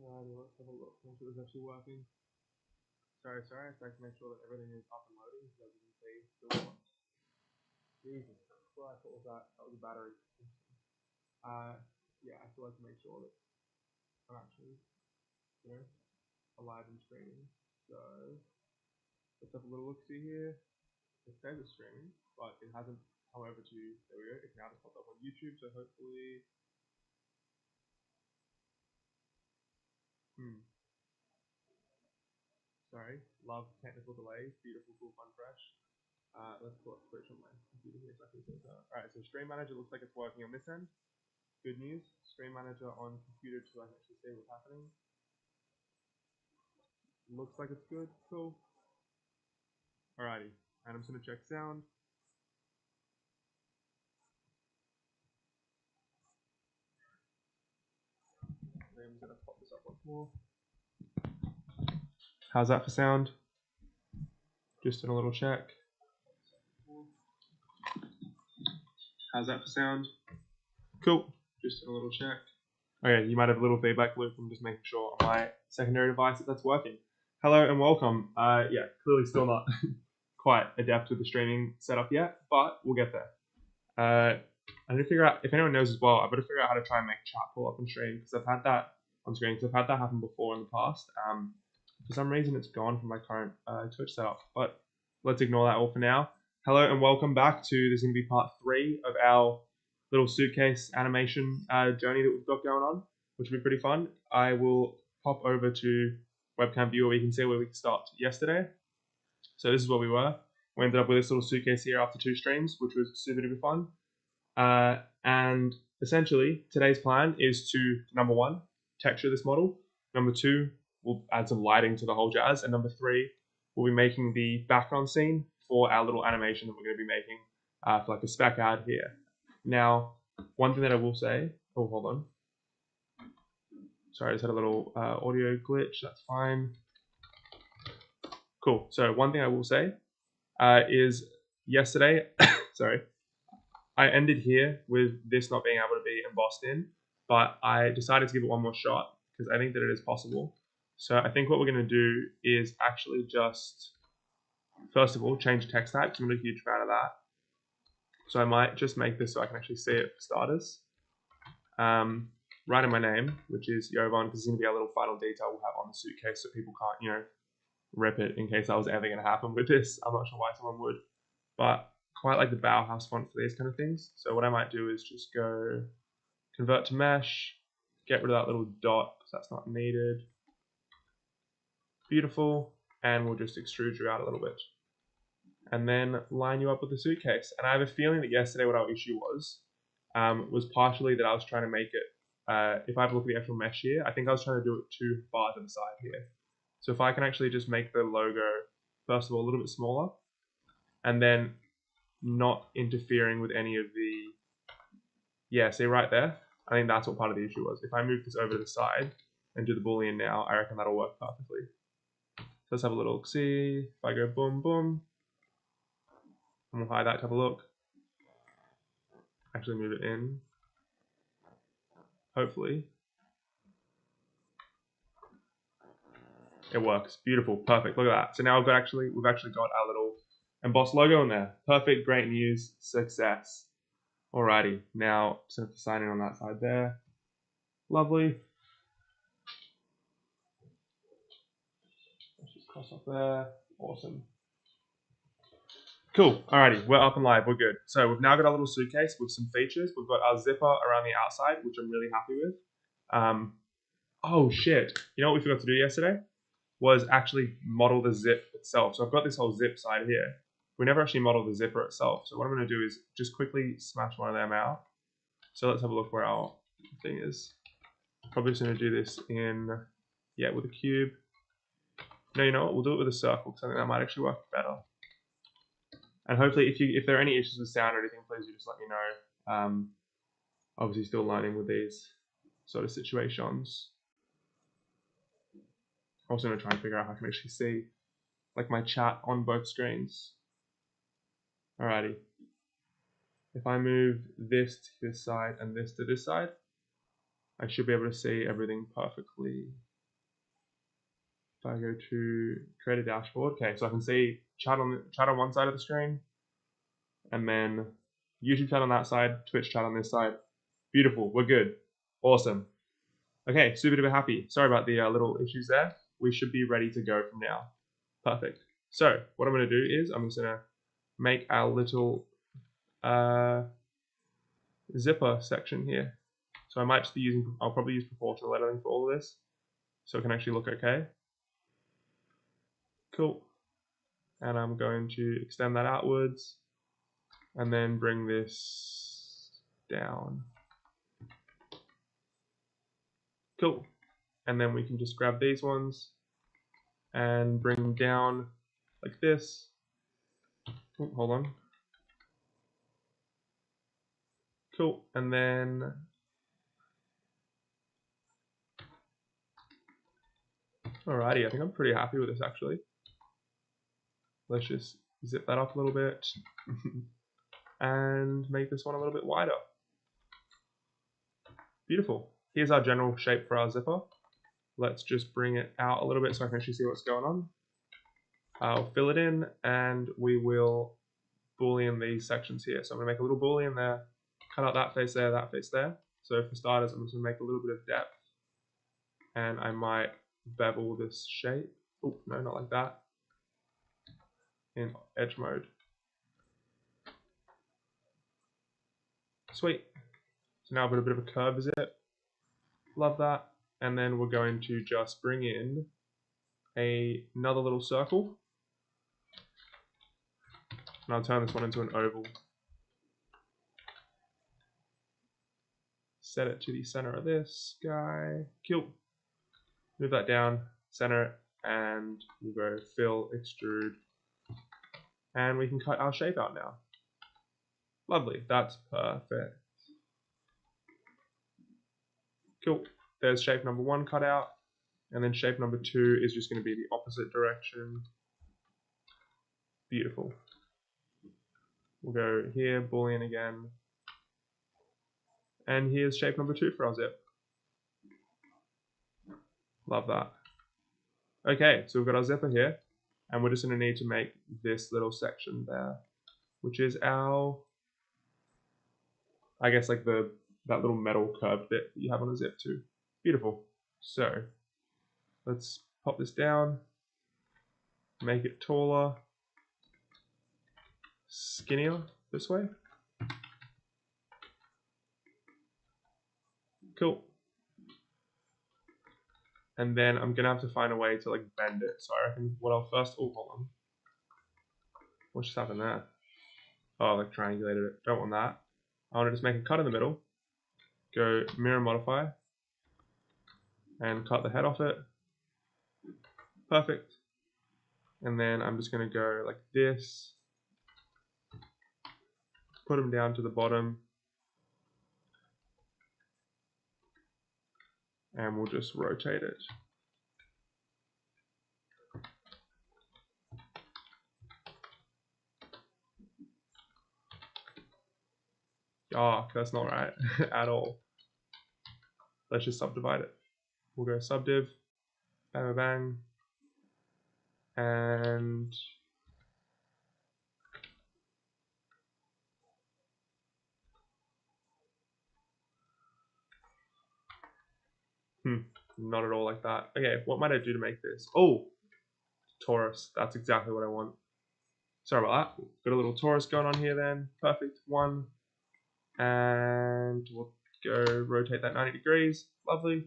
Let's have a look. Make sure it's actually working. Sorry, I have to make sure that everything is up and loading so that we can see the watch. Jesus Christ, what was that? That was a battery. Yeah, I still like to make sure that I'm actually, alive and streaming. So let's have a little look see here. It says it's streaming, but it hasn't come over to, there we go, it's now just popped up on YouTube, so hopefully, sorry, love technical delays, beautiful, cool, fun, fresh. Let's pull up switch on my computer here so I can see that. Alright, so Stream Manager looks like it's working on this end. Good news. Stream Manager on computer so I can actually see what's happening. Looks like it's good. Cool. Alrighty, and I'm just going to check sound. Then I'm going to pop this up once more. How's that for sound? Just in a little check. How's that for sound? Cool. Just in a little check. Okay, you might have a little feedback loop. I'm just making sure on my secondary device that's working. Hello and welcome. Yeah, clearly still not quite adept with the streaming setup yet, but we'll get there. I need to figure out, if anyone knows as well, I've got to figure out how to try and make chat pull up on stream, because I've had that on screen, because I've had that happen before in the past. For some reason it's gone from my current Twitch setup, but let's ignore that all for now. Hello and welcome back to, this is going to be part 3 of our little suitcase animation journey that we've got going on, which will be pretty fun. I will pop over to webcam view where you can see where we stopped yesterday. So this is where we were. We ended up with this little suitcase here after 2 streams, which was super duper fun. And essentially, today's plan is to, number 1, texture this model. Number 2, we'll add some lighting to the whole jazz. And number 3, we'll be making the background scene for our little animation that we're going to be making for like a spec ad here. Now, one thing that I will say, oh, hold on. Sorry, I just had a little audio glitch, that's fine. Cool, so one thing I will say is yesterday, sorry, I ended here with this not being able to be embossed in, but I decided to give it one more shot because I think that it is possible. So I think what we're going to do is actually just, first of all, change text type, because I'm not a huge fan of that. So I might just make this so I can actually see it for starters. Write in my name, which is Jovan, because it's going to be a little final detail we'll have on the suitcase so people can't, rip it in case that was ever going to happen with this. I'm not sure why someone would, but quite like the Bauhaus font for these kind of things. So what I might do is just go convert to mesh, get rid of that little dot because that's not needed. Beautiful, and we'll just extrude you out a little bit. And then line you up with the suitcase. And I have a feeling that yesterday what our issue was partially that I was trying to make it, if I have a look at the actual mesh here, I think I was trying to do it too far to the side here. So if I can actually just make the logo, first of all, a little bit smaller, and then not interfering with any of the, yeah, see right there? I think that's what part of the issue was. If I move this over to the side and do the Boolean now, I reckon that'll work perfectly. So let's have a little look, see, if I go boom, boom, and we'll hide that to have a look. Actually move it in, hopefully. It works, beautiful, perfect, look at that. So now we've actually got our little embossed logo in there. Perfect, great news, success. Alrighty, now just have to sign in on that side there. Lovely. Let's just cross off there. Awesome. Cool. Alrighty, we're up and live. We're good. So we've now got our little suitcase with some features. We've got our zipper around the outside, which I'm really happy with. Oh shit! You know what we forgot to do yesterday? Was actually model the zip itself. So I've got this whole zip side here. We never actually modeled the zipper itself. So what I'm going to do is just quickly smash one of them out. So let's have a look where our thing is. Probably just going to do this in, yeah, with a cube. No, you know what? We'll do it with a circle because I think that might actually work better. And hopefully, if there are any issues with sound or anything, please do just let me know. Obviously, still learning with these sort of situations. Also, going to try and figure out how I can actually see like my chat on both screens. Alrighty. If I move this to this side and this to this side, I should be able to see everything perfectly I go to create a dashboard, okay, so I can see chat on one side of the screen, and then YouTube chat on that side, Twitch chat on this side. Beautiful, we're good. Awesome. Okay, super duper happy. Sorry about the little issues there. We should be ready to go from now. Perfect. So what I'm going to do is I'm just going to make our little zipper section here. So I might just be using, I'll probably use proportional lettering for all of this, so it can actually look okay. Cool. And I'm going to extend that outwards and then bring this down. Cool. And then we can just grab these ones and bring them down like this. Oh, hold on. Cool. And then alrighty, I think I'm pretty happy with this actually. Let's just zip that up a little bit and make this one a little bit wider. Beautiful. Here's our general shape for our zipper. Let's just bring it out a little bit so I can actually see what's going on. I'll fill it in and we will boolean these sections here. So I'm going to make a little boolean there, cut out that face there, that face there. So for starters, I'm just going to make a little bit of depth and I might bevel this shape. Oh, no, not like that. In edge mode. Sweet. So now I've got a bit of a curve zip. Love that. And then we're going to just bring in another little circle. And I'll turn this one into an oval. Set it to the center of this guy. Cool. Move that down, center it, and we'll go fill, extrude. And we can cut our shape out now. Lovely, that's perfect. Cool, there's shape number 1 cut out. And then shape number 2 is just going to be the opposite direction. Beautiful. We'll go here, boolean again. And here's shape number 2 for our zip. Love that. Okay, so we've got our zipper here, and we're just going to need to make this little section there, which is our, I guess like that little metal curved bit that you have on a zip too. Beautiful. So let's pop this down, make it taller, skinnier this way. Cool. And then I'm gonna have to find a way to like bend it. So I reckon what I'll first, oh hold on. What just happened there? Oh, like triangulated it. Don't want that. I want to just make a cut in the middle. Go mirror modify and cut the head off it. Perfect. And then I'm just gonna go like this. Put them down to the bottom. And we'll just rotate it. Ah, that's not right at all. Let's just subdivide it. We'll go subdiv, bang, bang, and not at all like that. Okay, what might I do to make this? Oh, torus. That's exactly what I want. Sorry about that. Got a little torus going on here then. Perfect. 1. And we'll go rotate that 90 degrees. Lovely.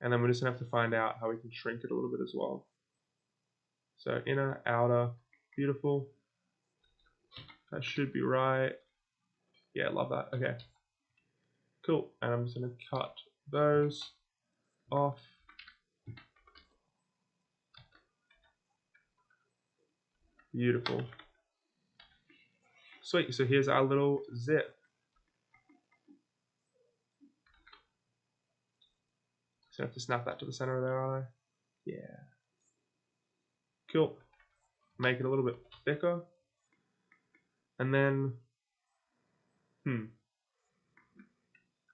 And then we're just going to have to find out how we can shrink it a little bit as well. So inner, outer, beautiful. That should be right. Yeah, love that. Okay. Cool. And I'm just going to cut those off. Beautiful. Sweet. So here's our little zip. So I have to snap that to the center of their eye. Yeah. Cool. Make it a little bit thicker. And then,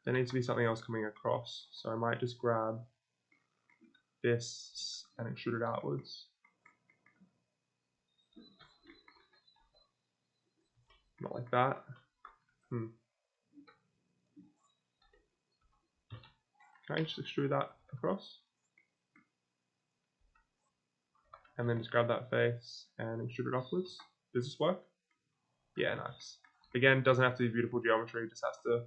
there needs to be something else coming across. So I might just grab this and extrude it outwards. Not like that. Can I just extrude that across? And then just grab that face and extrude it upwards. Does this work? Yeah, nice. Again, doesn't have to be beautiful geometry, just has to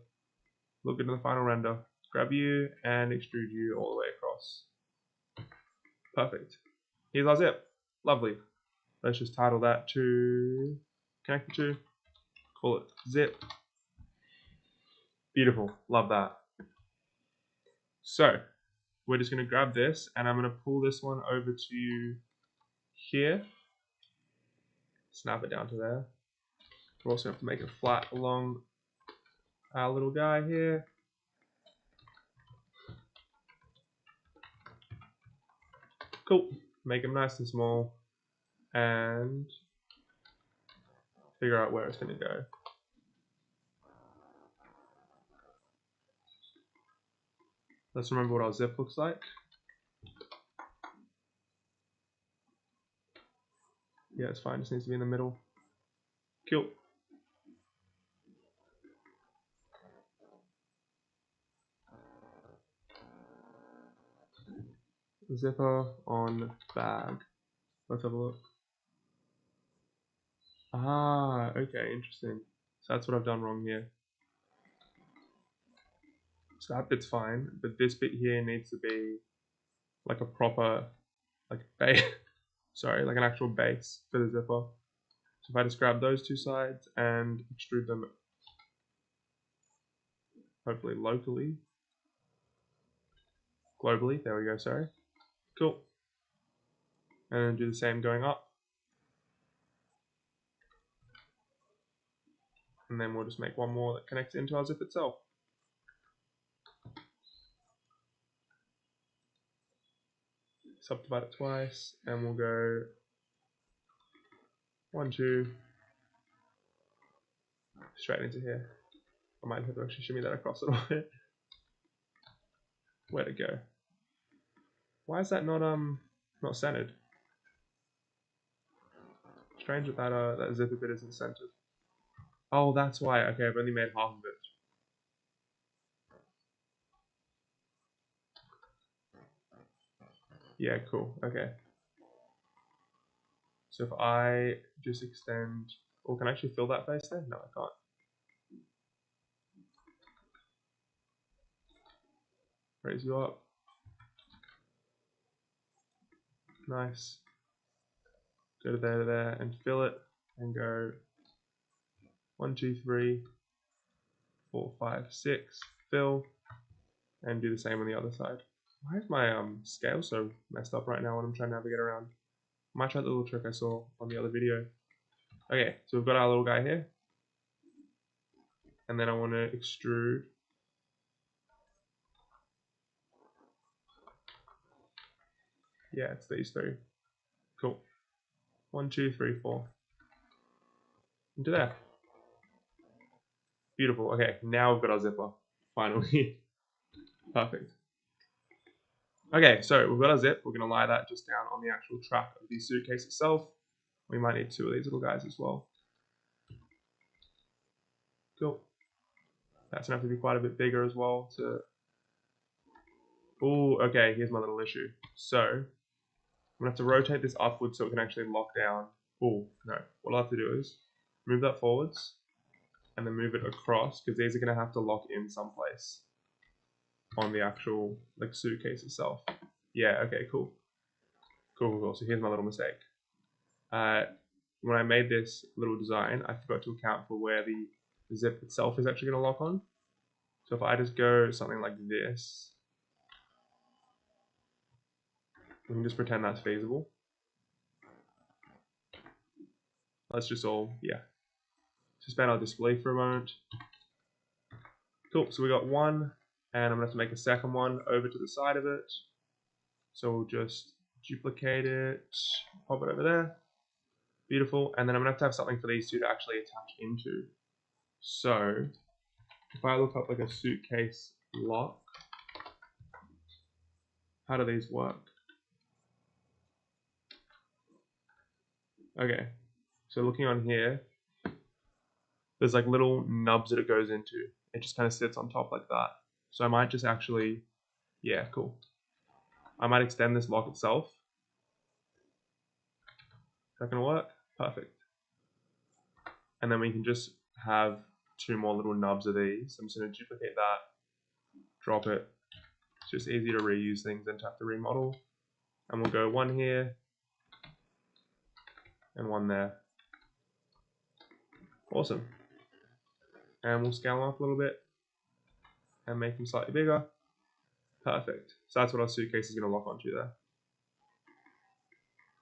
look good in the final render. Grab you and extrude you all the way across. Perfect. Here's our zip. Lovely. Let's just title that to connect the two. Call it zip. Beautiful. Love that. So we're just going to grab this and I'm going to pull this one over to here. Snap it down to there. We're also going to have to make it flat along our little guy here. Cool. Make them nice and small and figure out where it's going to go. Let's remember what our zip looks like. Yeah, it's fine. Just needs to be in the middle. Cool. Zipper on bag. Let's have a look. Ah, okay, interesting. So that's what I've done wrong here. So that bit's fine, but this bit here needs to be like a proper, like base. Sorry, like an actual base for the zipper. So if I just grab those two sides and extrude them, hopefully locally, globally. There we go. Sorry. Cool. And then do the same going up. And then we'll just make one more that connects into our zip itself. Subdivide it twice, and we'll go 1, 2, straight into here. I might have to actually shimmy that across a little bit. Where'd it go? Why is that not centered? Strange that that zipper bit isn't centered. Oh, that's why. Okay, I've only made half of it. Yeah, cool. Okay. So if I just extend, or can I actually fill that face there? No, I can't. Raise you up. Nice. Go to there, and fill it, and go 1, 2, 3, 4, 5, 6. Fill, and do the same on the other side. Why is my scale so messed up right now when I'm trying to navigate around? I might try the little trick I saw on the other video. Okay, so we've got our little guy here. And then I want to extrude. Yeah, it's these three. Cool. 1, 2, 3, 4. Into there. Beautiful. Okay, now we've got our zipper. Finally. Perfect. Okay, so we've got our zip. We're going to lie that just down on the actual track of the suitcase itself. We might need 2 of these little guys as well. Cool. That's going to have to be quite a bit bigger as well to... Oh, okay, here's my little issue. So, I'm going to have to rotate this upwards so it can actually lock down. Oh, no. What I'll have to do is move that forwards and then move it across because these are going to have to lock in someplace on the actual like suitcase itself. Yeah, okay, cool. Cool. So here's my little mistake. When I made this little design, I forgot to account for where the zip itself is actually going to lock on. So if I just go something like this, we can just pretend that's feasible. Let's just all, yeah. Suspend our disbelief for a moment. Cool, so we got one, and I'm going to have to make a second one over to the side of it. So we'll just duplicate it, pop it over there. Beautiful, and then I'm going to have something for these two to actually attach into. So, if I look up like a suitcase lock, how do these work? Okay, so looking on here, there's like little nubs that it goes into. It just kind of sits on top like that. So I might just actually, yeah, cool. I might extend this lock itself. Is that gonna work? Perfect. And then we can just have 2 more little nubs of these. I'm just gonna duplicate that, drop it. It's just easy to reuse things than to have to remodel. And we'll go 1 here and 1 there. Awesome. And we'll scale them up a little bit and make them slightly bigger. Perfect. So that's what our suitcase is going to lock onto there.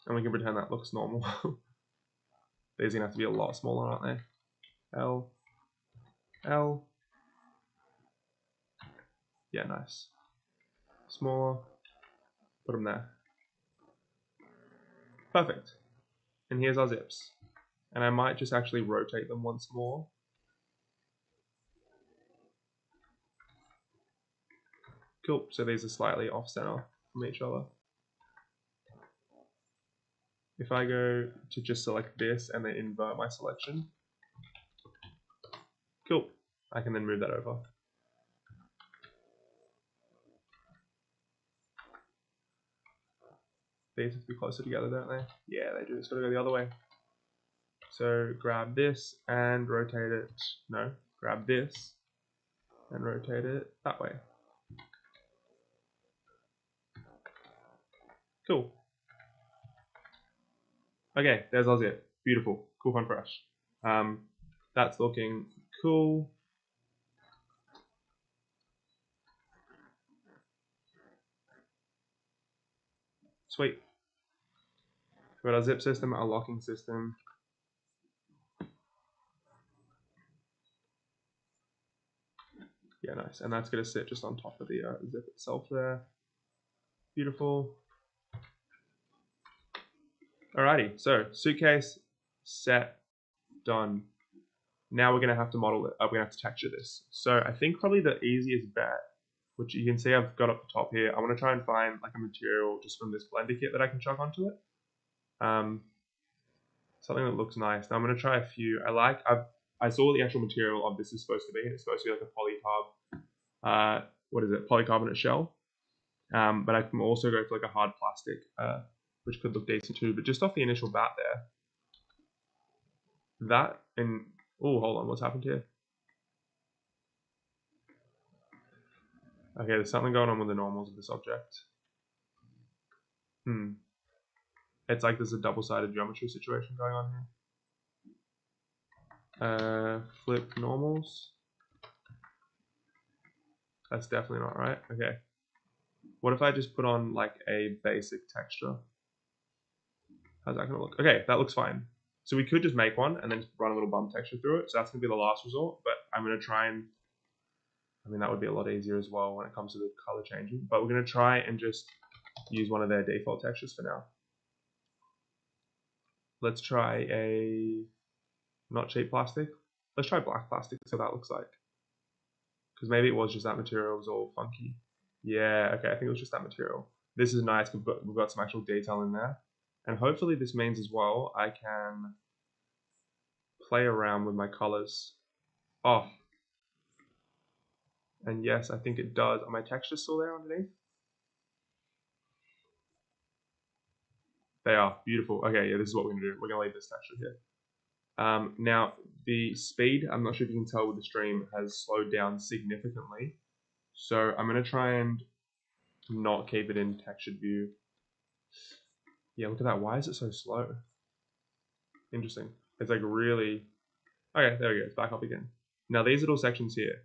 And we can pretend that looks normal. These are going to have to be a lot smaller, aren't they? L. L. Yeah, nice. Smaller. Put them there. Perfect. And here's our zips. And I might just actually rotate them once more. Cool. So these are slightly off center from each other. If I go to just select this and then invert my selection, cool. I can then move that over. These have to be closer together, don't they? Yeah, they do. It's got to go the other way. So grab this and rotate it. No, grab this and rotate it that way. Cool. Okay, there's our zip. Beautiful. Cool, fun, fresh. That's looking cool. Sweet. We've got our zip system, our locking system. Yeah, nice. And that's going to sit just on top of the zip itself there. Beautiful. Alrighty, so suitcase, set, done. Now we're going to have to model it. We're going to have to texture this. So I think probably the easiest bet, which you can see I've got up the top here, I want to try and find like a material just from this blender kit that I can chuck onto it. Something that looks nice. Now I'm going to try a few. I saw what the actual material of this is supposed to be. It's supposed to be like a polycarb, what is it? Polycarbonate shell. But I can also go for like a hard plastic, which could look decent too. But just off the initial bat there, that and oh, hold on, what's happened here? Okay, there's something going on with the normals of this object. It's like there's a double-sided geometry situation going on here. Flip normals. That's definitely not right. Okay. What if I just put on like a basic texture? How's that gonna look? Okay, that looks fine. So we could just make one and then just run a little bump texture through it. So that's gonna be the last resort, but I'm gonna try and, I mean, that would be a lot easier as well when it comes to the color changing, but we're gonna try and just use one of their default textures for now. Let's try a, not cheap plastic. Let's try black plastic, so that looks like. Because maybe it was just that material was all funky. Yeah, okay, I think it was just that material. This is nice, we've got some actual detail in there. And hopefully this means as well, I can play around with my colors. Oh. And yes, I think it does. Are my textures still there underneath? They are, beautiful. Okay, yeah, this is what we're gonna do. We're gonna leave this texture here. Now, the speed, I'm not sure if you can tell with the stream, has slowed down significantly. So I'm going to try and not keep it in textured view. Yeah, look at that. Why is it so slow? Interesting. It's like really... Okay, there we go. It's back up again. Now, these little sections here,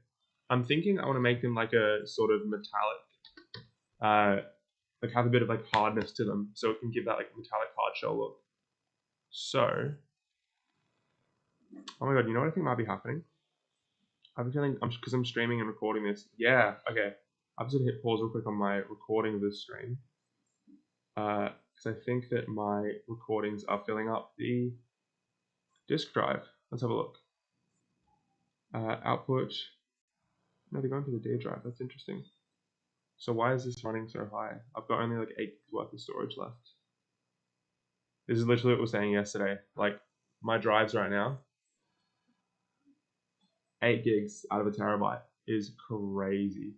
I'm thinking I want to make them like a sort of metallic, like have a bit of like hardness to them, so it can give that like metallic hard shell look. So... Oh my god, you know what I think might be happening? I have a feeling, because I'm streaming and recording this. Yeah, okay. I've just hit pause real quick on my recording of this stream. Because I think that my recordings are filling up the disk drive. Let's have a look. Output. No, they're going to the D drive. That's interesting. So why is this running so high? I've got only like 8 gigs worth of storage left. This is literally what we were saying yesterday. Like, my drives right now, 8 gigs out of a terabyte is crazy.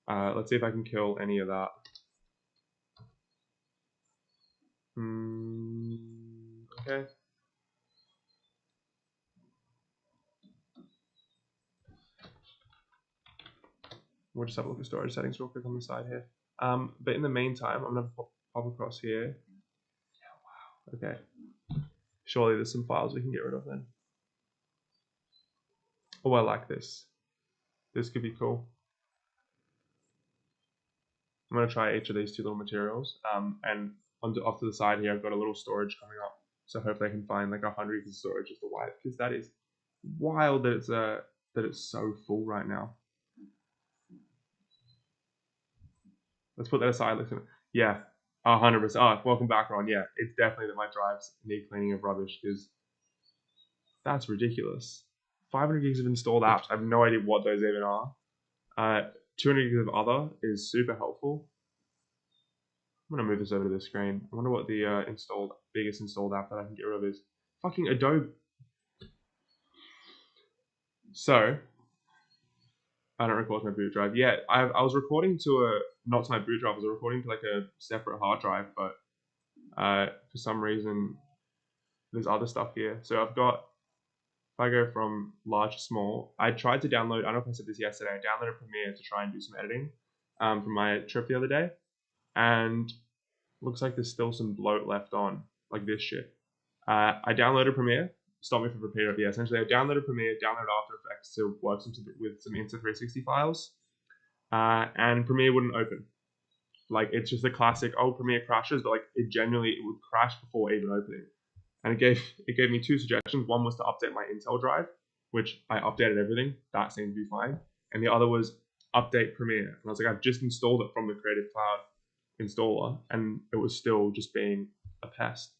Let's see if I can kill any of that. Okay. We'll just have a look at storage settings real quick on the side here. But in the meantime, I'm gonna pop across here. Yeah, wow. Okay. Surely there's some files we can get rid of then. Oh, I like this. This could be cool. I'm gonna try each of these 2 little materials. And off to the side here, I've got a little storage coming up. So hopefully I can find like 100 gigs of storage just to wipe, because that is wild that it's so full right now. Let's put that aside. Listen, yeah, 100%. Oh, welcome back, Ron. Yeah, it's definitely that my drives need cleaning of rubbish, because that's ridiculous. 500 gigs of installed apps. I have no idea what those even are. 200 gigs of other is super helpful. I'm gonna move this over to the screen. I wonder what the biggest installed app that I can get rid of is. Fucking Adobe. So I don't record to my boot drive. Yeah, I was recording to not to my boot drive. I was recording to like a separate hard drive, but for some reason there's other stuff here. So I've got. If I go from large to small, I tried to download. I don't know if I said this yesterday. I downloaded Premiere to try and do some editing from my trip the other day, and looks like there's still some bloat left on, like this shit. I downloaded Premiere. Stop me from repeating it. Yeah, essentially, I downloaded Premiere, downloaded After Effects to work with some Insta360 files, and Premiere wouldn't open. Like, it's just a classic. Oh, Premiere crashes, but like it would crash before even opening. And it gave me 2 suggestions. One was to update my Intel drive, which I updated everything. That seemed to be fine. And the other was update Premiere. And I was like, I've just installed it from the Creative Cloud installer, and it was still just being a pest.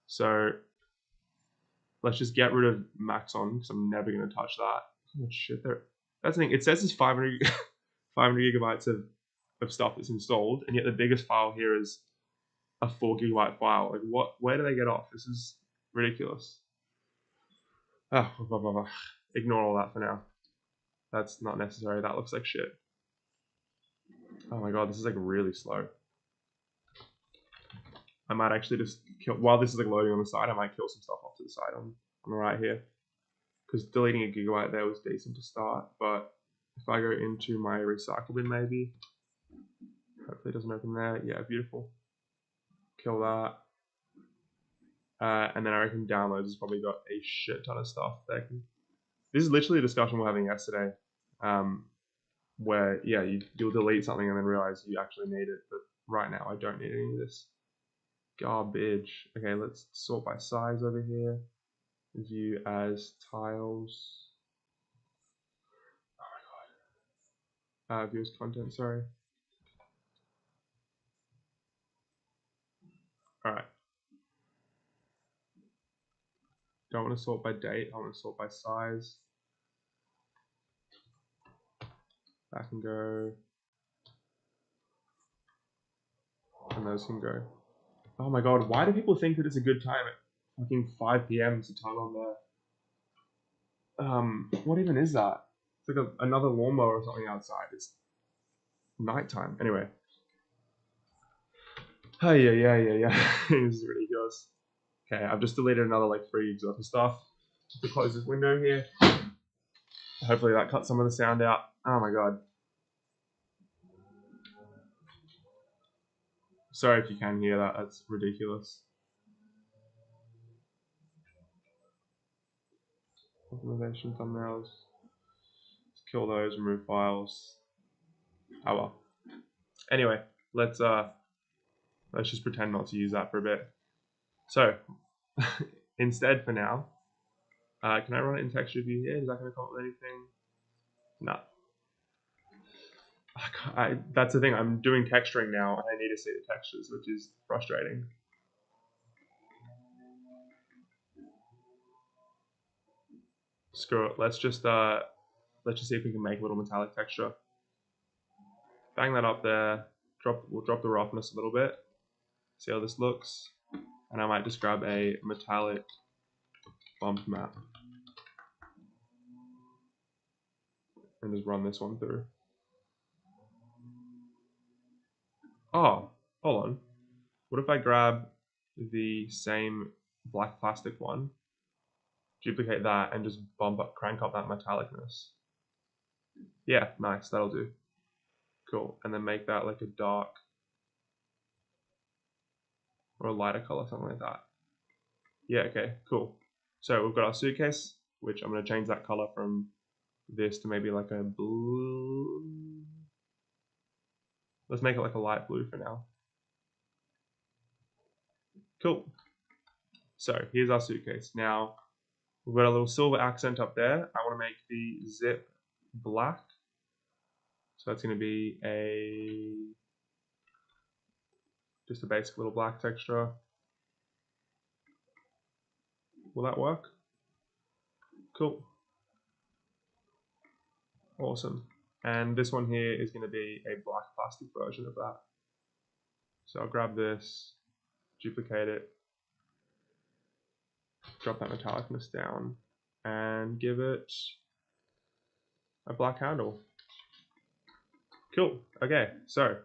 So let's just get rid of Maxon, because I'm never going to touch that. Oh, shit, that's the thing. It says it's 500 gigabytes of stuff that's installed, and yet the biggest file here is a 4 gigabyte file. Like, what? Where do they get off? This is ridiculous. Oh, ignore all that for now. That's not necessary. That looks like shit. Oh my god, this is like really slow. I might actually just kill, while this is like loading on the side, I might kill some stuff off to the side on the right here. Because deleting a gigabyte there was decent to start, but if I go into my recycle bin maybe, hopefully it doesn't open there. Yeah, beautiful. Kill that. And then I reckon downloads has probably got a shit ton of stuff there. This is literally a discussion we were having yesterday, where yeah, you'll delete something and then realize you actually need it, but right now I don't need any of this garbage. Okay, let's sort by size over here. View as tiles. Oh my god. View as content. Sorry. All right. Don't want to sort by date. I want to sort by size. That can go. And those can go. Oh my god, why do people think that it's a good time at fucking 5 p.m. to turn on the... what even is that? It's like another lawnmower or something outside. It's nighttime. Anyway. Oh, yeah. This is ridiculous. Okay, I've just deleted another like 3 gigs worth of stuff. To close this window here. Hopefully that cuts some of the sound out. Oh my god. Sorry if you can hear that. That's ridiculous. Optimization thumbnails. Let's kill those. Remove files. Oh well. Anyway, let's just pretend not to use that for a bit. So instead, for now, can I run it in texture view here? Is that going to come up with anything? No. That's the thing. I'm doing texturing now, and I need to see the textures, which is frustrating. Screw it. Let's just see if we can make a little metallic texture. Bang that up there. We'll drop the roughness a little bit. See how this looks. And I might just grab a metallic bump map and just run this one through. Oh, hold on. What if I grab the same black plastic one, duplicate that, and just crank up that metallicness? Yeah, nice, that'll do. Cool, and then make that like a dark or a lighter color, something like that. Yeah, okay, cool. So we've got our suitcase, which I'm going to change that color from this to maybe like a blue. Let's make it like a light blue for now. Cool. So here's our suitcase. Now we've got a little silver accent up there. I want to make the zip black. So that's going to be just a basic little black texture. Will that work? Cool. Awesome. And this one here is going to be a black plastic version of that. So I'll grab this, duplicate it, drop that metallicness down, and give it a black handle. Cool. Okay, so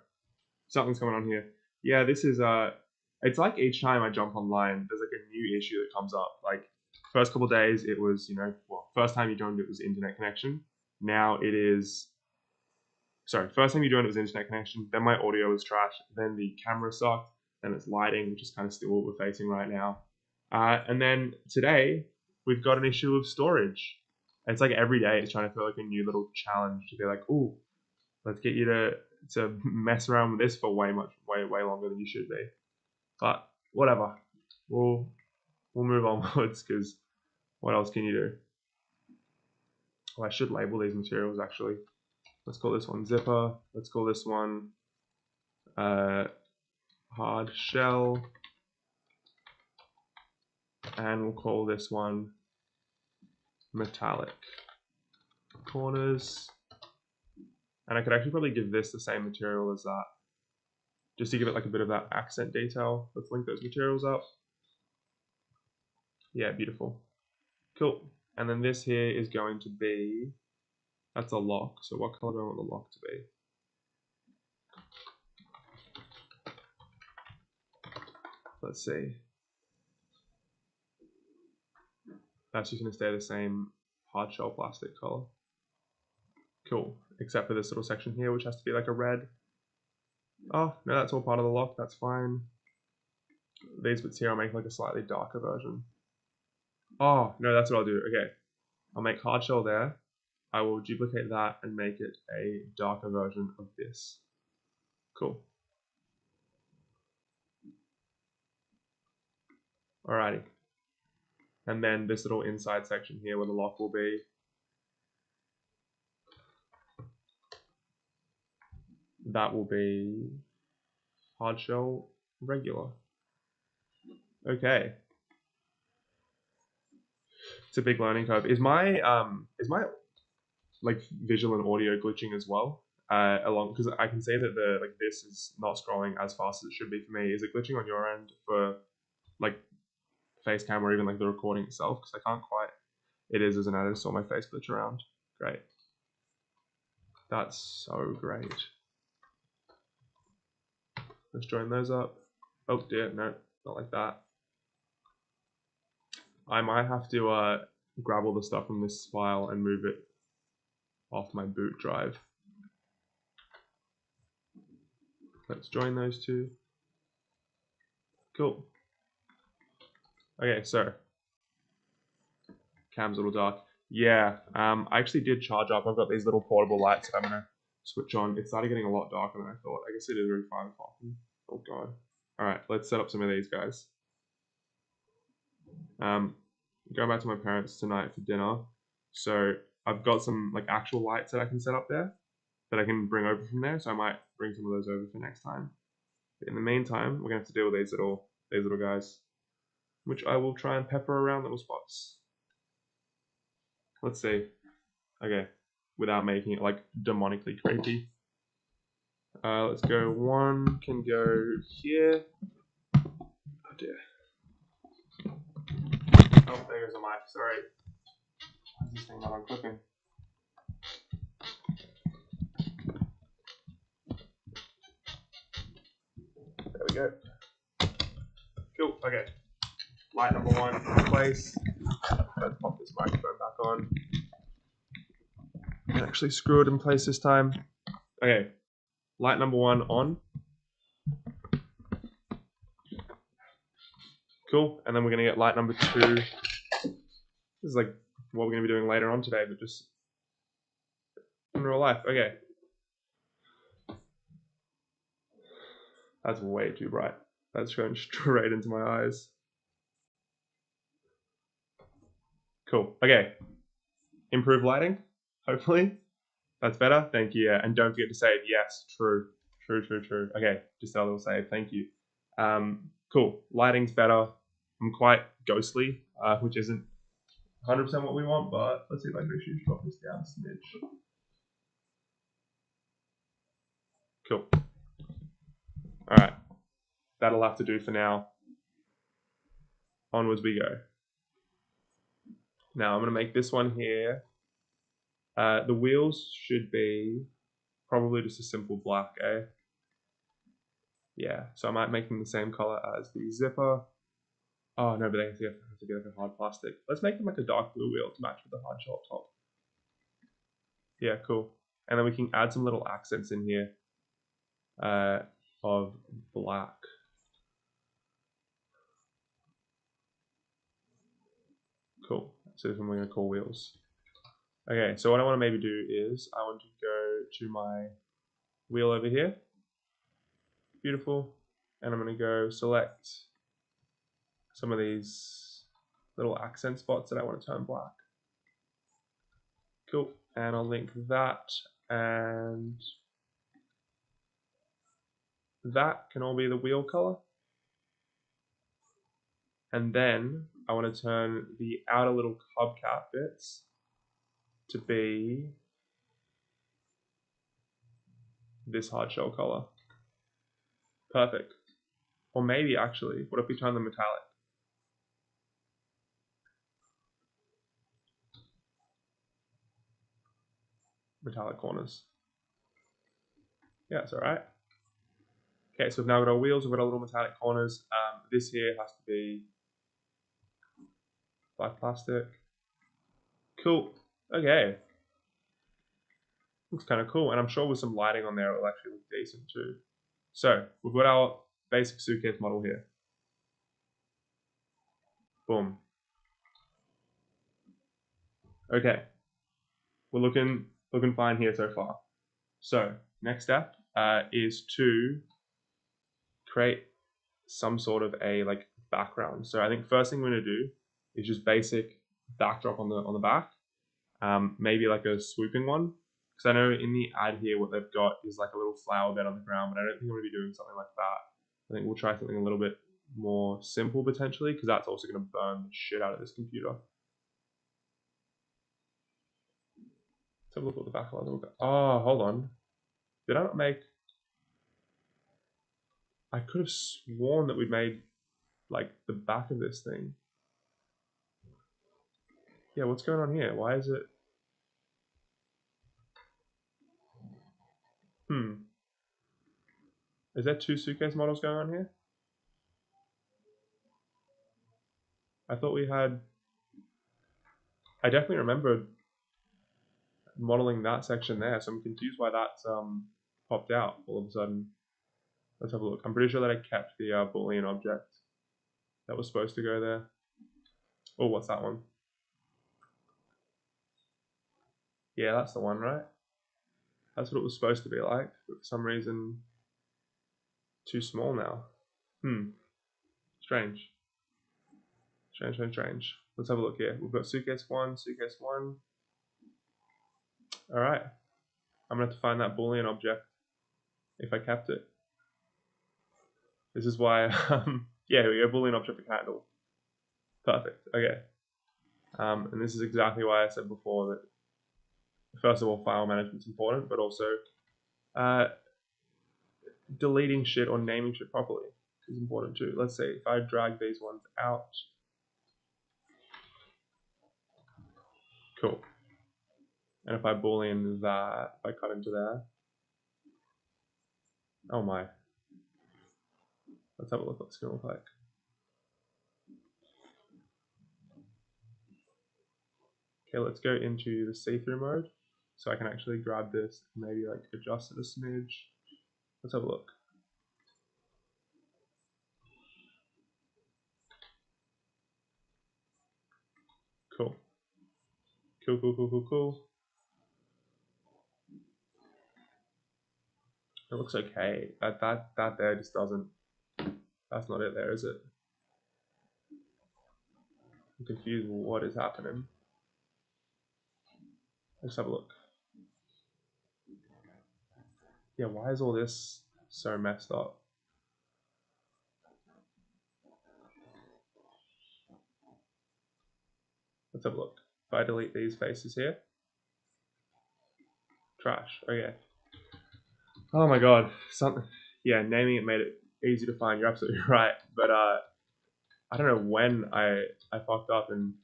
something's going on here. Yeah, this is it's like each time I jump online, there's like a new issue that comes up. Like first couple days, it was first time you joined it was internet connection. Now it is. Sorry, first time you joined it was internet connection. Then my audio was trash. Then the camera sucked. Then it's lighting, which is kind of still what we're facing right now. And then today we've got an issue of storage. It's like every day it's trying to feel like a new little challenge to be like, ooh, let's get you to mess around with this for way longer than you should be. But whatever, we'll move onwards because what else can you do? Well, I should label these materials actually. Let's call this one zipper. Let's call this one hard shell, and we'll call this one metallic corners. And I could actually probably give this the same material as that, just to give it like a bit of that accent detail. Let's link those materials up. Yeah, beautiful. Cool. And then this here is going to be, that's a lock. So what color do I want the lock to be? Let's see. That's just going to stay the same hard shell plastic color. Cool. Except for this little section here, which has to be like a red. Oh, no, that's all part of the lock. That's fine. These bits here, I'll make like a slightly darker version. Oh, no, that's what I'll do. Okay. I'll make hard shell there. I will duplicate that and make it a darker version of this. Cool. Alrighty. And then this little inside section here where the lock will be. That will be hard shell regular. Okay. It's a big learning curve. Is my like visual and audio glitching as well? Along because I can see that this is not scrolling as fast as it should be for me. Is it glitching on your end for like Facecam or even like the recording itself? Because I can't quite. It is, isn't it? I just saw my face glitch around. Great. That's so great. Let's join those up. Oh dear, no, not like that. I might have to grab all the stuff from this file and move it off my boot drive. Let's join those two. Cool. Okay, so cam's a little dark. Yeah, I actually did charge up. I've got these little portable lights that I'm gonna switch on. It started getting a lot darker than I thought. I guess it is already 5 o'clock. Oh god. All right, let's set up some of these guys. Going back to my parents tonight for dinner. So I've got some like actual lights that I can set up there that I can bring over from there. So I might bring some of those over for next time. But in the meantime, we're gonna have to deal with these little guys, which I will try and pepper around little spots. Let's see. Okay, without making it like demonically creepy. Let's go. One can go here. Oh dear. Oh, there goes the mic. Sorry. Why is this thing not unclipping? There we go. Cool. Okay. Light number 1 in place. Let's pop this microphone back on. And actually screw it in place this time. Okay. Light number 1 on. Cool. And then we're going to get light number 2. This is like what we're going to be doing later on today, but just in real life. Okay. That's way too bright. That's going straight into my eyes. Cool. Okay. Improve lighting, hopefully. That's better. Thank you. Yeah. And don't forget to save. Yes. True. True. Okay. Just a little save. Thank you. Cool. Lighting's better. I'm quite ghostly, which isn't 100% what we want, but let's see if I can actually drop this down a smidge. Cool. All right. That'll have to do for now. Onwards we go. Now I'm going to make this one here. The wheels should be probably just a simple black, eh? Yeah, so I might make them the same color as the zipper. Oh no, but they have to get like a hard plastic. Let's make them like a dark blue wheel to match with the hard shell top. Yeah, cool. And then we can add some little accents in here of black. Cool. So this one we're going to call wheels. Okay, so what I want to maybe do is I want to go to my wheel over here. Beautiful. And I'm going to go select some of these little accent spots that I want to turn black. Cool. And I'll link that and that can all be the wheel color. And then I want to turn the outer little hubcap bits to be this hard shell color. Perfect. Or maybe actually, what if we turn them metallic? Metallic corners. Yeah, it's alright. Okay, so we've now got our wheels, we've got our little metallic corners. This here has to be black plastic. Cool. Okay. Looks kind of cool, and I'm sure with some lighting on there, it'll actually look decent too. So, we've got our basic suitcase model here. Boom. Okay. We're looking fine here so far. So, next step is to create some sort of a like background. So I think first thing we're gonna do is just basic backdrop on the back. Maybe like a swooping one. Because I know in the ad here what they've got is like a little flower bed on the ground, but I don't think I'm gonna be doing something like that. I think we'll try something a little bit more simple potentially, because that's also gonna burn the shit out of this computer. Let's have a look at the back of the Oh, hold on. Did I not make... I could have sworn that we'd made like the back of this thing. Yeah, what's going on here? Why is it... Is there 2 suitcase models going on here? I thought we had... I definitely remember modeling that section there, so I'm confused why that's popped out all of a sudden. Let's have a look. I'm pretty sure that I kept the Boolean object that was supposed to go there. Oh, what's that one? Yeah, that's the one, right? That's what it was supposed to be like, but for some reason, too small now. Strange. Strange. Let's have a look here. We've got suitcase 1. Alright. I'm going to have to find that Boolean object if I kept it. This is why, yeah, here we go, Boolean object handle. Perfect, okay. And this is exactly why I said before that, first of all, file management is important, but also deleting shit or naming shit properly is important too. Let's see, if I drag these ones out, Cool. And if I boolean that, if I cut into there, oh my. Let's have a look what it's going to look like. Okay, let's go into the see-through mode so I can actually grab this and maybe like adjust it a smidge. Let's have a look. Cool. Cool. It looks okay. That there just doesn't. That's not it there, is it? I'm confused what is happening. Let's have a look. Yeah, why is all this so messed up? Let's have a look. If I delete these faces here, trash. Okay. Oh my god. Something. Yeah, naming it made it easy to find. You're absolutely right. But I don't know when I fucked up and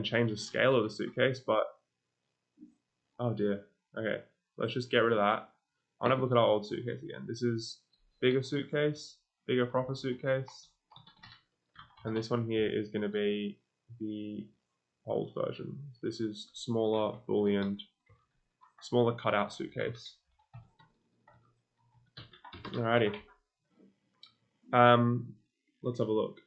changed the scale of the suitcase, but oh dear. Okay, let's just get rid of that. I want to have a look at our old suitcase again. This is bigger suitcase, bigger proper suitcase, and this one here is going to be the old version. This is smaller, boolean, smaller cutout suitcase. Alrighty. Let's have a look.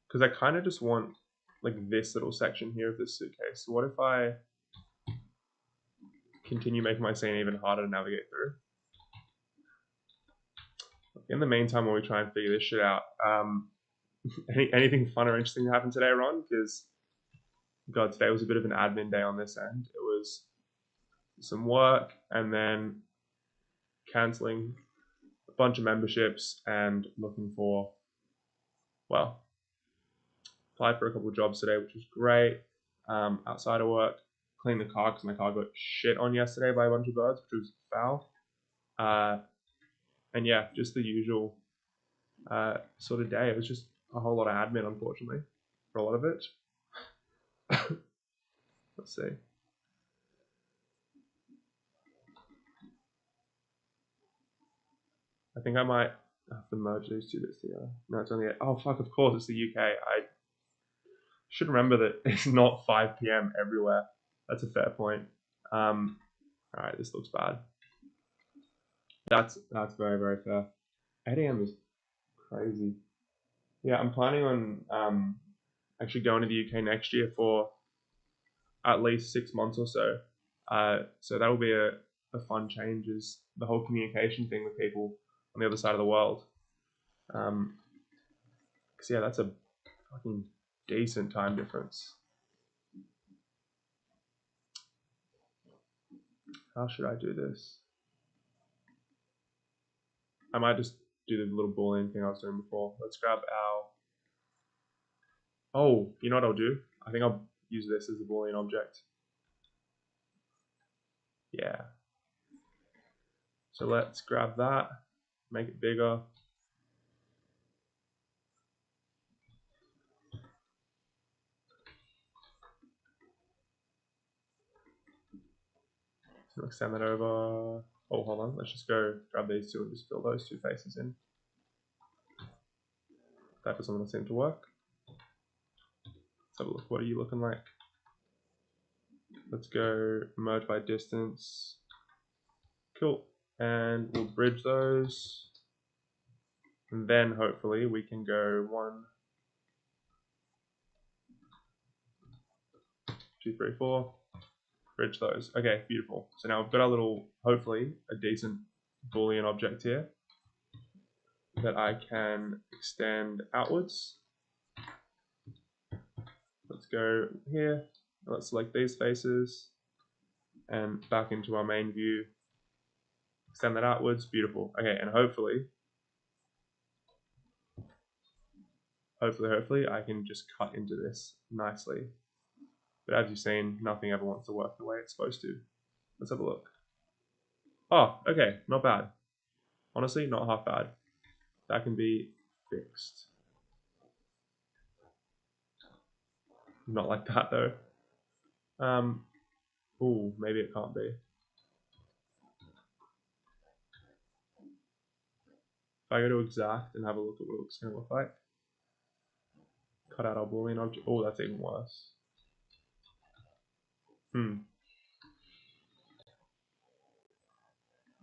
Because I kind of just want like this little section here of this suitcase. So what if I continue making my scene even harder to navigate through? In the meantime, while we try and figure this shit out, anything fun or interesting happen today, Ron? Because God, today was a bit of an admin day on this end. It was some work and then cancelling a bunch of memberships and looking for, well, applied for a couple of jobs today, which was great. Outside of work, cleaned the car because my car got shit on yesterday by a bunch of birds, which was foul. And yeah, just the usual sort of day. It was just a whole lot of admin, unfortunately, for a lot of it. Let's see. I think I might have to merge these two bits together. No, it's only. Oh fuck! Of course, it's the UK. I should remember that it's not 5 p.m. everywhere. That's a fair point. All right, this looks bad. That's very fair. 8 a.m. is crazy. Yeah, I'm planning on actually going to the UK next year for at least 6 months or so. So that will be a fun change, is the whole communication thing with people on the other side of the world. Because yeah, that's a fucking decent time difference. How should I do this? I might just do the little boolean thing I was doing before. Let's grab our. Oh, you know what I'll do? I think I'll use this as a boolean object. Yeah. So let's grab that, make it bigger. So extend that over. Oh, hold on. Let's just go grab these two and just fill those two faces in. That doesn't seem to work. Let's have a look. What are you looking like? Let's go merge by distance. Cool. And we'll bridge those. And then hopefully we can go 1, 2, 3, 4. Bridge those. Okay, beautiful. So now we've got our little, hopefully, a decent Boolean object here that I can extend outwards. Let's go here. Let's select these faces and back into our main view. Extend that outwards. Beautiful. Okay, and hopefully I can just cut into this nicely. But as you've seen, nothing ever wants to work the way it's supposed to. Let's have a look. Oh, okay, not bad. Honestly, not half bad. That can be fixed. Not like that though. Ooh, maybe it can't be. If I go to exact and have a look at what it's going to look like. Cut out our Boolean object. Oh, that's even worse.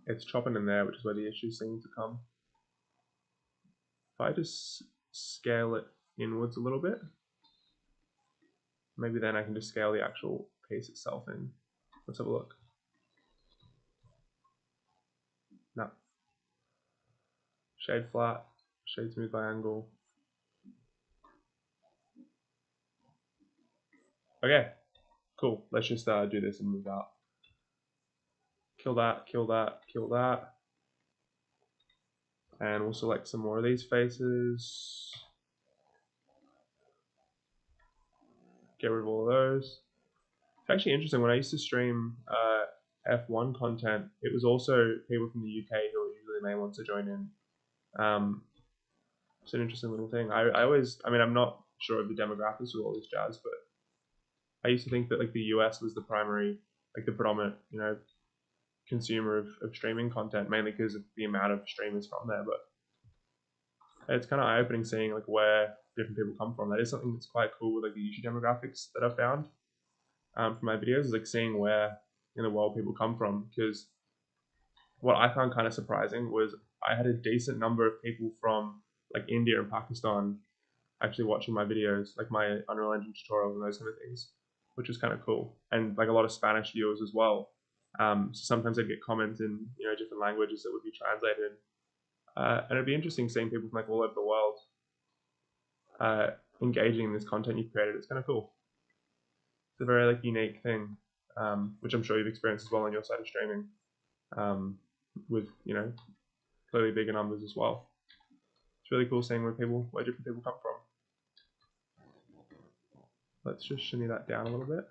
It's chopping in there, which is where the issues seem to come. If I just scale it inwards a little bit, maybe then I can just scale the actual piece itself in. Let's have a look. No. Shade flat, shade smooth by angle. Okay, cool. Let's just do this and move out. Kill that, kill that, kill that. And we'll select some more of these faces. Get rid of all of those. It's actually interesting. When I used to stream F1 content, it was also people from the UK who were usually the main ones to join in. It's an interesting little thing. I mean, I'm not sure of the demographics of all this jazz, but I used to think that like the US was the primary, like the predominant, you know, consumer of streaming content, mainly because of the amount of streamers from there. But it's kind of eye-opening seeing like where different people come from. That is something that's quite cool with like the YouTube demographics that I've found from my videos, is like seeing where in the world people come from. Because what I found kind of surprising was I had a decent number of people from like India and Pakistan actually watching my videos, like my Unreal Engine tutorials and those kind of things, which is kind of cool. And like a lot of Spanish viewers as well. So sometimes I'd get comments in, you know, different languages that would be translated. And it'd be interesting seeing people from like all over the world engaging in this content you've created. It's kind of cool. It's a very like unique thing, which I'm sure you've experienced as well on your side of streaming, with, you know, clearly bigger numbers as well. It's really cool seeing where different people come from. Let's just shimmy that down a little bit.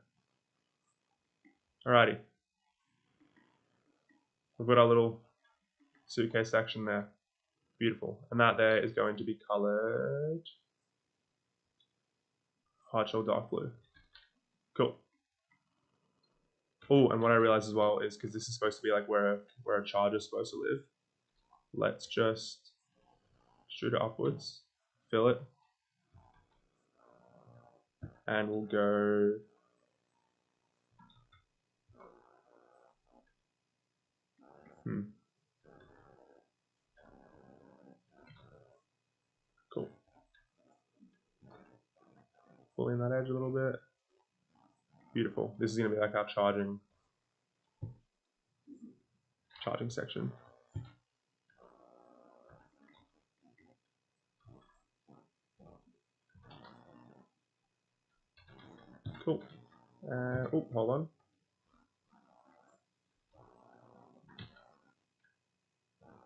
Alrighty. We've got our little suitcase section there. Beautiful. And that there is going to be colored hard shell dark blue. Cool. Oh, and what I realized as well is, because this is supposed to be like where a charger is supposed to live, let's just shoot it upwards, fill it, and we'll go cool. Pulling that edge a little bit. Beautiful. This is going to be like our charging section. Cool. Oh, hold on.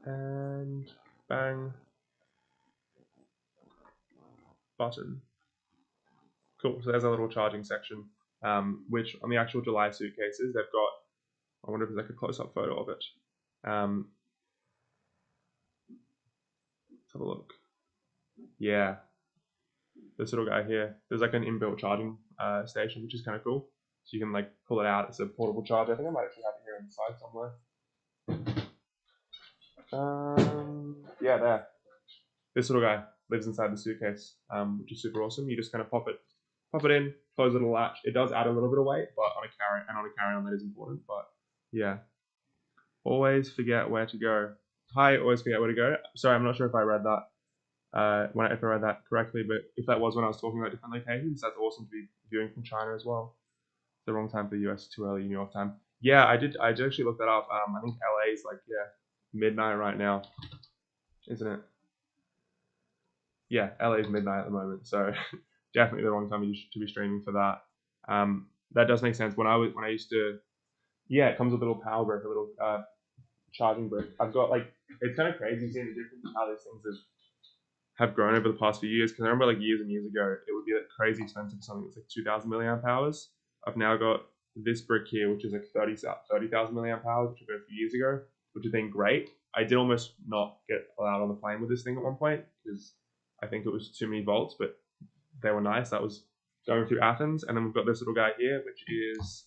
And bang. Button. Cool. So there's a little charging section, which on the actual July suitcases, they've got, I wonder if there's like a close-up photo of it. Let's have a look. Yeah. This little guy here, there's like an inbuilt charging station, which is kind of cool. So you can like pull it out. It's a portable charger. I think I might actually have it here on the side somewhere. Yeah, there. This little guy lives inside the suitcase, which is super awesome. You just kind of pop it in, close the little latch. It does add a little bit of weight, but on a carry-on that is important. But yeah, always forget where to go. Hi, always forget where to go. Sorry, I'm not sure if I read that. If I read that correctly, but if that was when I was talking about different locations, that's awesome to be viewing from China as well. It's the wrong time for the US, too early New York time. Yeah, I did actually look that up. I think LA is like, yeah, midnight right now, isn't it? Yeah, LA is midnight at the moment, so definitely the wrong time to be streaming for that. That does make sense. When I used to, yeah, it comes with a little power brick, a little charging brick. I've got like, it's kind of crazy seeing the difference in how these things have grown over the past few years. Because I remember like years and years ago, it would be like crazy expensive for something that's like 2,000 milliamp hours. I've now got this brick here, which is like 30,000 milliamp hours, which I got a few years ago, which has been great. I did almost not get allowed on the plane with this thing at one point because I think it was too many volts, but they were nice. That was going through Athens, and then we've got this little guy here, which is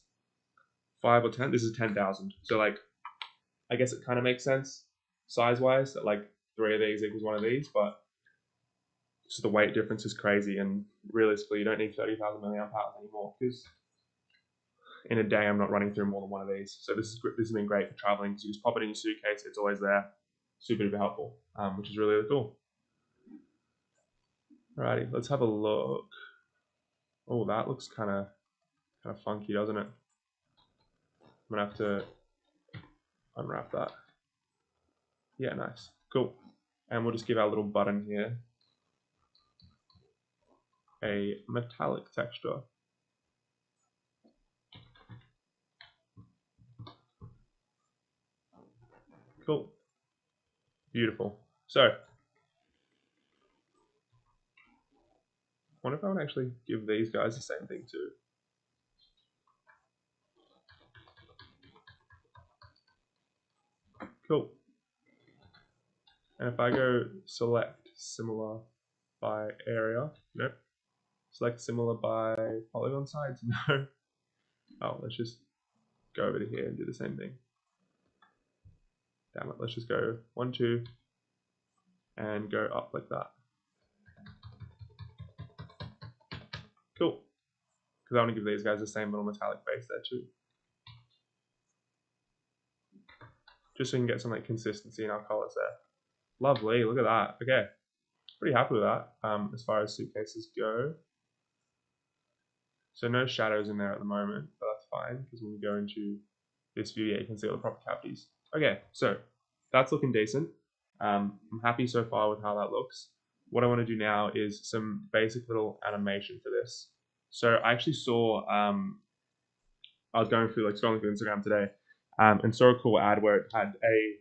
5 or 10. This is 10,000. So like, I guess it kind of makes sense size-wise that like 3 of these equals 1 of these, but just the weight difference is crazy, and realistically, you don't need 30,000 milliamp hours anymore, because in a day I'm not running through more than 1 of these. So this has been great for traveling, because you just pop it in your suitcase, it's always there, super duper helpful, which is really, really cool. Alrighty, let's have a look. Oh, that looks kind of funky, doesn't it? I'm gonna have to unwrap that. Yeah, nice, cool. And we'll just give our little button here a metallic texture. Cool, beautiful. So, I wonder if I would actually give these guys the same thing too. Cool. And if I go select similar by area, nope. Select similar by polygon sides, no. Oh, let's just go over to here and do the same thing. Damn it, let's just go 1, 2, and go up like that. Cool. Because I want to give these guys the same little metallic base there too. Just so we can get some like consistency in our colors there. Lovely, look at that. Okay, pretty happy with that as far as suitcases go. So no shadows in there at the moment, but that's fine, because when we go into this view, yeah, you can see all the proper cavities. Okay, so that's looking decent. I'm happy so far with how that looks. What I want to do now is some basic little animation for this. So I actually saw, I was going through, like, scrolling through Instagram today, and saw a cool ad where it had a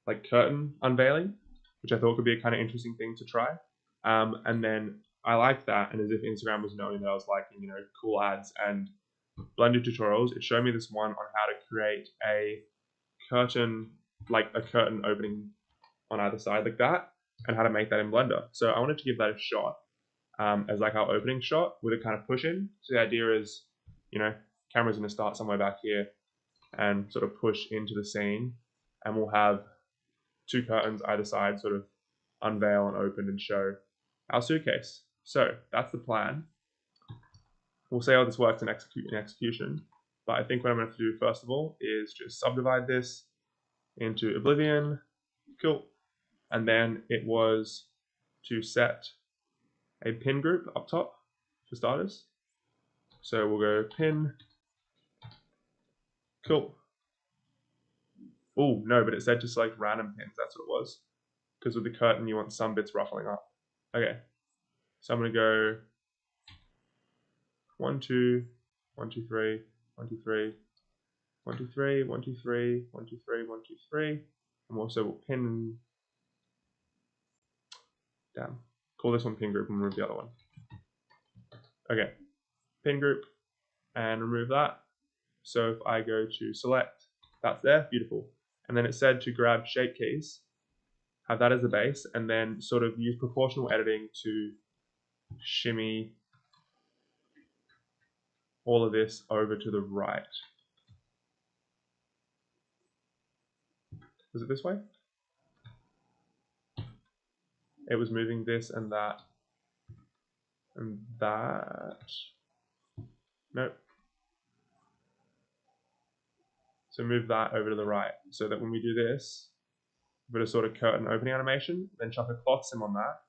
like curtain unveiling, which I thought could be a kind of interesting thing to try. And then I liked that, and as if Instagram was knowing that I was liking, you know, cool ads and Blender tutorials, it showed me this one on how to create a curtain, like a curtain opening on either side like that, and how to make that in Blender. So I wanted to give that a shot as like our opening shot with a kind of push in. So the idea is, you know, camera's going to start somewhere back here and sort of push into the scene, and we'll have 2 curtains either side sort of unveil and open and show our suitcase. So that's the plan. We'll see how this works in execution, but I think what I'm going to do first of all is just subdivide this into Oblivion. Cool. And then it was to set a pin group up top for starters. So we'll go pin. Cool. Oh, no, but it said just like random pins. That's what it was. Because with the curtain, you want some bits ruffling up. Okay. So I'm going to go 1, 2, 1, 2, 3, 1, 2, 3, 1, 2, 3, 1, 2, 3, 1, 2, 3, 1, 2, 3. And also we'll pin. Damn. Call this one pin group and remove the other one. Okay. Pin group and remove that. So if I go to select, that's there, beautiful. And then it said to grab shape keys, have that as the base, and then sort of use proportional editing to shimmy all of this over to the right. Was it this way? It was moving this and that and that. Nope. So move that over to the right, so that when we do this, a bit of sort of curtain opening animation, then chuck a cloth sim on that.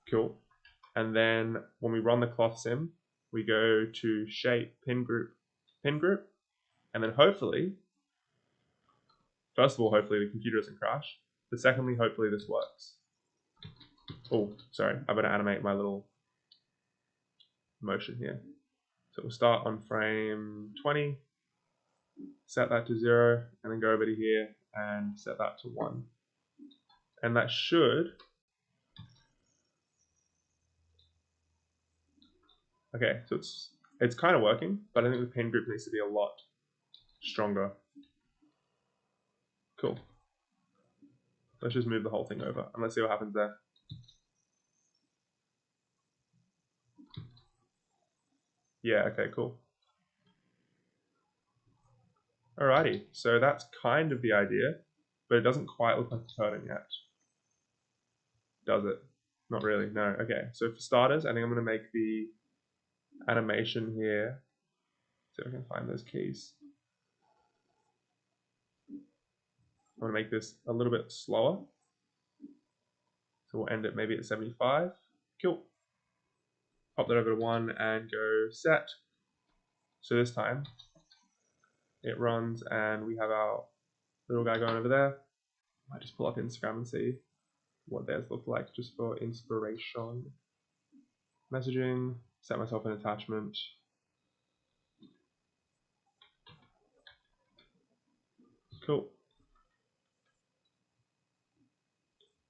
Cool. And then when we run the cloth sim, we go to shape, pin group, and then hopefully, first of all, hopefully the computer doesn't crash, but secondly, hopefully this works. Oh, sorry, I'm going to animate my little motion here. So we'll start on frame 20, set that to 0, and then go over to here and set that to 1. And that should, okay, so it's kind of working, but I think the pin group needs to be a lot stronger. Cool. Let's just move the whole thing over and let's see what happens there. Yeah, okay, cool. Alrighty, so that's kind of the idea, but it doesn't quite look like a curtain yet. Does it? Not really, no. Okay, so for starters, I think I'm going to make the animation here. See if I can find those keys. I'm going to make this a little bit slower. So we'll end it maybe at 75. Cool. Pop that over to 1 and go set. So this time it runs and we have our little guy going over there. I might just pull up Instagram and see what theirs look like just for inspiration. Messaging, set myself an attachment. Cool.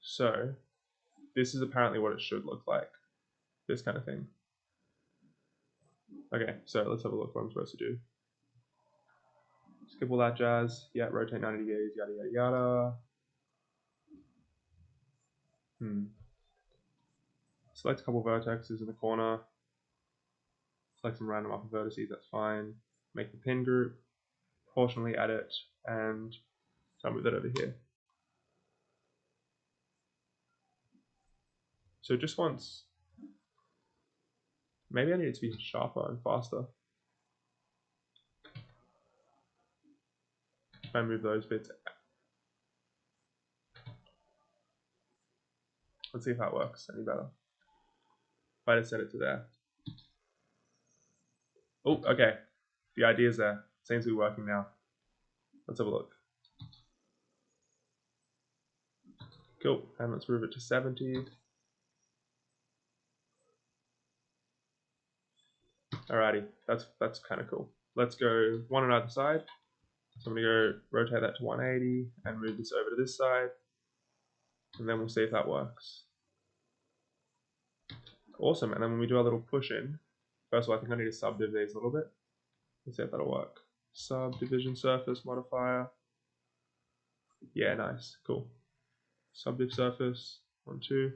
So this is apparently what it should look like. This kind of thing. Okay, so let's have a look what I'm supposed to do. Skip all that jazz. Yeah, rotate 90 degrees, yada yada yada. Select a couple vertexes in the corner. Select some random upper vertices, that's fine. Make the pin group. Proportionally edit, and so I'll move that over here. So just once, maybe I need it to be sharper and faster. If I move those bits. Let's see if that works any better. If I just set it to there. Oh, okay. The idea's there. Seems to be working now. Let's have a look. Cool. And let's move it to 70. Alrighty, that's kind of cool. Let's go one on either side. So I'm going to go rotate that to 180 and move this over to this side. And then we'll see if that works. Awesome. And then when we do our little push in, first of all, I think I need to subdiv these a little bit. Let's see if that'll work. Subdivision surface modifier. Yeah, nice. Cool. Subdiv surface. 1, 2.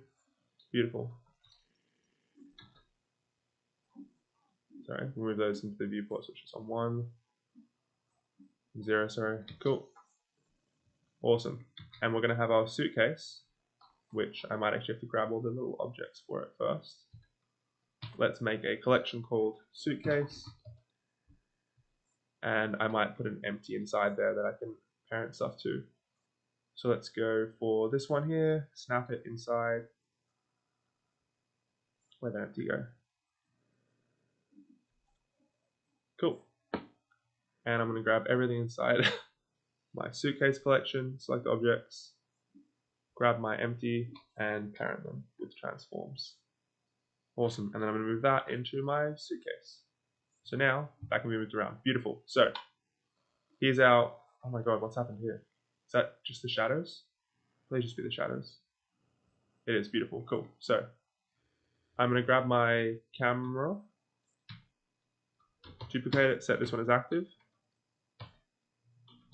Beautiful. Sorry, move those into the viewport switches on 1. 0, sorry. Cool. Awesome. And we're going to have our suitcase, which I might actually have to grab all the little objects for it first. Let's make a collection called Suitcase. And I might put an empty inside there that I can parent stuff to. So let's go for this one here, snap it inside. Where'd that empty go? Cool. And I'm going to grab everything inside my suitcase collection, select objects, grab my empty, and parent them with transforms. Awesome. And then I'm going to move that into my suitcase. So now that can be moved around. Beautiful. So here's our, oh my god, what's happened here? Is that just the shadows? Please just be the shadows. It is beautiful. Cool. So I'm going to grab my camera, duplicate it, set this one as active,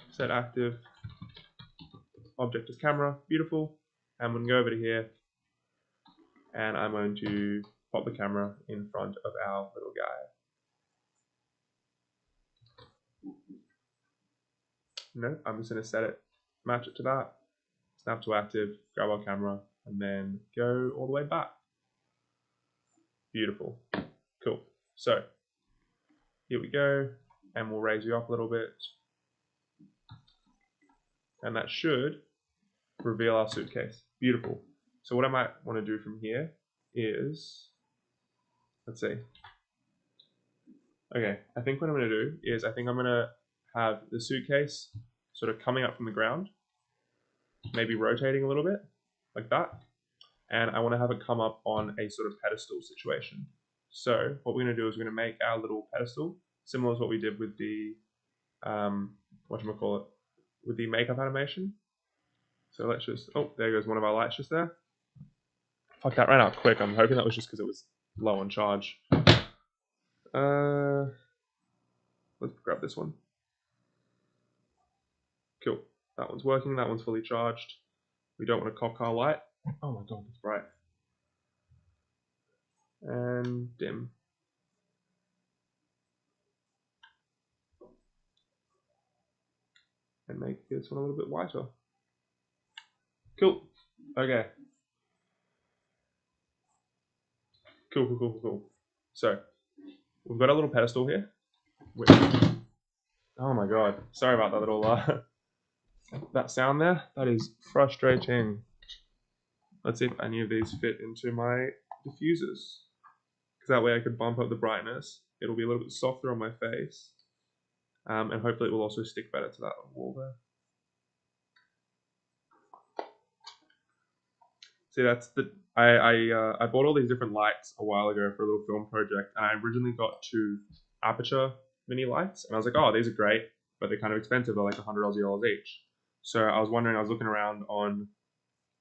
set active, object as camera. Beautiful. I'm going to go over to here and I'm going to pop the camera in front of our little guy. No, I'm just going to set it, match it to that, snap to active, grab our camera, and then go all the way back. Beautiful. Cool. So here we go, and we'll raise you up a little bit. And that should reveal our suitcase. Beautiful. So what I might want to do from here is, let's see. Okay, I think what I'm going to do is I'm going to have the suitcase sort of coming up from the ground, maybe rotating a little bit, like that. And I want to have it come up on a sort of pedestal situation. So what we're going to do is we're going to make our little pedestal, similar to what we did with the, whatchamacallit, with the makeup animation. So let's just, oh, there goes one of our lights just there. Fuck, that ran out quick. I'm hoping that was just because it was low on charge. Let's grab this one. Cool. That one's working. That one's fully charged. We don't want a cop car light. Oh my god, that's bright. And dim. and make this one a little bit whiter. Cool. Okay. Cool. So we've got a little pedestal here. Oh my god. Sorry about that little that sound there. That is frustrating. Let's see if any of these fit into my diffusers. Because that way I could bump up the brightness. It'll be a little bit softer on my face. And hopefully it will also stick better to that wall there. See, that's the I bought all these different lights a while ago for a little film project, and I originally got 2 aperture mini lights, and I was like, oh, these are great, but they're kind of expensive. They're like $100 each. So I was looking around on,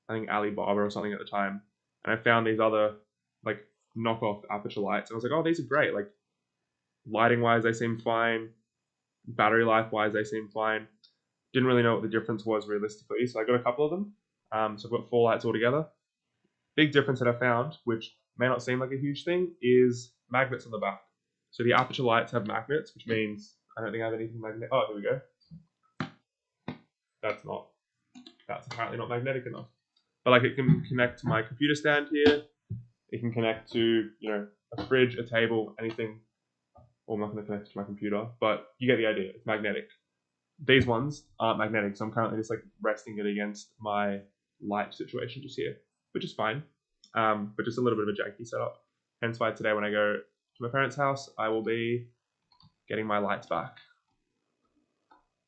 I think Alibaba or something at the time, and I found these other like knockoff aperture lights, and I was like, oh, these are great. Like lighting wise, they seem fine. Battery life wise, they seem fine. Didn't really know what the difference was realistically, so I got a couple of them. So I've got 4 lights altogether. Big difference that I found, which may not seem like a huge thing, is magnets on the back. So the aperture lights have magnets, which means I don't think I have anything magnetic. Oh, here we go. That's apparently not magnetic enough. But like it can connect to my computer stand here. It can connect to, a fridge, a table, anything. Well, I'm not going to connect it to my computer, but you get the idea. It's magnetic. These ones aren't magnetic, so I'm currently just like resting it against my light situation just here, which is fine, but just a little bit of a janky setup. Hence why today when I go to my parents' house, I will be getting my lights back.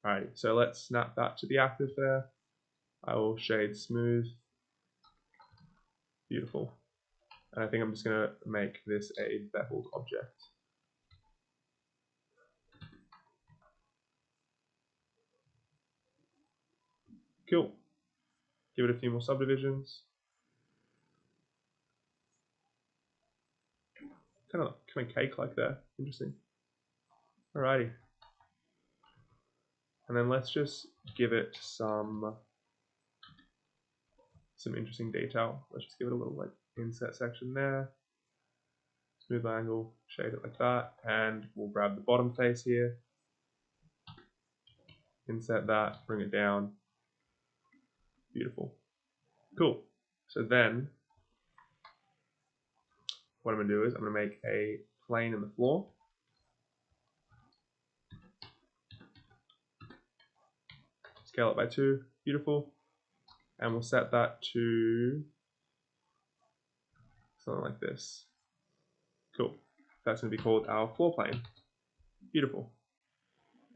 Alrighty, so let's snap that to the active there. I will shade smooth. Beautiful. And I think I'm just going to make this a beveled object. Cool. Give it a few more subdivisions. Kind of cake-like there. Interesting. Alrighty. And then let's just give it some interesting detail. Let's just give it a little like inset section there. Smooth angle, shade it like that, and we'll grab the bottom face here. Inset that, bring it down. Beautiful. Cool. So then what I'm going to do is I'm going to make a plane in the floor. Scale it by 2. Beautiful. And we'll set that to something like this. Cool. That's going to be called our floor plane. Beautiful.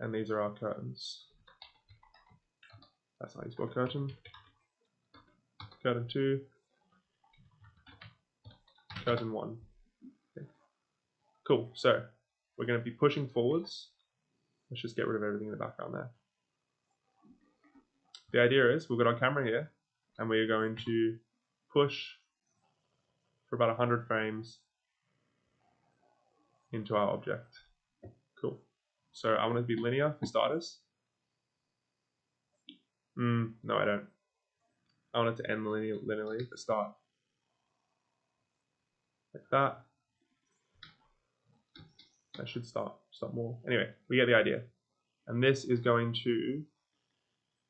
And these are our curtains. That's how you spell curtain. Curtain 2. Curtain 1. Okay. Cool. So we're going to be pushing forwards. Let's just get rid of everything in the background there. The idea is we've got our camera here, and we're going to push for about 100 frames into our object. Cool. So I want it to be linear for starters. No, I don't. I want it to end linearly at the start. Like that. That should start more. Anyway, we get the idea. And this is going to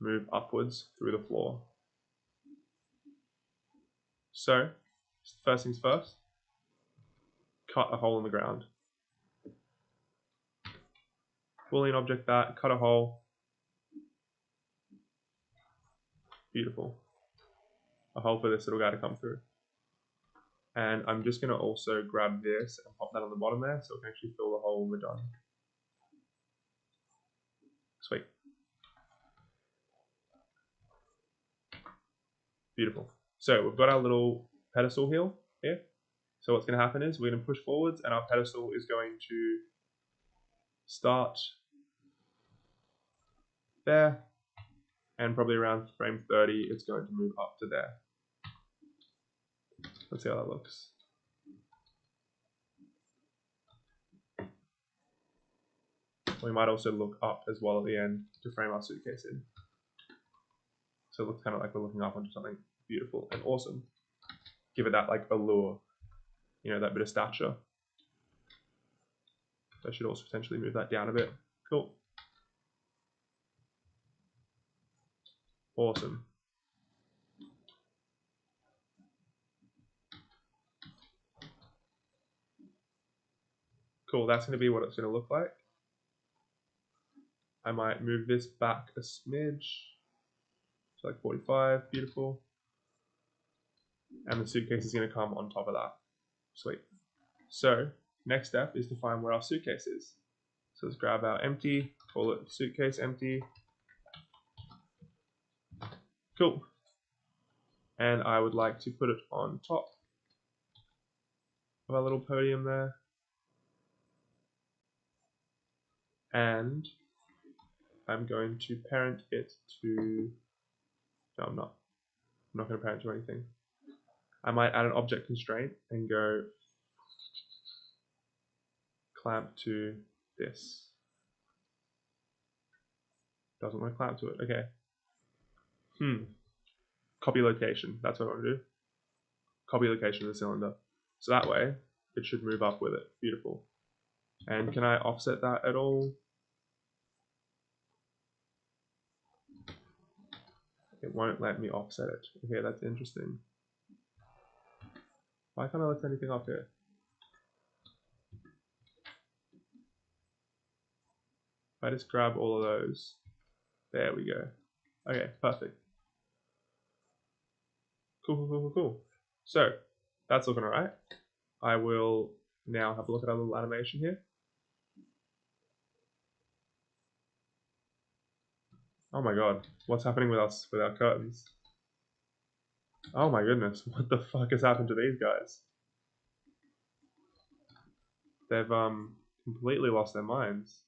move upwards through the floor. So, first things first, cut a hole in the ground. Boolean object that, cut a hole. Beautiful. A hole for this little guy to come through. And I'm just going to also grab this and pop that on the bottom there so it can actually fill the hole when we're done. Sweet. Beautiful. So we've got our little pedestal here. So what's going to happen is we're going to push forwards and our pedestal is going to start there, and probably around frame 30 it's going to move up to there. Let's see how that looks. We might also look up as well at the end to frame our suitcase in. So it looks kind of like we're looking up onto something beautiful and awesome. Give it that like allure, that bit of stature. I should also potentially move that down a bit. Cool. Awesome. Cool, that's going to be what it's going to look like. I might move this back a smidge to like 45, beautiful. And the suitcase is going to come on top of that. Sweet. So, next step is to find where our suitcase is. So let's grab our empty, call it suitcase empty. Cool. And I would like to put it on top of our little podium there. And I'm going to parent it to, no, I'm not going to parent to anything. I might add an object constraint and go clamp to this. Doesn't want to clamp to it, okay. Copy location, that's what I want to do. Copy location of the cylinder. So that way, it should move up with it, beautiful. And can I offset that at all? It won't let me offset it. Okay, that's interesting. Why can't I lift anything up here? If I just grab all of those, there we go. Okay, perfect. Cool. So, that's looking alright. I will now have a look at our little animation here. Oh my god, what's happening with us with our curtains? Oh my goodness, what the fuck has happened to these guys? They've completely lost their minds.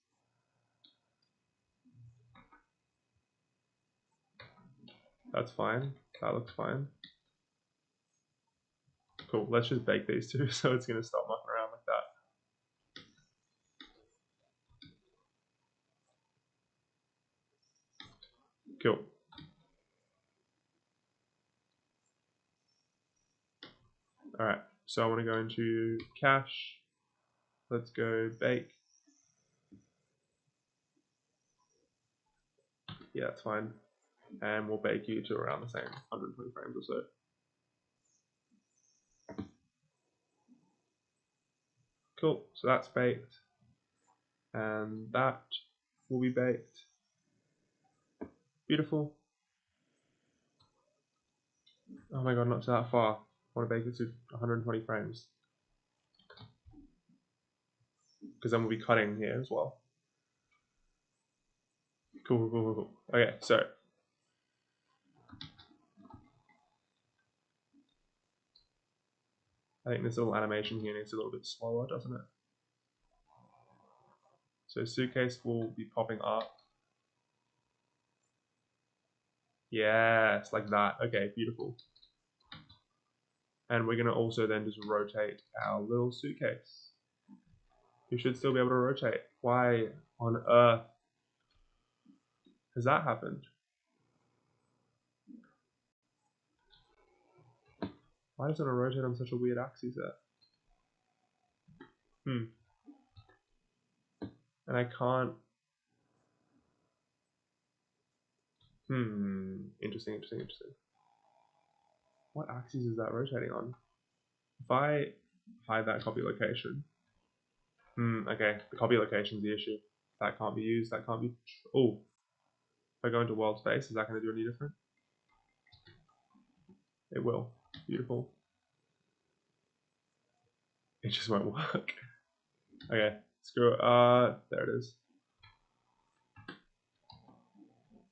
That's fine, that looks fine. Cool, let's just bake these two so it's gonna stop mucking around like that. Cool. Alright, so I want to go into cache. Let's go bake. Yeah, that's fine. And we'll bake you to around the same 120 frames or so. Cool, so that's baked. And that will be baked. Beautiful. Oh my god, not to that far. I want to bake it to 120 frames. Because then we'll be cutting here as well. Cool. Okay, so. I think this little animation here needs a little bit slower, doesn't it? So suitcase will be popping up. Yes, like that. Okay, beautiful. And we're going to also then just rotate our little suitcase. You should still be able to rotate. Why on earth has that happened? Why does it rotate on such a weird axis there? And I can't. Interesting. What axis is that rotating on? If I hide that copy location. Okay, the copy location is the issue. That can't be used, that can't be. Oh, if I go into world space, is that going to do any different? It will. Beautiful. It just won't work. Okay, screw it. There it is.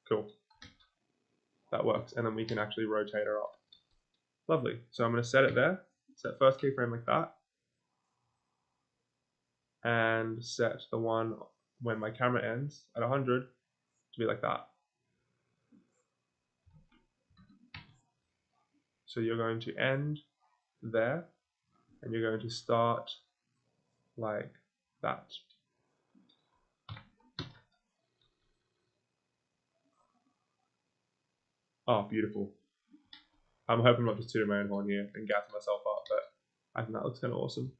Cool. That works, and then we can actually rotate her up. Lovely. So I'm going to set it there. Set first keyframe like that. And set the one when my camera ends at 100 to be like that. So you're going to end there, and you're going to start like that. Oh, beautiful. I'm hoping not just tooting my own horn here and gassing myself up, but I think that looks kind of awesome.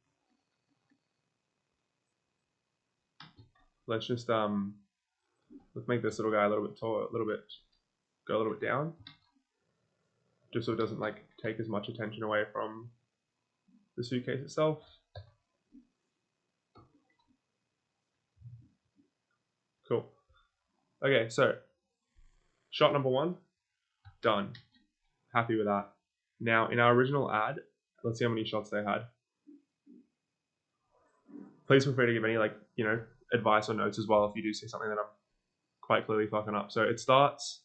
Let's just let's make this little guy a little bit taller, a little bit go a little bit down, just so it doesn't like take as much attention away from the suitcase itself. Cool. Okay, so shot number 1, done. Happy with that. Now in our original ad, let's see how many shots they had. Please feel free to give any advice or notes as well if you do see something that I'm quite clearly fucking up. So it starts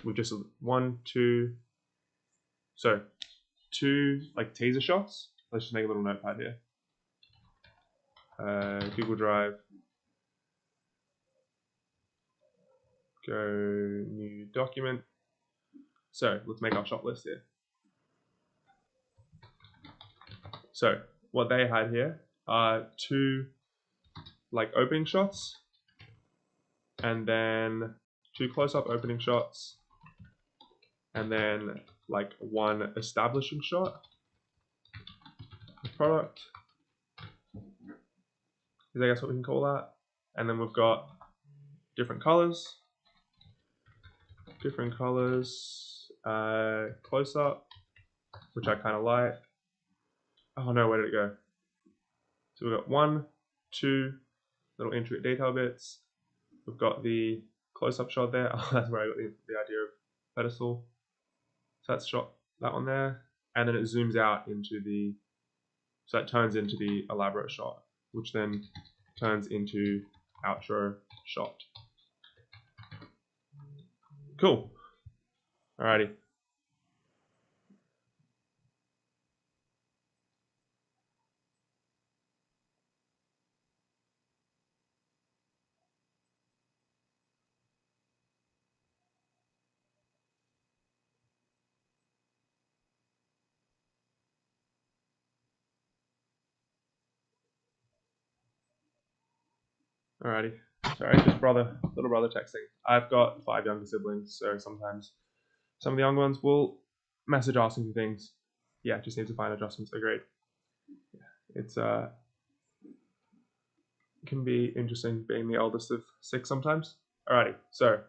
with just 1, 2, so 2 like teaser shots. Let's just make a little notepad here. Google Drive. Go new document. So let's make our shot list here. So what they had here are 2 like opening shots, and then 2 close-up opening shots, and then like 1 establishing shot. The product is, I guess, what we can call that. And then we've got different colors, close-up, which I kind of like. Oh no, where did it go? So we've got 1, 2 little intricate detail bits. We've got the close-up shot there. Oh, that's where I got the idea of pedestal. So that's shot, that one there. And then it zooms out into the, so that turns into the elaborate shot, which then turns into outro shot. Cool. Alrighty. Alrighty. Sorry, just little brother texting. I've got 5 younger siblings, so sometimes some of the younger ones will message asking for things. Yeah, just need to find adjustments. Agreed. It's can be interesting being the eldest of 6 sometimes. Alrighty, so.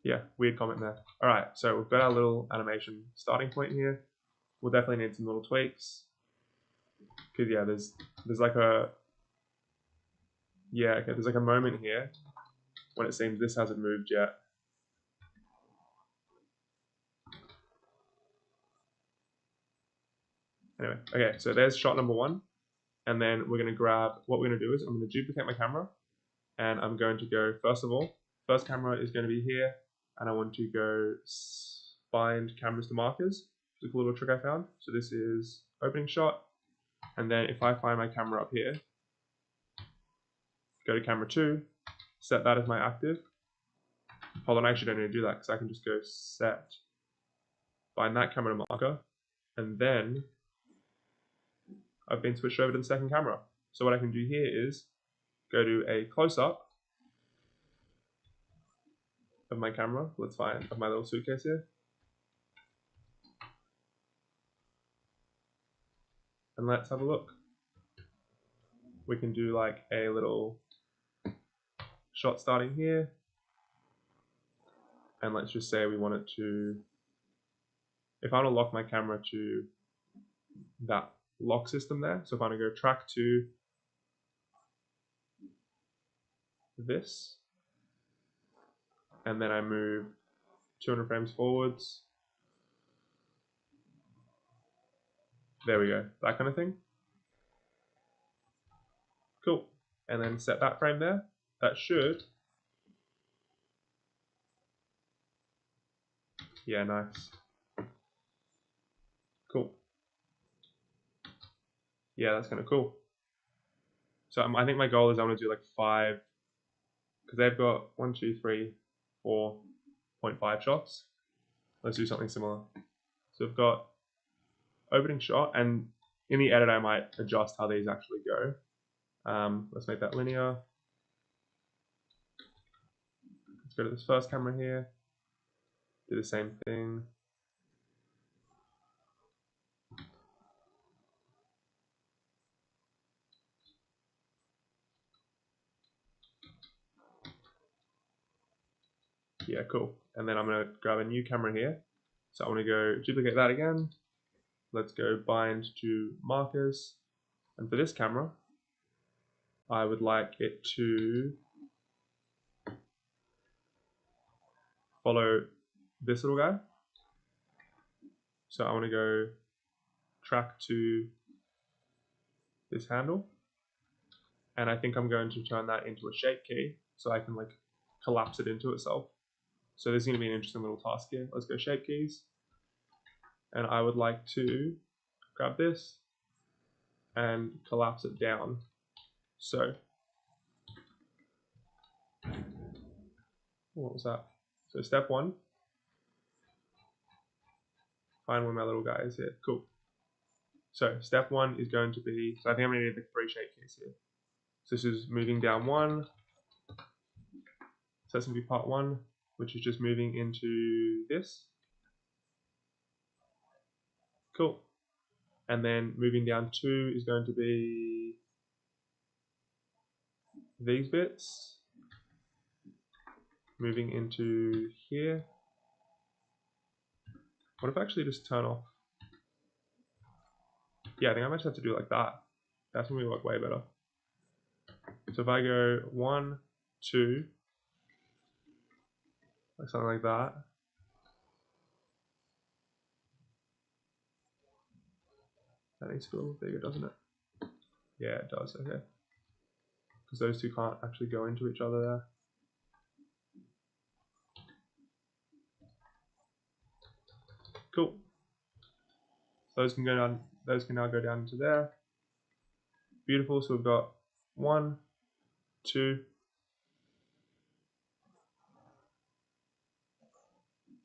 Yeah, weird comment there. Alright, so we've got our little animation starting point here. We'll definitely need some little tweaks. Because yeah, there's like a, yeah, okay, there's like a moment here when it seems this hasn't moved yet. Anyway, okay, so there's shot number 1. And then we're going to grab, what we're going to do is I'm going to duplicate my camera. And I'm going to go, first of all, first camera is going to be here. And I want to go find cameras to markers. It's a cool little trick I found. So this is opening shot. And then if I find my camera up here, go to camera 2, set that as my active. Hold on, I actually don't need to do that because I can just go set, find that camera to marker, and then I've been switched over to the second camera. So what I can do here is go to a close-up of my camera. Let's find of my little suitcase here. And let's have a look. We can do like a little shot starting here. And let's just say we want it to, if I want to lock my camera to that lock system there, so if I want to go track to this, and then I move 200 frames forwards, there we go, that kind of thing. Cool. And then set that frame there. That should, yeah, nice. Cool. Yeah, that's kind of cool. So I think my goal is I want to do like 5, because they've got 1, 2, 3, 4.5 shots. Let's do something similar. So we've got opening shot, and in the edit I might adjust how these actually go. Let's make that linear. Let's go to this first camera here. Do the same thing. Yeah, cool. And then I'm going to grab a new camera here. So I want to go duplicate that again. Let's go bind to markers. And for this camera, I would like it to follow this little guy. So I want to go track to this handle. And I think I'm going to turn that into a shape key so I can like collapse it into itself. So this is going to be an interesting little task here. Let's go shape keys. And I would like to grab this and collapse it down. So, what was that? So step one, find where my little guy is here. Cool. So step one is going to be, so I think I'm going to need the 3 shape keys here. So this is moving down 1. So that's going to be part 1, which is just moving into this. Cool. And then moving down 2 is going to be these bits. Moving into here. What if I actually just turn off? Yeah, I think I might just have to do it like that. That's going to work way better. So if I go 1, 2, like something like that. That needs to be a little bigger, doesn't it? Yeah, it does, okay. Because those two can't actually go into each other there. Cool. Those can go down, those can now go down into there. Beautiful, so we've got 1, 2,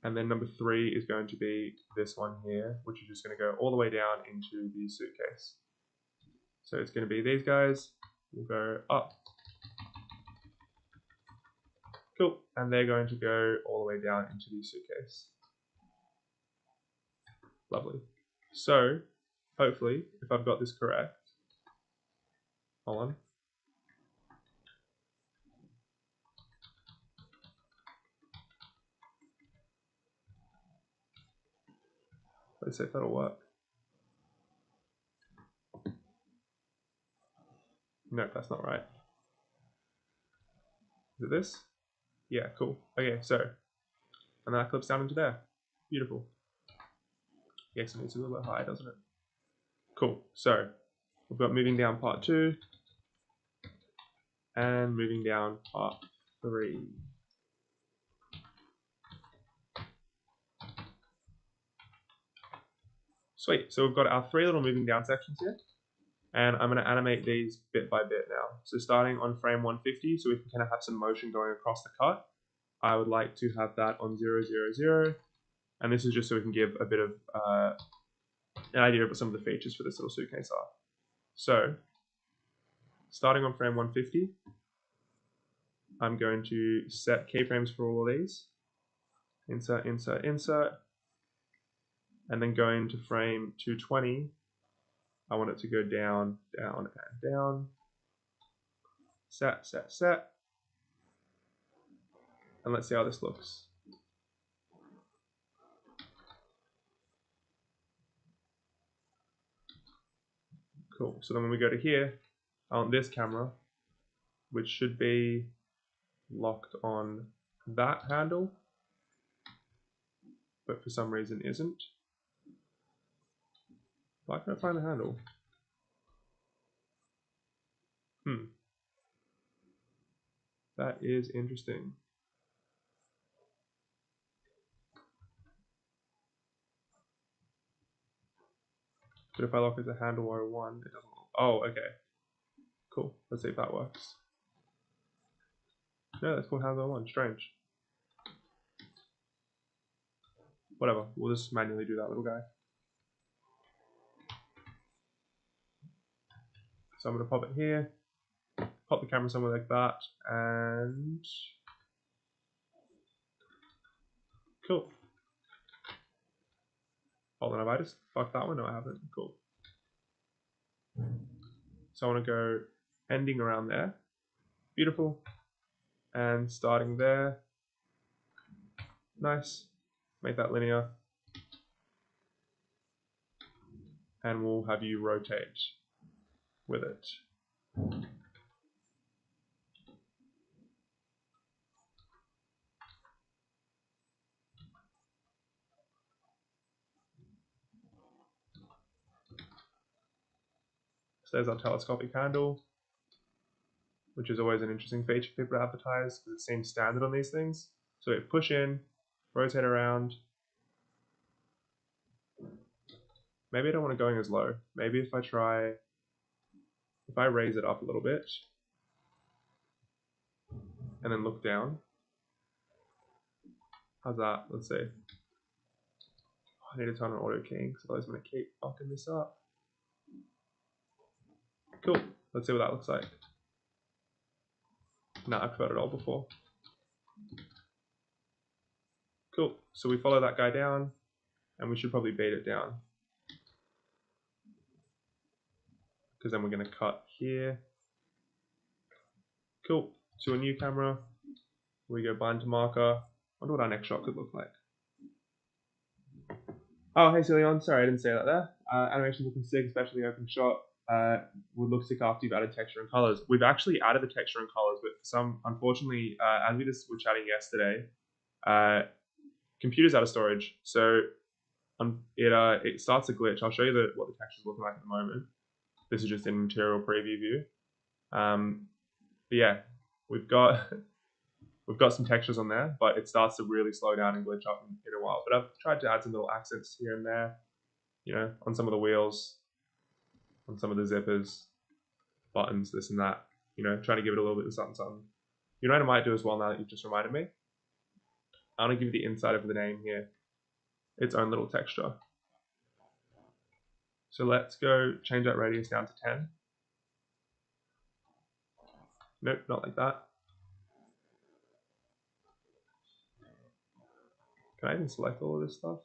and then number 3 is going to be this one here, which is just going to go all the way down into the suitcase. So it's going to be these guys, we'll go up. Cool, and they're going to go all the way down into the suitcase. Lovely. So, hopefully, if I've got this correct, hold on. Let's see if that'll work. No, that's not right. Is it this? Yeah, cool. Okay, so, and then that clips down into there. Beautiful. Yes, it needs a little bit high, doesn't it? Cool. So, we've got moving down part 2, and moving down part 3. Sweet. So we've got our 3 little moving down sections here. And I'm going to animate these bit by bit now. So starting on frame 150, so we can kind of have some motion going across the cut. I would like to have that on 0, 0, 0. And this is just so we can give a bit of an idea of what some of the features for this little suitcase are. So, starting on frame 150, I'm going to set keyframes for all of these. Insert, insert, insert. And then going to frame 220, I want it to go down, down, and down. Set, set, set. And let's see how this looks. Cool. So then when we go to here, I want this camera, which should be locked on that handle, but for some reason isn't. Why can't I find the handle? That is interesting. But if I lock it as a handle 01, it doesn't. Oh, okay. Cool. Let's see if that works. No, that's called handle 01. Strange. Whatever. We'll just manually do that little guy. So I'm going to pop it here. Pop the camera somewhere like that. And cool. Hold on, have I just fucked that one? No, I haven't. Cool. So I want to go ending around there. Beautiful. And starting there. Nice. Make that linear. And we'll have you rotate with it. So there's our telescopic handle, which is always an interesting feature for people to advertise because it seems standard on these things. So we push in, rotate around. Maybe I don't want it going as low. Maybe if I raise it up a little bit and then look down. How's that? Let's see. I need to turn on auto keying because otherwise I'm going to keep fucking this up. Cool. Let's see what that looks like. Nah, I've heard it all before. Cool. So we follow that guy down and we should probably beat it down. Because then we're going to cut here. Cool. To a new camera. We go bind to marker. I wonder what our next shot could look like. Oh, hey Celion, sorry I didn't say that there. Animation's looking sick, especially open shot. Would look sick after you've added texture and colors. We've actually added the texture and colors, but unfortunately, as we just were chatting yesterday, computer's out of storage, so it starts to glitch. I'll show you what the texture's looking like at the moment. This is just in material preview view. But yeah, we've got some textures on there, but it starts to really slow down and glitch up in a while. But I've tried to add some little accents here and there, you know, on some of the wheels, on some of the zippers, buttons, this and that, you know, trying to give it a little bit of something, something. You know what I might do as well now that you've just reminded me? I want to give you the inside of the name here, its own little texture. So let's go change that radius down to 10. Nope, not like that. Can I even select all of this stuff?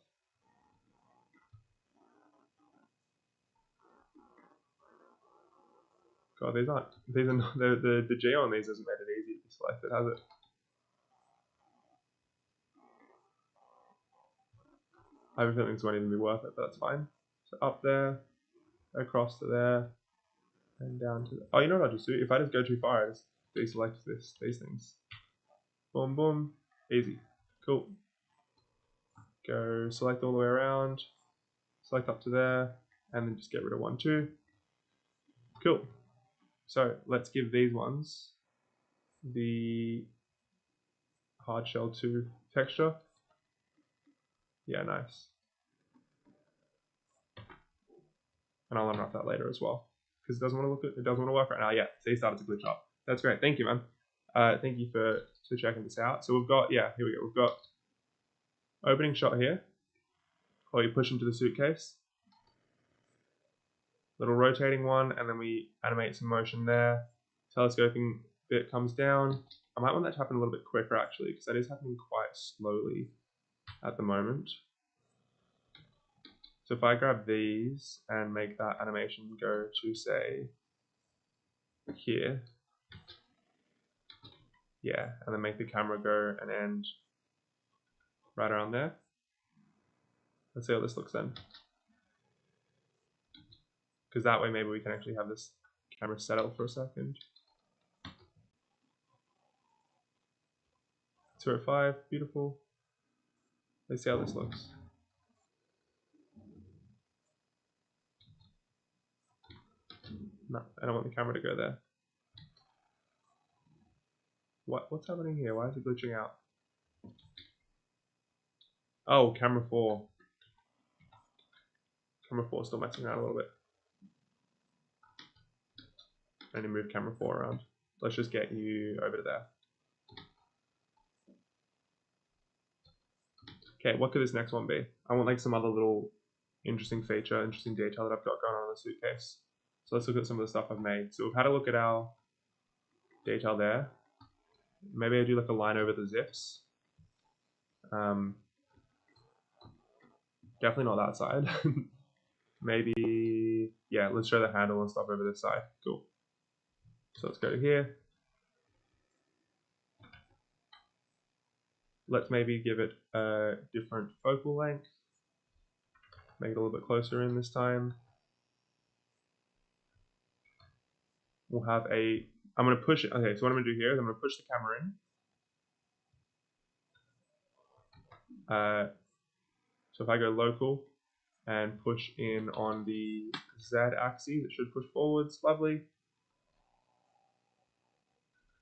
God, these are not, the geo on these hasn't made it easy to be selected, has it? I have a feeling this won't even be worth it, but that's fine. So up there, across to there, and down to there. Oh, you know what I'll just do? If I just go too far, I just deselect these things. Boom, boom, easy. Cool. Go select all the way around, select up to there, and then just get rid of 1, 2. Cool. So let's give these ones the hard shell 2 texture. Yeah, nice. And I'll unwrap that later as well because it doesn't want to work right now. Yeah, see, it started to glitch up. That's great. Thank you, man. Thank you for checking this out. So we've got, yeah, here we go. We've got opening shot here, or you push into the suitcase. Little rotating one, and then we animate some motion there. Telescoping bit comes down. I might want that to happen a little bit quicker actually, because that is happening quite slowly at the moment. So if I grab these and make that animation go to, say, here, yeah, and then make the camera go and end right around there. Let's see how this looks then. Because that way maybe we can actually have this camera settle for a second. 205, beautiful. Let's see how this looks. No, I don't want the camera to go there. What's happening here? Why is it glitching out? Oh, camera 4. Camera 4 still messing around a little bit. I need to move camera 4 around. Let's just get you over to there. Okay, what could this next one be? I want like some other little interesting feature, interesting detail that I've got going on in the suitcase. So let's look at some of the stuff I've made. So we've had a look at our detail there. Maybe I do like a line over the zips. Definitely not that side. Maybe, yeah, let's show the handle and stuff over this side. Cool. So let's go to here. Let's maybe give it a different focal length. Make it a little bit closer in this time. We'll have I'm going to push it. Okay, so what I'm going to do here is I'm going to push the camera in. So if I go local and push in on the Z axis, it should push forwards. Lovely.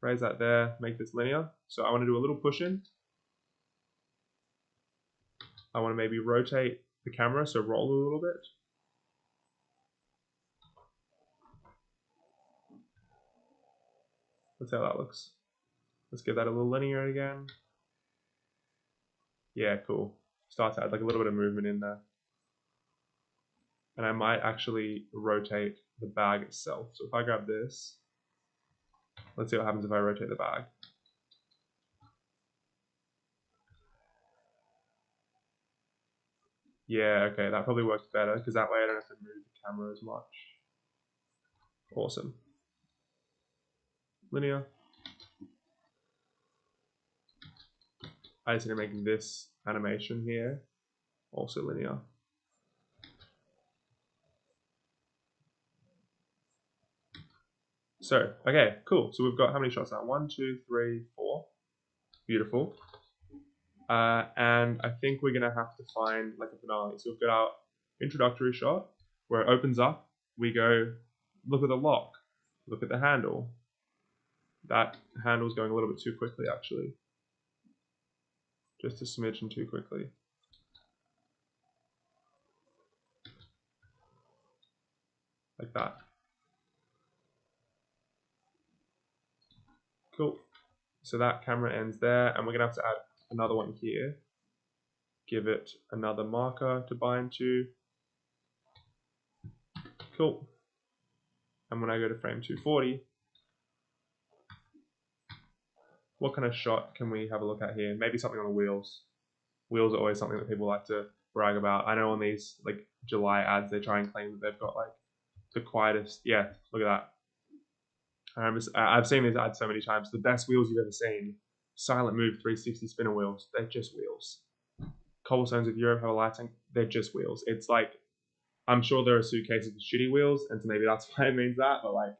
Raise that there, make this linear. So I want to do a little push in. I want to maybe rotate the camera, so roll a little bit. Let's see how that looks. Let's give that a little linear again. Yeah, cool. Start to add like a little bit of movement in there. And I might actually rotate the bag itself. So if I grab this, let's see what happens if I rotate the bag. Yeah, okay, that probably works better because that way I don't have to move the camera as much. Awesome. Linear. I just need to make this animation here also linear. So, okay, cool. So we've got how many shots now? 1, 2, 3, 4. Beautiful. And I think we're going to have to find like a finale. So we've got our introductory shot where it opens up. We go, look at the lock. Look at the handle. That handle's going a little bit too quickly, actually. Just a smidgen too quickly. Like that. Cool. So that camera ends there, and we're going to have to add another one here. Give it another marker to bind to. Cool. And when I go to frame 240, what kind of shot can we have a look at here? Maybe something on the wheels. Wheels are always something that people like to brag about. I know on these like July ads, they try and claim that they've got like the quietest. Yeah, look at that. I've seen these ads so many times. The best wheels you've ever seen. Silent Move 360 spinner wheels. They're just wheels. Cobblestones of Europe have a lighting. They're just wheels. It's like, I'm sure there are suitcases with shitty wheels, and so maybe that's why it means that. But like,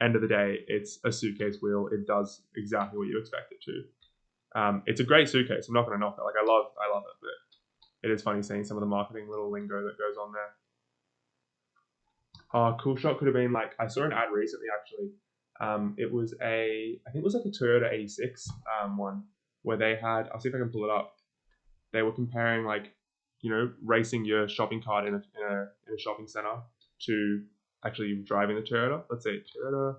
end of the day, it's a suitcase wheel. It does exactly what you expect it to. It's a great suitcase. I'm not going to knock it. Like I love it, but it is funny seeing some of the marketing little lingo that goes on there. Cool shot could have been like, I saw an ad recently actually. It was I think it was like a Toyota 86 one where they had, I'll see if I can pull it up. They were comparing like, you know, racing your shopping cart in a shopping center to actually driving the Toyota. Let's see, Toyota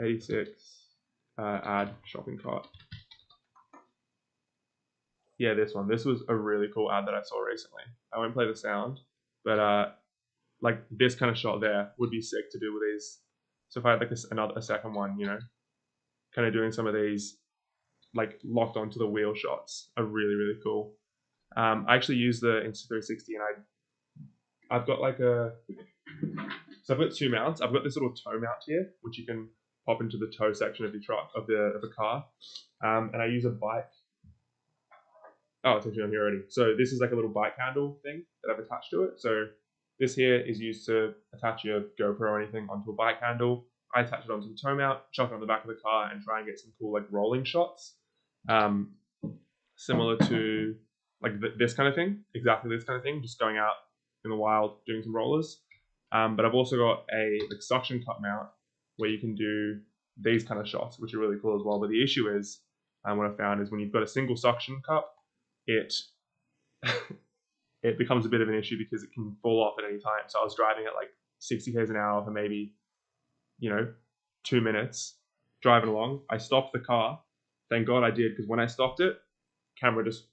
86 ad shopping cart. Yeah, this one. This was a really cool ad that I saw recently. I won't play the sound, but like this kind of shot there would be sick to do with these. So if I had like a second one, you know, kind of doing some of these like locked onto the wheel shots are really, really cool. I actually use the Insta360 and I've got like so I've got two mounts. I've got this little toe mount here, which you can pop into the toe section of the truck of the car. And I use a bike. Oh, it's actually on here already. So this is like a little bike handle thing that I've attached to it. So this here is used to attach your GoPro or anything onto a bike handle. I attach it onto the toe mount, chuck it on the back of the car, and try and get some cool like rolling shots, similar to like this kind of thing, exactly this kind of thing, just going out in the wild doing some rollers. But I've also got a like suction cup mount where you can do these kind of shots, which are really cool as well. But the issue is, what I found is when you've got a single suction cup, it it becomes a bit of an issue because it can fall off at any time. So I was driving at like 60 k's an hour for maybe, you know, 2 minutes driving along. I stopped the car. Thank God I did, because when I stopped it, camera just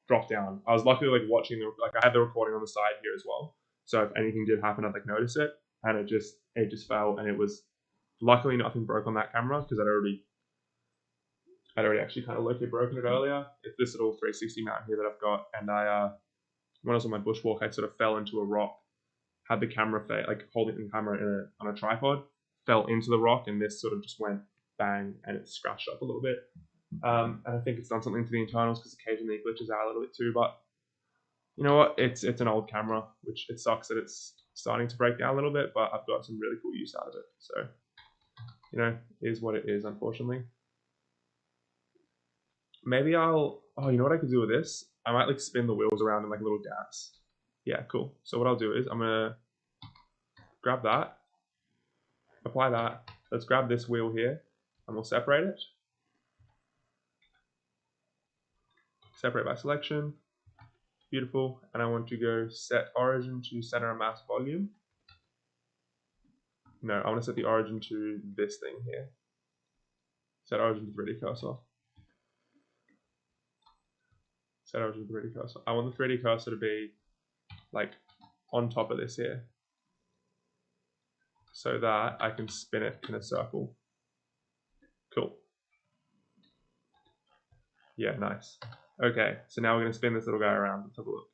dropped down. I was luckily like watching I had the recording on the side here as well. So if anything did happen, I'd like notice it, and it just fell, and it was luckily nothing broke on that camera because I'd already actually kind of low-key broken it earlier. It's this little 360 mount here that I've got, and when I was on my bushwalk, I sort of fell into a rock, had the camera like holding the camera on a tripod, fell into the rock, and this sort of just went bang, and it scratched up a little bit. And I think it's done something to the internals because occasionally it glitches out a little bit too. But you know what? It's an old camera, which it sucks that it's starting to break down a little bit, but I've got some really cool use out of it. So, you know, it is what it is, unfortunately. Maybe oh, you know what I could do with this? I might like spin the wheels around in like a little dance. Yeah, cool. So what I'll do is I'm gonna grab that, apply that. Let's grab this wheel here and we'll separate it. Separate by selection. Beautiful. And I want to go set origin to center of mass volume. No, I want to set the origin to this thing here. Set origin to 3D cursor. Set origin to 3D cursor. I want the 3D cursor to be like on top of this here, so that I can spin it in a circle. Cool. Yeah, nice. Okay, so now we're gonna spin this little guy around. Let's have a look.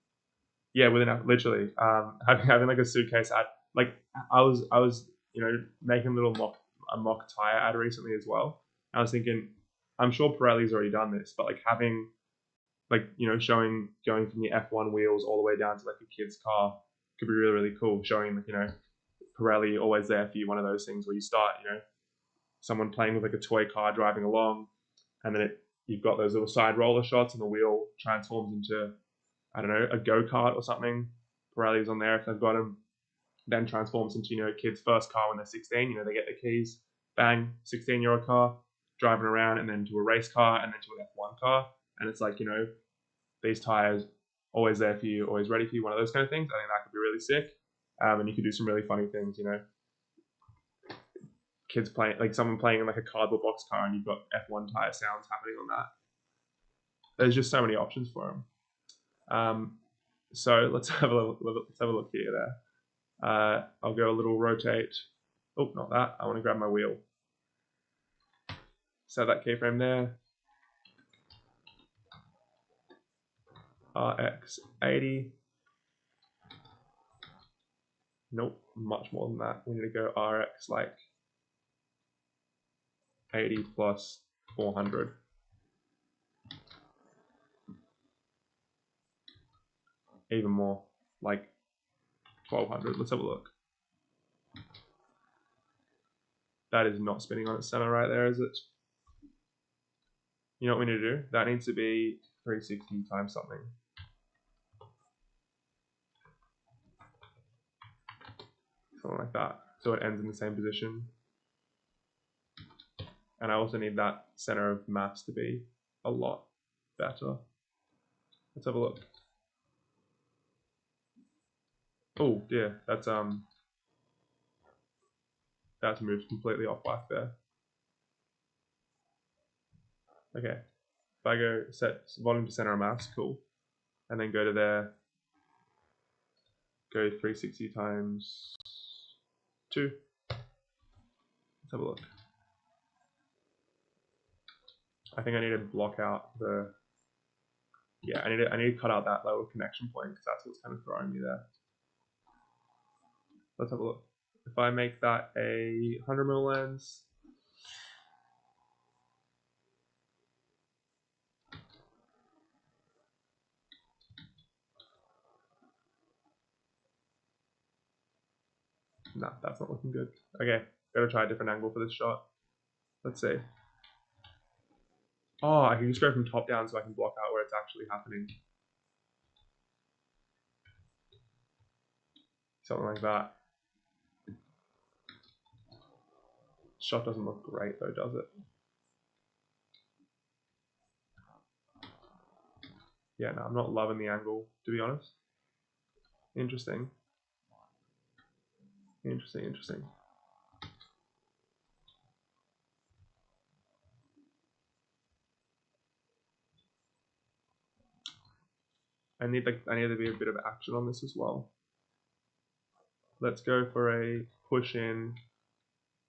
Yeah, literally having like a suitcase ad. Like I was making a little mock tire ad recently as well. I was thinking, I'm sure Pirelli's already done this, but like having showing going from the F1 wheels all the way down to like a kid's car could be really, really cool. Showing Pirelli always there for you, one of those things where you start, someone playing with like a toy car driving along, and then you've got those little side roller shots and the wheel transforms into, I don't know, a go-kart or something. Pirelli's on there if they've got them. Then transforms into, a kid's first car when they're 16. They get the keys, bang, 16-year-old car, driving around, and then to a race car, and then to an F1 car. And it's like, these tires, always there for you, always ready for you, one of those kind of things. I think that could be really sick. And you could do some really funny things, Kids playing, like someone playing in like a cardboard box car, and you've got F1 tire sounds happening on that. There's just so many options for them. So let's have a look here. There, I'll go a little rotate. Oh, not that. I want to grab my wheel. Set that keyframe there. RX 80. Nope, much more than that. We need to go RX like 80 plus 400. Even more, like 1200. Let's have a look. That is not spinning on its center right there, is it? You know what we need to do? That needs to be 360 times something. Something like that. So it ends in the same position. And I also need that center of mass to be a lot better. Let's have a look. Oh dear, that's moved completely off whack there. Okay, if I go set volume to center of mass, cool, and then go to there, go 360 times 2. Let's have a look. I think I need to block out the, yeah, I need to cut out that little connection point because that's what's kind of throwing me there. Let's have a look. If I make that a 100mm lens, no, that's not looking good. Okay, gotta try a different angle for this shot. Let's see. Oh, I can just go from top down so I can block out where it's actually happening. Something like that. Shot doesn't look great though, does it? Yeah, no, I'm not loving the angle, to be honest. Interesting. Interesting. I need to be a bit of action on this as well. Let's go for a push in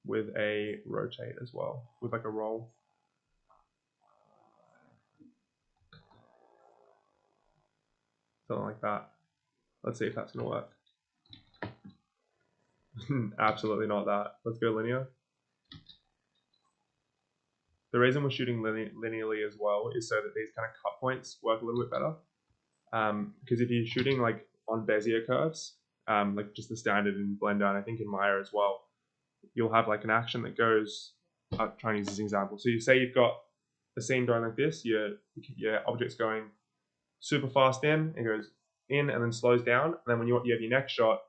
with a rotate as well, with like a roll. Something like that. Let's see if that's gonna work. Absolutely not that. Let's go linear. The reason we're shooting linearly as well is so that these kind of cut points work a little bit better. Because if you're shooting like on Bezier curves, like just the standard in Blender, and I think in Maya as well, you'll have like an action that goes. I'll try and use this example. So you say you've got a scene going like this, your object's going super fast in, it goes in and then slows down, and then when you have your next shot,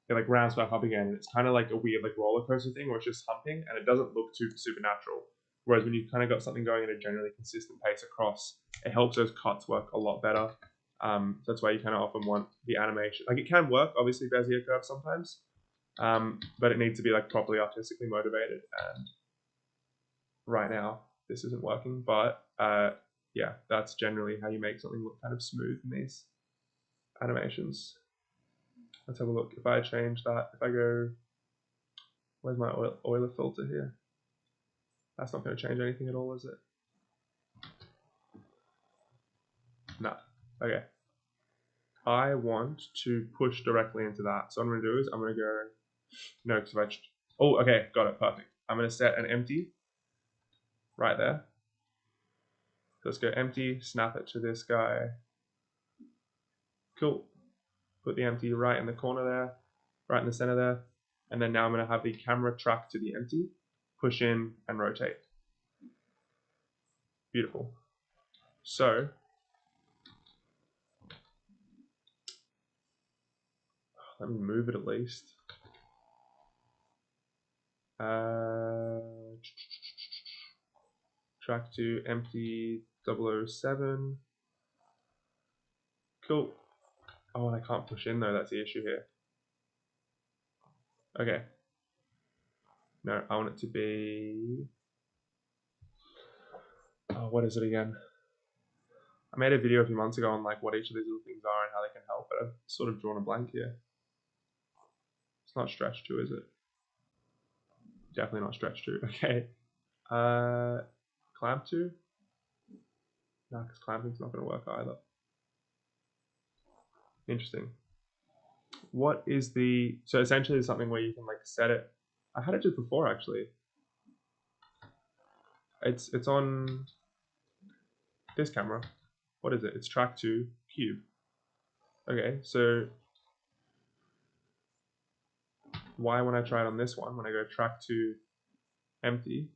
it like rounds back up again, and it's kind of like a weird like roller coaster thing where it's just humping and it doesn't look too supernatural. Whereas when you've kind of got something going at a generally consistent pace across, it helps those cuts work a lot better. That's why you kind of often want the animation. Like it can work, obviously Bezier curves sometimes, but it needs to be like properly artistically motivated. And right now this isn't working, but yeah, that's generally how you make something look kind of smooth in these animations. Let's have a look. If I change that, if I go, where's my oiler filter here? That's not going to change anything at all, is it? No. Okay. I want to push directly into that. So what I'm going to do is I'm going to go, no, because if I, oh, okay, got it, perfect. I'm going to set an empty right there. Let's go empty, snap it to this guy. Cool. Put the empty right in the corner there, right in the center there. And then now I'm going to have the camera track to the empty, push in and rotate. Beautiful. So, let me move it at least. Track to empty 007. Cool. Oh, and I can't push in though, that's the issue here. Okay. No, I want it to be... Oh, what is it again? I made a video a few months ago on like what each of these little things are and how they can help, but I've sort of drawn a blank here. It's not stretch 2, is it? Definitely not stretch 2. Okay. Clamp 2? No, because clamping's not going to work either. Interesting. What is the... So essentially it's something where you can like set it. I had it just before actually. It's on this camera. What is it? It's track 2 cube. Okay, so why when I try it on this one, when I go track 2 empty,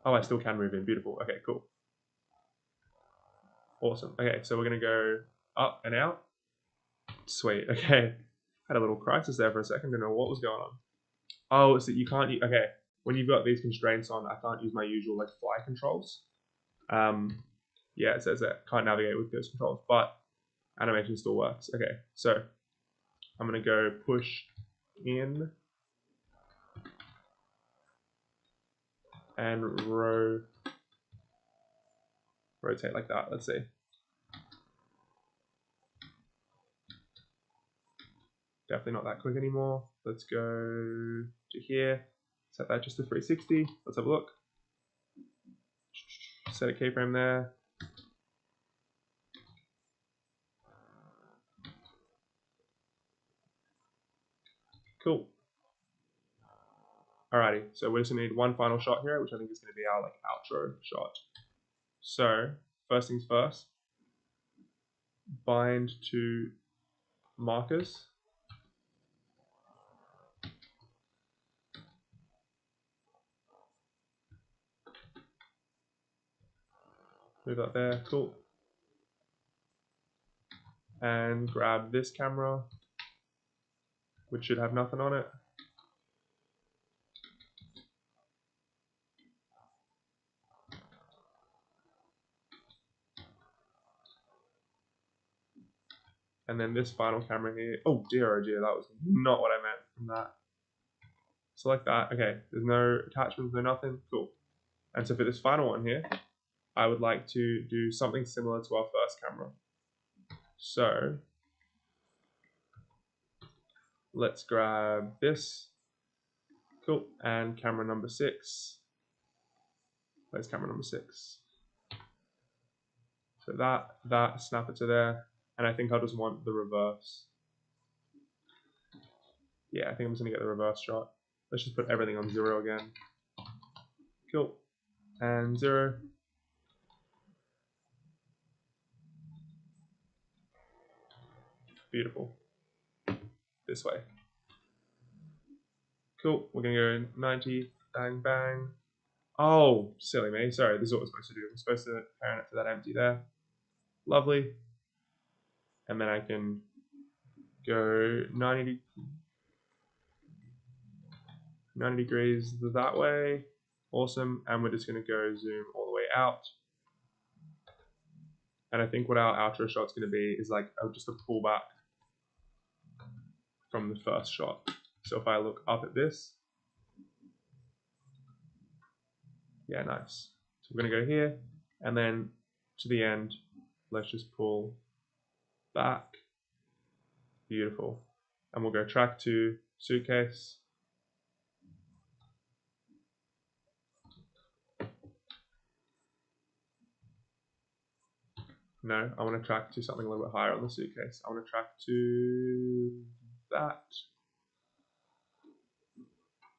oh, I still can move in. Beautiful. Okay, cool. Awesome. Okay, so we're going to go up and out. Sweet. Okay. Had a little crisis there for a second. Didn't know what was going on. Oh, so you can't... Okay, when you've got these constraints on, I can't use my usual like fly controls. Yeah, it says that can't navigate with those controls, but animation still works. Okay, so I'm going to go push in and rotate like that. Let's see. Definitely not that quick anymore. Let's go to here. Set that just to 360. Let's have a look. Set a keyframe there. Cool. Alrighty, so we're just gonna need one final shot here, which I think is gonna be our like outro shot. So first things first, bind to markers. Move that there, cool. And grab this camera, which should have nothing on it. And then this final camera here. Oh dear, that was not what I meant from that. Select that. Okay, there's no attachments, no nothing. Cool. And so for this final one here, I would like to do something similar to our first camera. So let's grab this. Cool. And camera number 6. Where's camera number 6? So that, snap it to there. And I think I'll just want the reverse. Yeah, I think I'm just gonna get the reverse shot. Let's just put everything on 0 again. Cool. and 0. Beautiful. This way. Cool. We're going to go 90, bang, bang. Oh, silly me. Sorry, this is what we're supposed to do. We're supposed to parent it to that empty there. Lovely. And then I can go 90 degrees that way. Awesome. And we're just going to go zoom all the way out. And I think what our outro shot's going to be is like just a pullback from the first shot. So if I look up at this, yeah, nice. So we're going to go here, and then to the end, let's just pull back. Beautiful. And we'll go track 2, Suitcase. No, I want to track to something a little bit higher on the Suitcase. I want to track to that.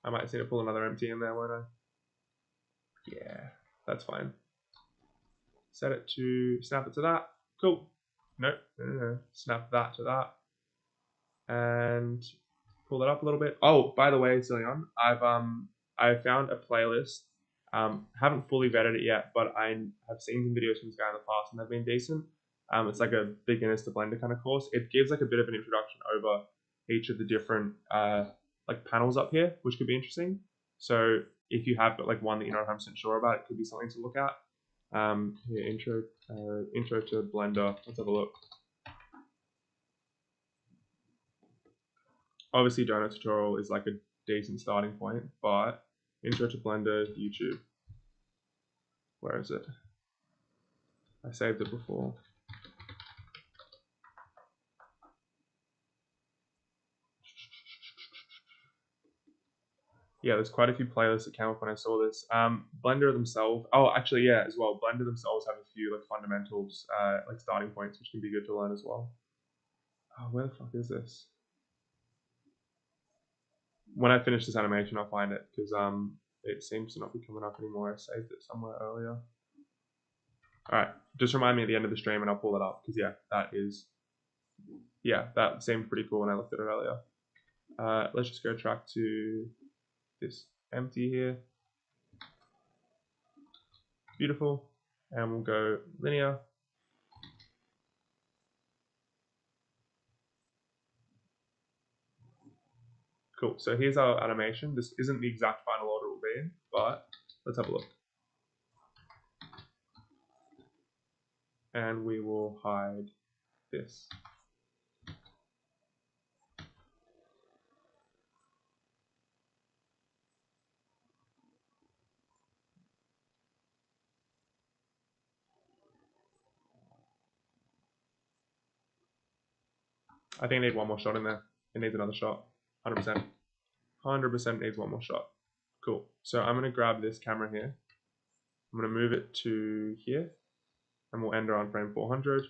I might just need to pull another empty in there, won't I? Yeah, that's fine. Set it to, snap it to that. Cool. Nope, no. Snap that to that. And pull that up a little bit. Oh, by the way, Zillion, I found a playlist. Haven't fully vetted it yet, but I have seen some videos from this guy in the past and they've been decent. It's like a beginners to Blender kind of course. It gives like a bit of an introduction over each of the different like panels up here, which could be interesting. So if you have got like one that you're not 100% sure about, it could be something to look at. Here, intro to Blender. Let's have a look. Obviously, Donut tutorial is like a decent starting point, but intro to Blender, YouTube. Where is it? I saved it before. Yeah, there's quite a few playlists that came up when I saw this. Blender themselves, oh, actually, yeah, as well. Blender themselves have a few like fundamentals, like starting points, which can be good to learn as well. Oh, where the fuck is this? When I finish this animation, I'll find it because it seems to not be coming up anymore. I saved it somewhere earlier. All right, just remind me at the end of the stream, and I'll pull it up because that seemed pretty cool when I looked at it earlier. Let's just go track to this empty here. Beautiful. And we'll go linear. Cool. So here's our animation. This isn't the exact final order it will be in, but let's have a look. And we will hide this. I think I need one more shot in there. It needs another shot. 100%. 100% needs one more shot. Cool. So I'm going to grab this camera here. I'm going to move it to here. And we'll end her on frame 400.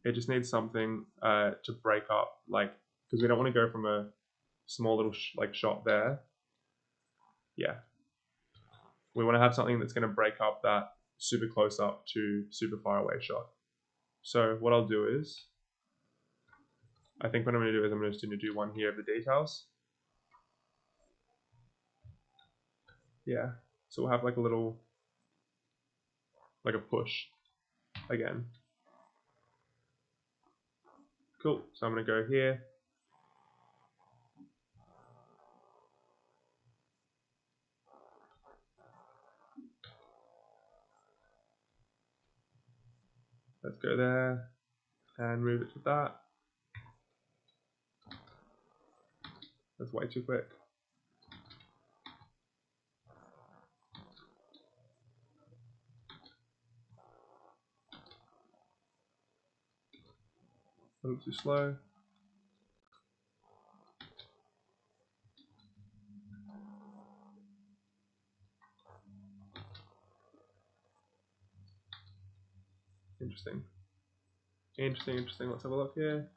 It just needs something to break up, like, because we don't want to go from a small little shot there. Yeah. We want to have something that's going to break up that super close up to super far away shot. So what I'll do is, I think what I'm going to do is I'm just going to do one here of the details. Yeah. So we'll have like a little, like a push again. Cool. So I'm going to go here. Let's go there and move it to that. That's way too quick. A little too slow. Interesting. Interesting. Let's have a look here.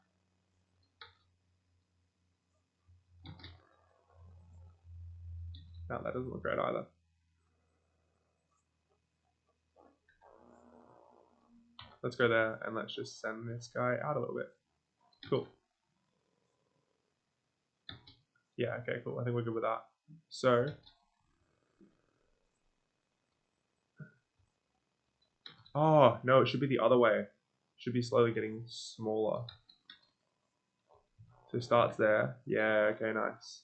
No, that doesn't look great either. let's go there and let's just send this guy out a little bit. Cool. Yeah, okay, cool. I think we're good with that. So, oh, no, it should be the other way. It should be slowly getting smaller. So it starts there. Yeah, okay, nice.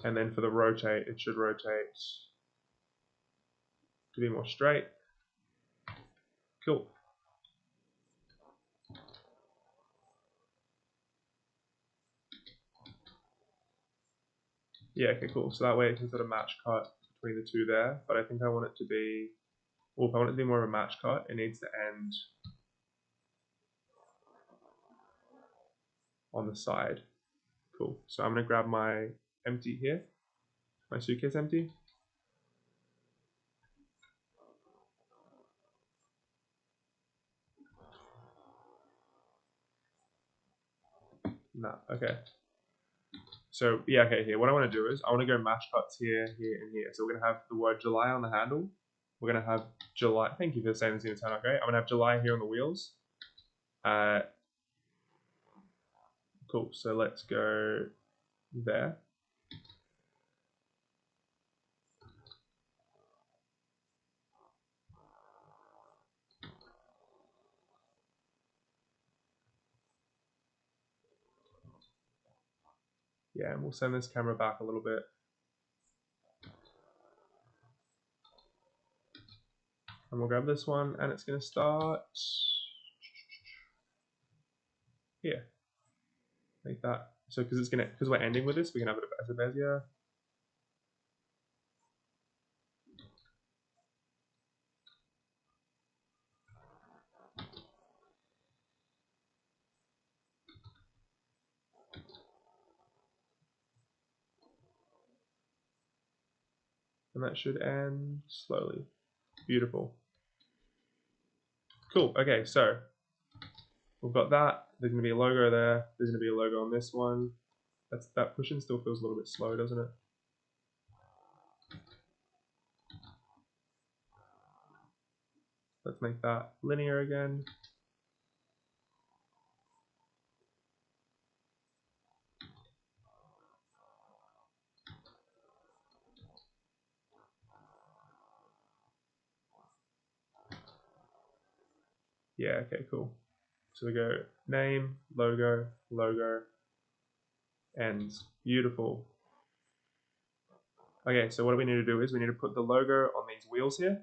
And then for the rotate, it should rotate to be more straight. Cool. Yeah, okay, cool. So that way it can sort of match cut between the two there. But I think I want it to be, well, if I want it to be more of a match cut, it needs to end on the side. Cool. So I'm going to grab my empty here, my suitcase empty. No, okay. So yeah, okay, here. What I want to do is I want to go match cuts here, here, and here. So we're going to have the word July on the handle. We're going to have July. Thank you for saying this in a turn out great. I'm going to have July here on the wheels. Cool. So let's go there. Yeah, and we'll send this camera back a little bit. And we'll grab this one, and it's going to start here. Like that. So because we're ending with this, we can have it as a bezier. And that should end slowly. Beautiful. Cool. Okay, so we've got that. There's going to be a logo there. There's going to be a logo on this one. That pushing still feels a little bit slow, doesn't it? Let's make that linear again. Yeah, okay, cool. So we go name, logo, logo, ends. Beautiful. Okay, so what we need to do is we need to put the logo on these wheels here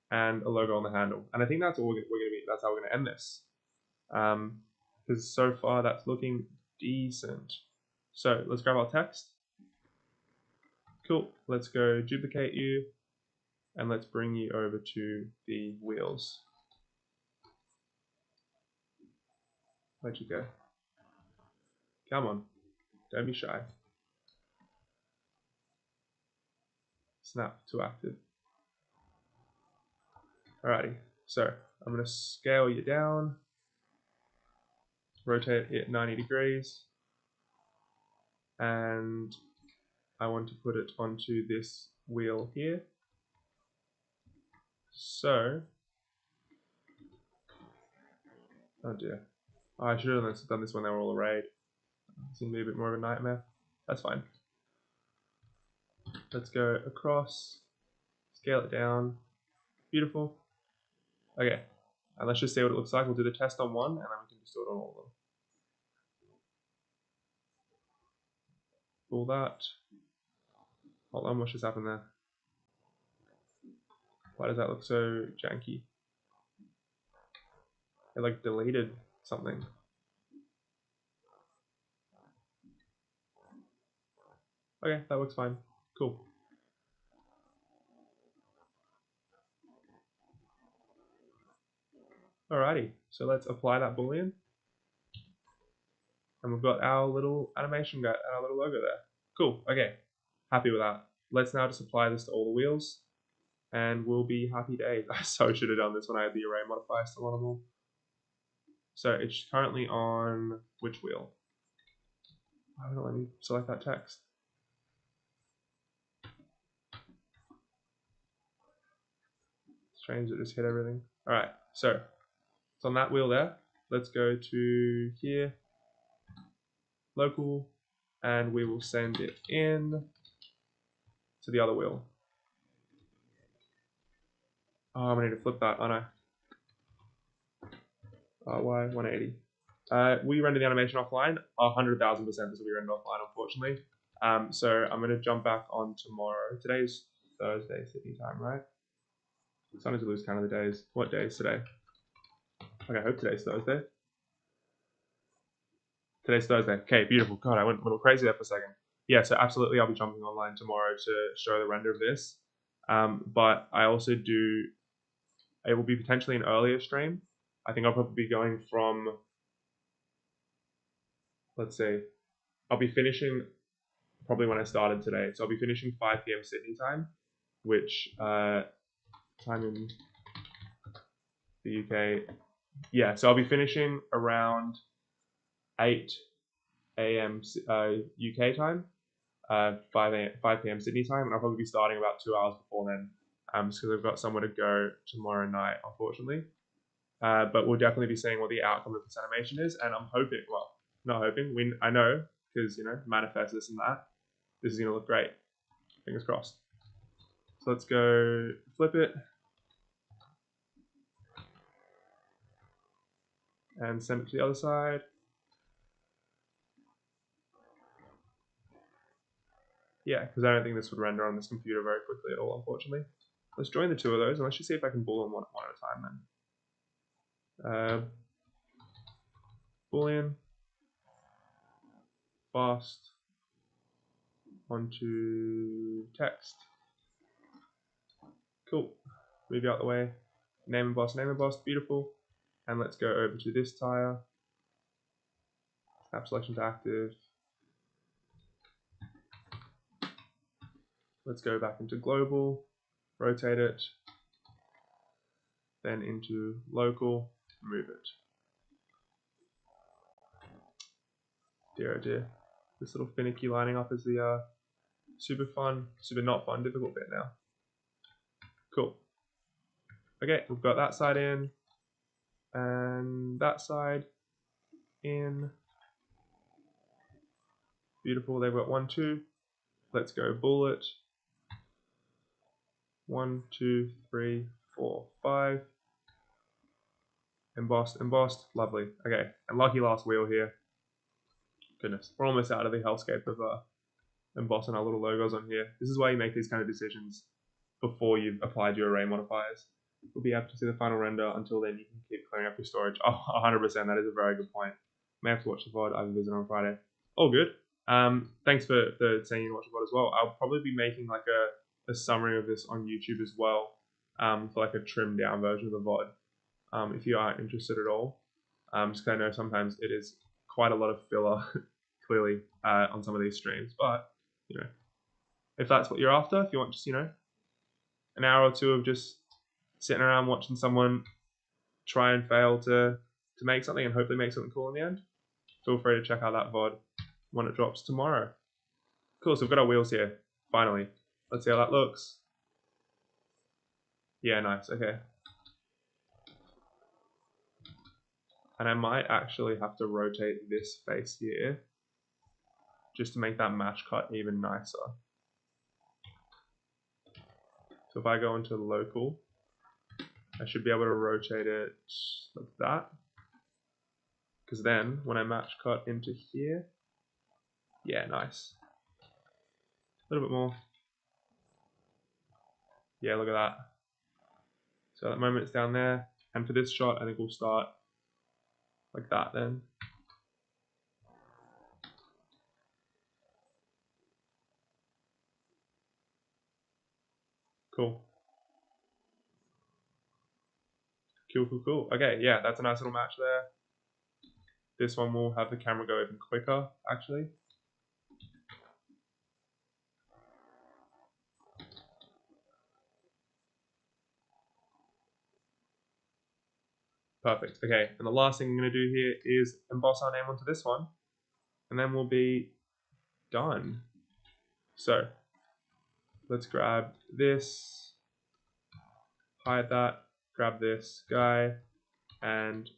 and a logo on the handle. And I think that's all we're gonna be, that's how we're gonna end this. Because so far that's looking decent. So let's grab our text. Cool, let's go duplicate you and let's bring you over to the wheels. Where'd you go? Come on, don't be shy. Snap to active. Alrighty, so I'm going to scale you down, rotate it 90 degrees, and I want to put it onto this wheel here. So, oh dear, I should have done this when they were all arrayed. It's going to be a bit more of a nightmare. That's fine. Let's go across, scale it down. Beautiful. Okay, and let's just see what it looks like. We'll do the test on one, and then we can just do it on all of them. Pull that. Hold on, what's just happened there? Why does that look so janky? It like deleted something. Okay, that works fine. Cool. Alrighty, so let's apply that boolean. And we've got our little animation guy and our little logo there. Cool, okay. Happy with that. Let's now just apply this to all the wheels. And we'll be happy days. I so should have done this when I had the array modifier still on them all. So it's currently on which wheel? Why won't it let me select that text? Strange that just hit everything. Alright, so it's on that wheel there. Let's go to here, local, and we will send it in to the other wheel. Oh, I need to flip that, I know. Why 180? We render the animation offline. 100,000% this will be rendered offline, unfortunately. So I'm going to jump back on tomorrow. Today's Thursday Sydney time, right? I'm starting to lose count of the days. What day is today? Okay, I hope today's Thursday. Today's Thursday. Okay, beautiful. God, I went a little crazy there for a second. Yeah, so absolutely I'll be jumping online tomorrow to show the render of this. But I also do, it will be potentially an earlier stream. I think I'll probably be going from, let's see, I'll be finishing probably when I started today. So I'll be finishing 5 p.m. Sydney time, which time in the UK. Yeah, so I'll be finishing around 8 a.m. UK time, 5 p.m. Sydney time, and I'll probably be starting about 2 hours before then, just because I've got somewhere to go tomorrow night, unfortunately. But we'll definitely be seeing what the outcome of this animation is, and I'm hoping, well, not hoping, I know, because, you know, manifest this and that, this is going to look great. Fingers crossed. So let's go flip it. And send it to the other side. Yeah, because I don't think this would render on this computer very quickly at all, unfortunately. Let's join the two of those, and let's just see if I can bool them one at a time then. Boolean, fast, onto text. Cool. Move you out the way. Name embossed, beautiful. And let's go over to this tire. Snap selection to active. Let's go back into global, rotate it, then into local, move it. Dear oh dear. This little finicky lining up is the super not fun, difficult bit now. Cool. Okay, we've got that side in, and that side in. Beautiful, they've got 1, 2. Let's go bullet. 1, 2, 3, 4, 5. Embossed, lovely. Okay, and lucky last wheel here. Goodness, we're almost out of the hellscape of embossing our little logos on here. This is why you make these kind of decisions before you've applied your array modifiers. You'll be able to see the final render. Until then, you can keep clearing up your storage. Oh, 100%, that is a very good point. May have to watch the VOD. I have a visit on Friday. All good. Thanks for saying you watch the VOD as well. I'll probably be making like a summary of this on YouTube as well, for like a trimmed down version of the VOD. If you are interested at all, just because I know sometimes it is quite a lot of filler, clearly, on some of these streams. But you know, if that's what you're after, if you want just, you know, an hour or two of just sitting around watching someone try and fail to make something and hopefully make something cool in the end, feel free to check out that VOD when it drops tomorrow. Cool, so we've got our wheels here, finally. Let's see how that looks. Yeah, nice, okay. And I might actually have to rotate this face here just to make that match cut even nicer. So if I go into local, I should be able to rotate it like that. Because then when I match cut into here, yeah, nice. A little bit more. Yeah, look at that. So at the moment it's down there. And for this shot, I think we'll start like that then. Cool. Cool. Okay, yeah, that's a nice little match there. This one will have the camera go even quicker, actually. Perfect. Okay, and the last thing I'm going to do here is emboss our name onto this one, and then we'll be done. So let's grab this, hide that, grab this guy, and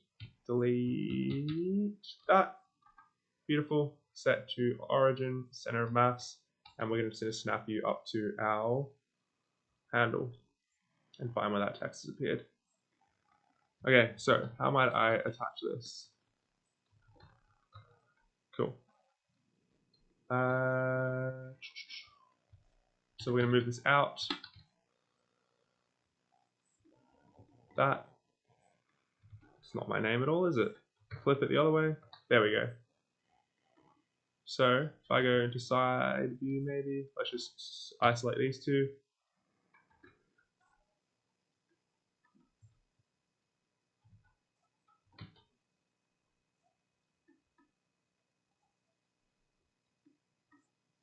delete that. Beautiful. Set to origin, center of mass, and we're just going to snap you up to our handle and find where that text has appeared. Okay, so how might I attach this? Cool. So we're going to move this out. That. It's not my name at all, is it? Flip it the other way. There we go. So if I go into side view, maybe let's just isolate these two.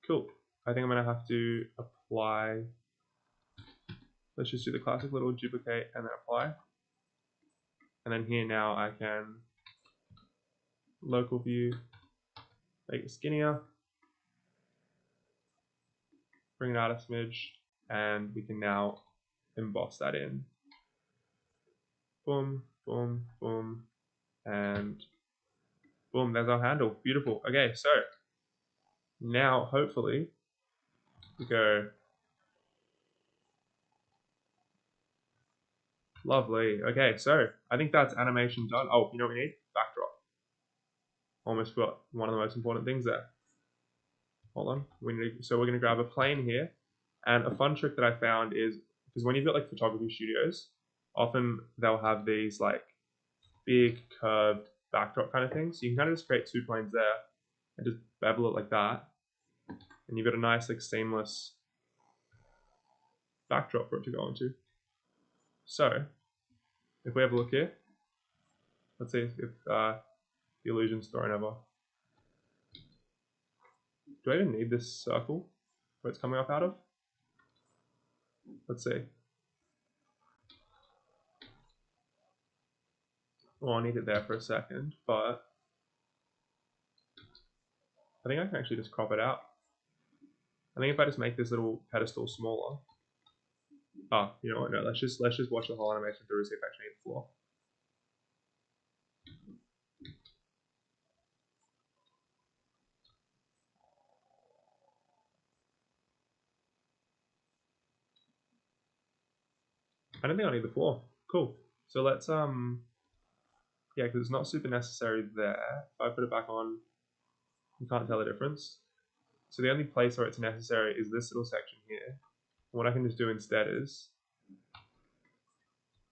Cool. I think I'm gonna have to apply. Let's just do the classic little duplicate and then apply. And then here now I can local view, make it skinnier, bring it out a smidge, and we can now emboss that in. Boom, boom, boom, and boom, there's our handle. Beautiful. Okay, so now hopefully we go. Lovely. Okay, so I think that's animation done. Oh, you know what we need? Backdrop. Almost forgot one of the most important things there. Hold on. So we're going to grab a plane here. And a fun trick that I found is, because when you've got like photography studios, often they'll have these like big curved backdrop kind of things. So you can kind of just create two planes there and just bevel it like that. And you've got a nice like seamless backdrop for it to go into. So if we have a look here, let's see if the illusion's thrown over. Do I even need this circle where it's coming up out of? Let's see. Well, I need it there for a second, but I think I can actually just crop it out. I think if I just make this little pedestal smaller. Oh, you know what? No, let's just watch the whole animation through and see if I change the floor. I don't think I need the floor. Cool. So let's yeah, because it's not super necessary there. If I put it back on, you can't tell the difference. So the only place where it's necessary is this little section here. What I can just do instead is,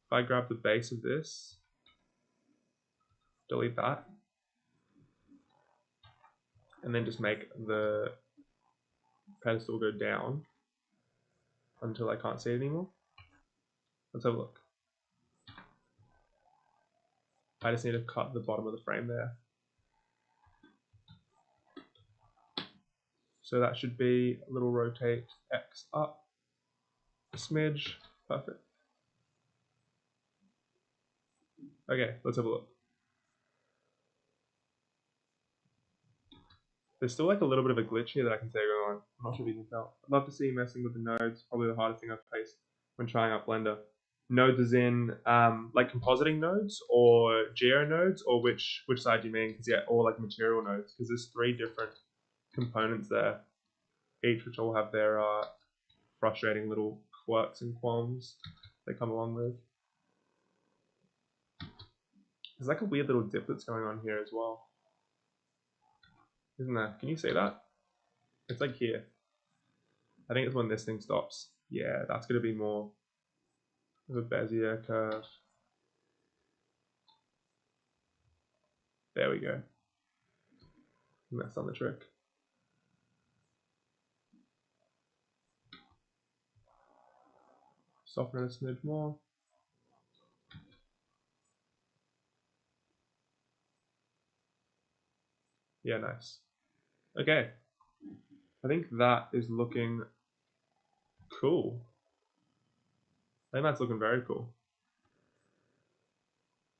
if I grab the base of this, delete that, and then just make the pedestal go down until I can't see it anymore. Let's have a look. I just need to cut the bottom of the frame there. So that should be a little rotate X up, a smidge, perfect. Okay, let's have a look. There's still like a little bit of a glitch here that I can say going on. I'm not sure if you can tell. I'd love to see you messing with the nodes. Probably the hardest thing I've faced when trying out Blender. Nodes as in like compositing nodes or geo nodes, or which side do you mean? Because yeah, or like material nodes, because there's 3 different components there, each which all have their frustrating little quirks and qualms they come along with. There's like a weird little dip that's going on here as well. Isn't there? Can you see that? It's like here. I think it's when this thing stops. Yeah, that's going to be more of a Bezier curve. There we go. And that's done the trick. Soften it a smidge more. Yeah, nice. Okay. I think that is looking cool. I think that's looking very cool.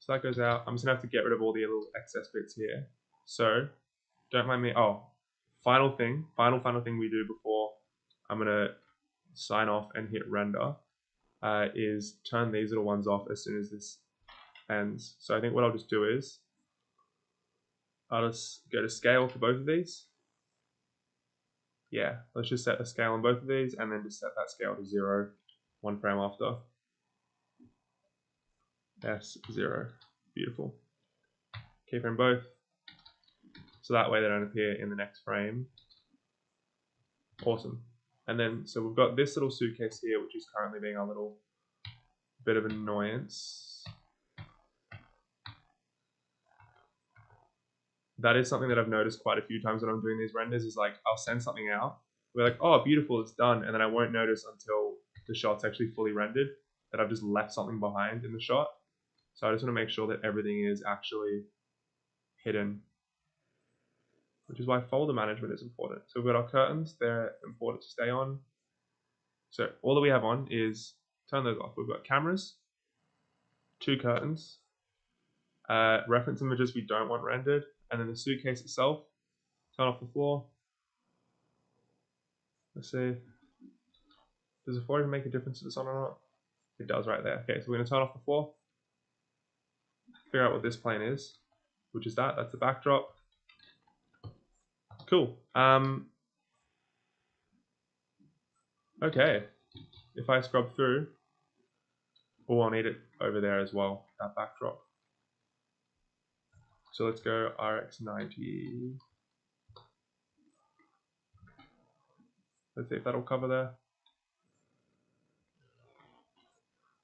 So that goes out. I'm just going to have to get rid of all the little excess bits here. So, don't mind me. Oh, final thing we do before I'm going to sign off and hit render is turn these little ones off as soon as this ends. So I think what I'll just do is I'll just go to scale for both of these. Yeah, let's just set the scale on both of these and then just set that scale to 0 one frame after. S0. Beautiful. Keyframe both. So that way they don't appear in the next frame. Awesome. And then, so we've got this little suitcase here, which is currently being a little bit of annoyance. That is something that I've noticed quite a few times when I'm doing these renders, is like, I'll send something out, we're like, oh, beautiful, it's done. And then I won't notice until the shot's actually fully rendered that I've just left something behind in the shot. So I just want to make sure that everything is actually hidden, which is why folder management is important. So we've got our curtains, they're important to stay on. So all that we have on is, turn those off. We've got cameras, 2 curtains, reference images we don't want rendered, and then the suitcase itself. Turn off the floor. Let's see. Does the floor even make a difference to this on or not? It does right there. Okay, so we're going to turn off the floor. Figure out what this plane is, which is that. That's the backdrop. Cool. Okay. If I scrub through, oh, I'll need it over there as well, that backdrop. So let's go RX90. Let's see if that'll cover there.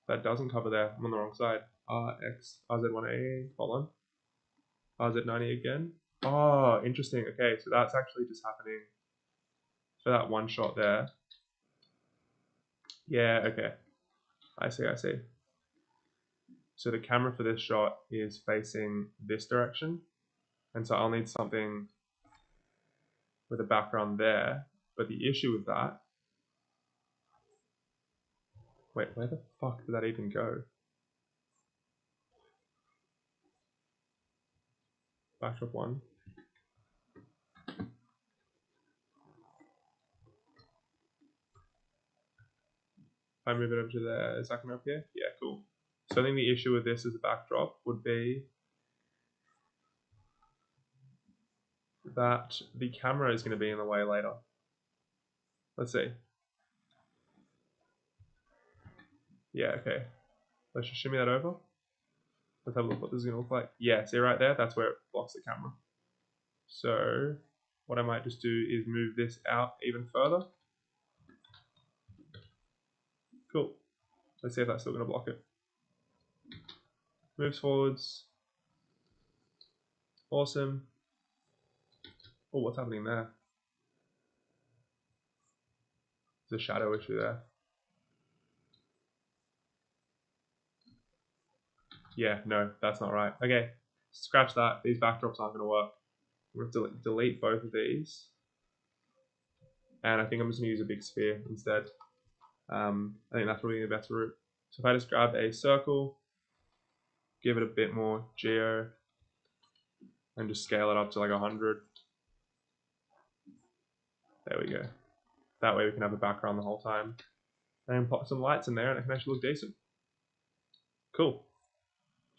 That doesn't cover there. I'm on the wrong side. RZ1A. Hold on. RZ90 again. Oh, interesting. Okay, so that's actually just happening for that one shot there. Yeah, okay. I see. So the camera for this shot is facing this direction. And so I'll need something with a background there. But the issue with that... Wait, where the fuck did that even go? Backdrop 1. If I move it over to there, is that coming up here? Yeah, cool. So I think the issue with this as a backdrop would be that the camera is going to be in the way later. Let's see. Yeah, okay. Let's just shimmy that over. Let's have a look what this is going to look like. Yeah, see right there? That's where it blocks the camera. So what I might just do is move this out even further. Cool. Let's see if that's still going to block it. Moves forwards. Awesome. Oh, what's happening there? There's a shadow issue there. Yeah, no, that's not right. Okay, scratch that. These backdrops aren't going to work. I'm going to delete both of these. And I think I'm just going to use a big sphere instead. I think that's probably the best route. So if I just grab a circle, give it a bit more geo, and just scale it up to like 100. There we go. That way we can have a background the whole time. And pop some lights in there and it can actually look decent. Cool.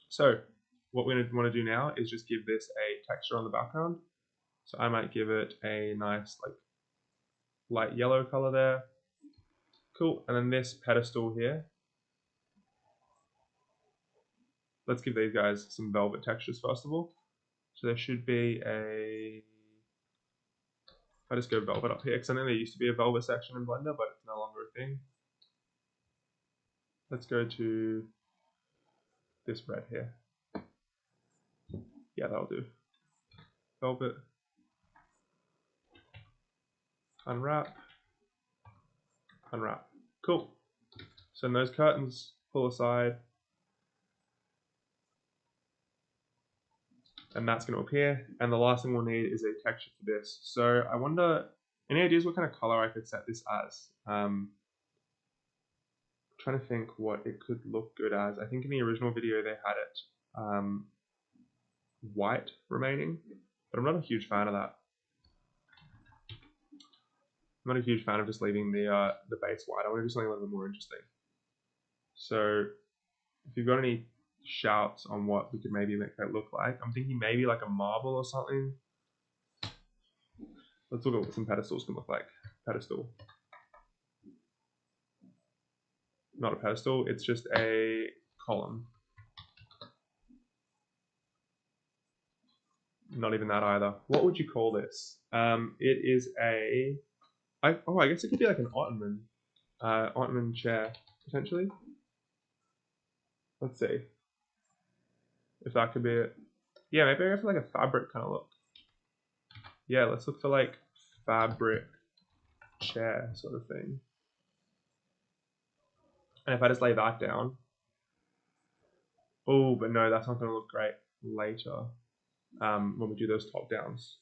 So what we want to do now is just give this a texture on the background. So I might give it a nice like light yellow color there. Cool. And then this pedestal here, let's give these guys some velvet textures first of all. So there should be a, I just go velvet up here because I know there used to be a velvet section in Blender, but it's no longer a thing. Let's go to this red here. Yeah, that'll do. Velvet. Unwrap. Unwrap. Cool. So in those curtains, pull aside. And that's going to appear. And the last thing we'll need is a texture for this. So I wonder, any ideas what kind of color I could set this as? I'm trying to think what it could look good as. I think in the original video they had it white remaining, but I'm not a huge fan of that. I'm not a huge fan of just leaving the base white. I want to do something a little bit more interesting. So if you've got any shouts on what we could maybe make that look like, I'm thinking maybe like a marble or something. Let's look at what some pedestals can look like. Pedestal. Not a pedestal, it's just a column. Not even that either. What would you call this? It is a... I guess it could be like an ottoman. Ottoman chair, potentially. Let's see if that could be it. Yeah, maybe I go for like a fabric kind of look. Yeah, let's look for like fabric chair sort of thing. And if I just lay that down, oh, but no, that's not going to look great later when we do those top downs.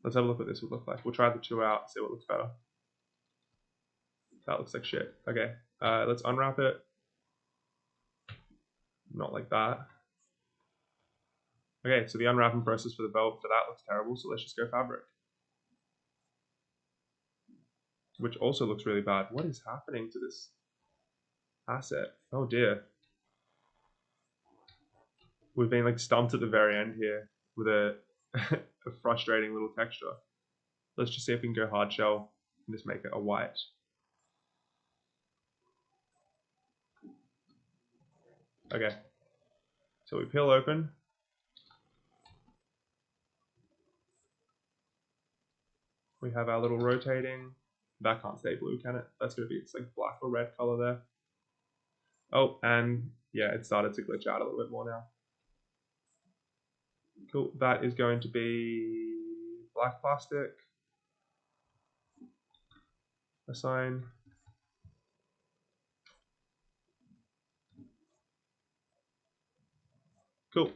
Let's have a look what this would look like. We'll try the two out, see what looks better. That looks like shit. Okay, let's unwrap it. Not like that. Okay, so the unwrapping process for the belt for that looks terrible, so let's just go fabric. Which also looks really bad. What is happening to this asset? Oh dear. We've been like stumped at the very end here with a, a frustrating little texture. Let's just see if we can go hard shell and just make it a white. Okay. So we peel open. We have our little rotating. That can't stay blue, can it? That's going to be, it's like black or red color there. Oh, and yeah, it started to glitch out a little bit more now. Cool. That is going to be black plastic. Assign. Cool.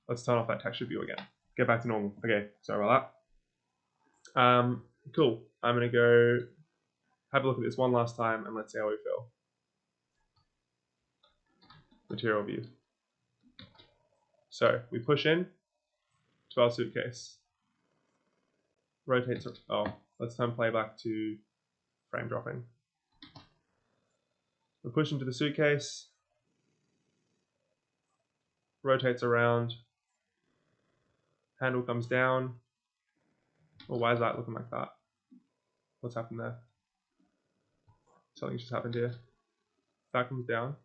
Let's turn off that texture view again. Get back to normal. Okay, sorry about that. Cool. I'm going to go have a look at this one last time and let's see how we feel. Material view. So we push in to our suitcase. Rotates. Oh, let's turn playback to frame dropping. We push into the suitcase. Rotates around. Handle comes down. Well, why is that looking like that? What's happened there? Something just happened here. That comes down.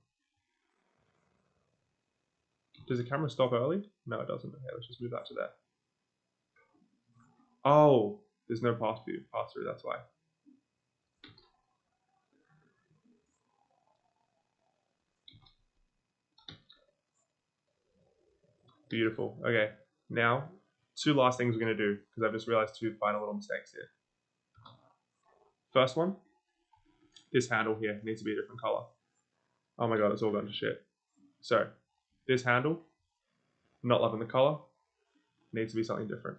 Does the camera stop early? No, it doesn't. Okay, let's just move that to there. Oh, there's no pass through, that's why. Beautiful. Okay, now, two last things we're going to do, because I've just realized two final little mistakes here. First one, this handle here needs to be a different color. Oh my god, it's all gone to shit. So, this handle, not loving the color, needs to be something different.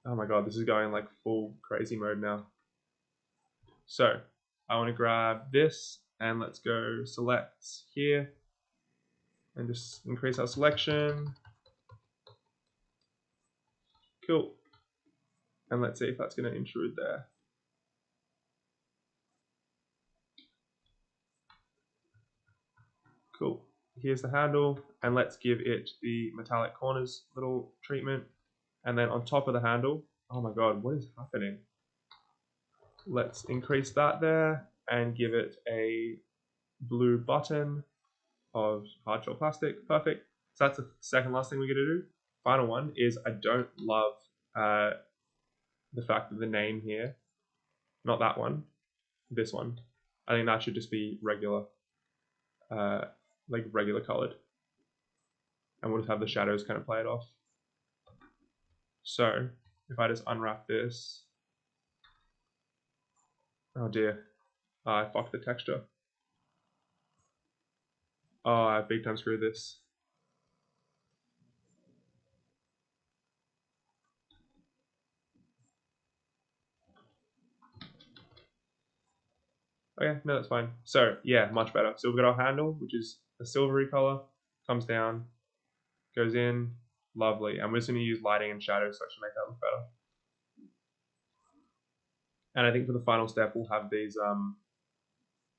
Oh my god, this is going like full crazy mode now. So, I want to grab this, and let's go select here, and just increase our selection. Cool. And let's see if that's going to intrude there. Cool. Here's the handle, and let's give it the metallic corners little treatment. And then on top of the handle, oh my god, what is happening? Let's increase that there and give it a blue button of hard shell plastic. Perfect. So that's the second last thing we're going to do. Final one is I don't love the fact that the name here, not that one, this one, I think that should just be regular, like regular colored. And we'll just have the shadows kind of play it off. So if I just unwrap this, oh dear, I fucked the texture. Oh, I big time screwed this. Okay, no, that's fine. So yeah, much better. So we've got our handle, which is a silvery color, comes down, goes in, lovely. And we're just going to use lighting and shadows, so I should make that look better. And I think for the final step, we'll have these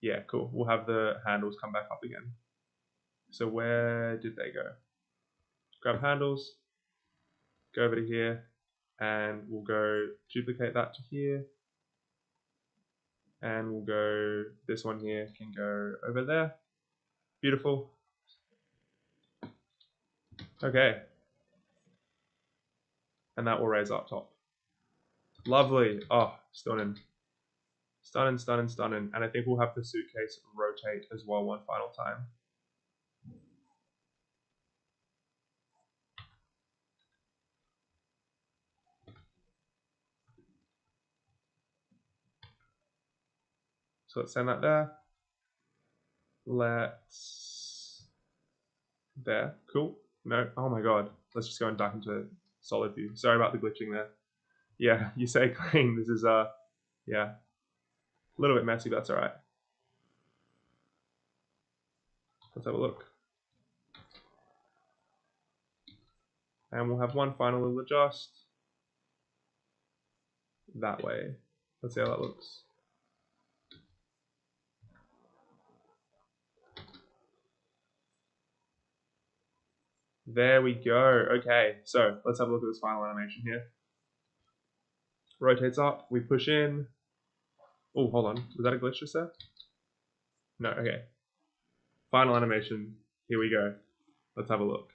Yeah, cool. We'll have the handles come back up again. So where did they go? Grab handles, go over to here, and we'll go duplicate that to here. And we'll go, this one here can go over there. Beautiful. Okay. And that will raise up top. Lovely. Oh, stunning. Stunning, stunning, stunning. And I think we'll have the suitcase rotate as well one final time. So let's send that there. Let's... There. Cool. No. Oh my god. Let's just go back into solid view. Sorry about the glitching there. Yeah, you say clean. This is, yeah. A little bit messy, but that's alright. Let's have a look. And we'll have one final little adjust. That way. Let's see how that looks. There we go. Okay, so let's have a look at this final animation here. Rotates up, we push in. Oh, hold on. Was that a glitch just there? No, okay. Final animation. Here we go. Let's have a look.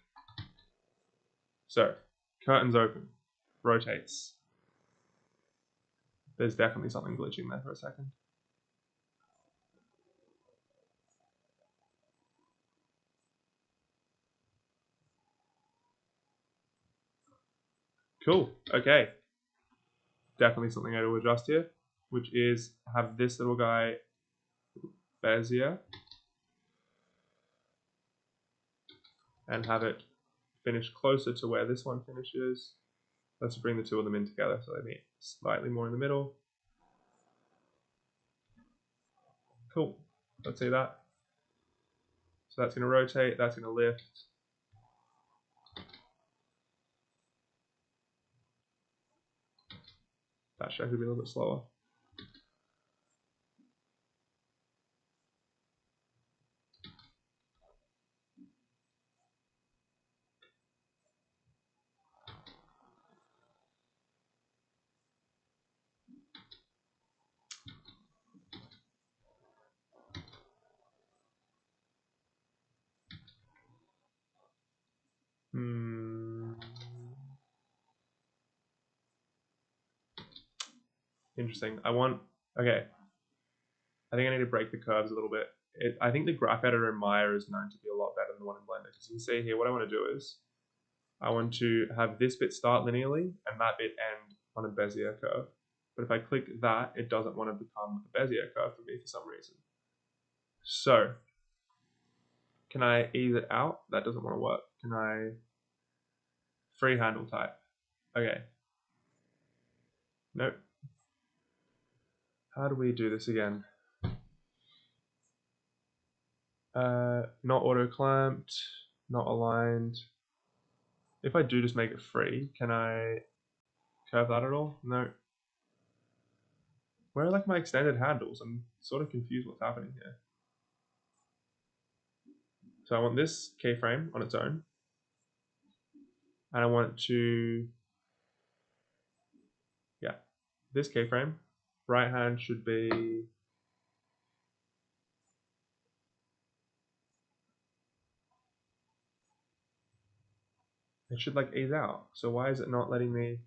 So, curtains open. Rotates. There's definitely something glitching there for a second. Cool. Okay. Definitely something I will adjust here, which is have this little guy Bezier and have it finish closer to where this one finishes. Let's bring the two of them in together so they meet slightly more in the middle. Cool. Let's see that. So that's going to rotate, that's going to lift. That should be a little bit slower. Interesting. Okay. I think I need to break the curves a little bit. I think the graph editor in Maya is known to be a lot better than the one in Blender. Because you can see here, what I want to do is, I want to have this bit start linearly and that bit end on a Bezier curve. But if I click that, it doesn't want to become a Bezier curve for me for some reason. So, can I ease it out? That doesn't want to work. Can I free handle type? Okay. Nope. How do we do this again? Not auto clamped, not aligned. If I do just make it free, can I curve that at all? No. Where are like my extended handles? I'm sort of confused what's happening here. So I want this keyframe on its own. And I want to, yeah, this keyframe. Right hand should be, it should like ease out. So why is it not letting me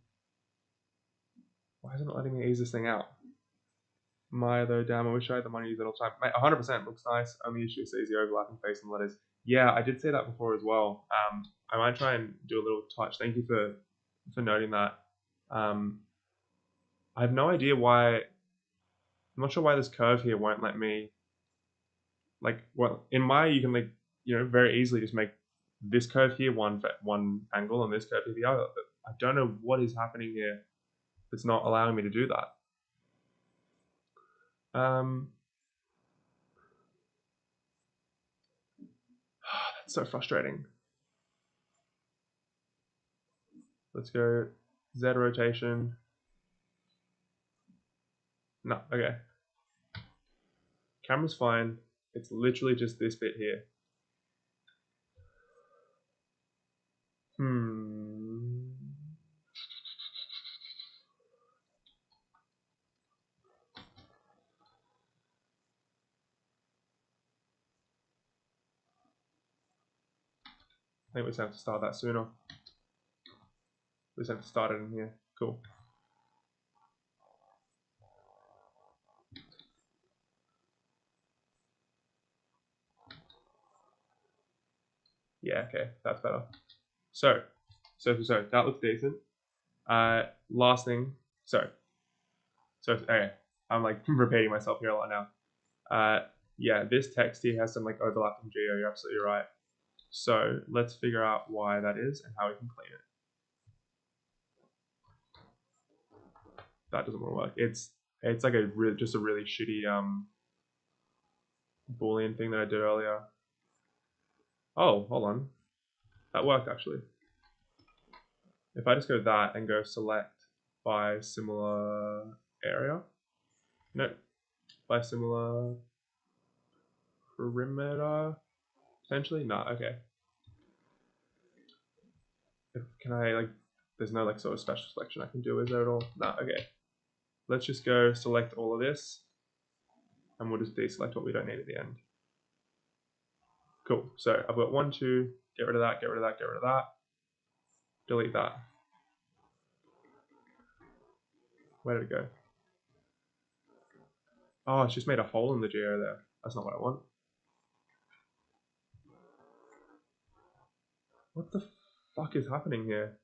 ease this thing out? Maya though, damn, I wish I had the money to use it all the time. Mate, 100% looks nice. Only issue is the overlapping face and letters. Yeah, I did say that before as well. I might try and do a little touch. Thank you for noting that. I have no idea why. I'm not sure why this curve here won't let me. Like, well, in Maya you can like very easily just make this curve here one angle and this curve here the other. But I don't know what is happening here. It's not allowing me to do that. That's so frustrating. Let's go Z rotation. No, okay. Camera's fine. It's literally just this bit here. I think we just have to start that sooner. We just have to start it in here. Cool. Yeah, okay, that's better. So that looks decent. Last thing, okay, I'm like repeating myself here a lot now. Yeah, this text here has some like overlapping geo. You're absolutely right. So let's figure out why that is and how we can clean it. That doesn't want to work. It's like just a really shitty Boolean thing that I did earlier. Oh, hold on, that worked actually. If I just go that and go select by similar area, no, by similar perimeter, potentially? No, okay. Can I like, there's no like sort of special selection I can do, is there at all? No, okay. Let's just go select all of this and we'll just deselect what we don't need at the end. Cool, so I've got 1, 2, get rid of that, get rid of that, get rid of that. Delete that. Where did it go? Oh, it's just made a hole in the geo there. That's not what I want. What the fuck is happening here?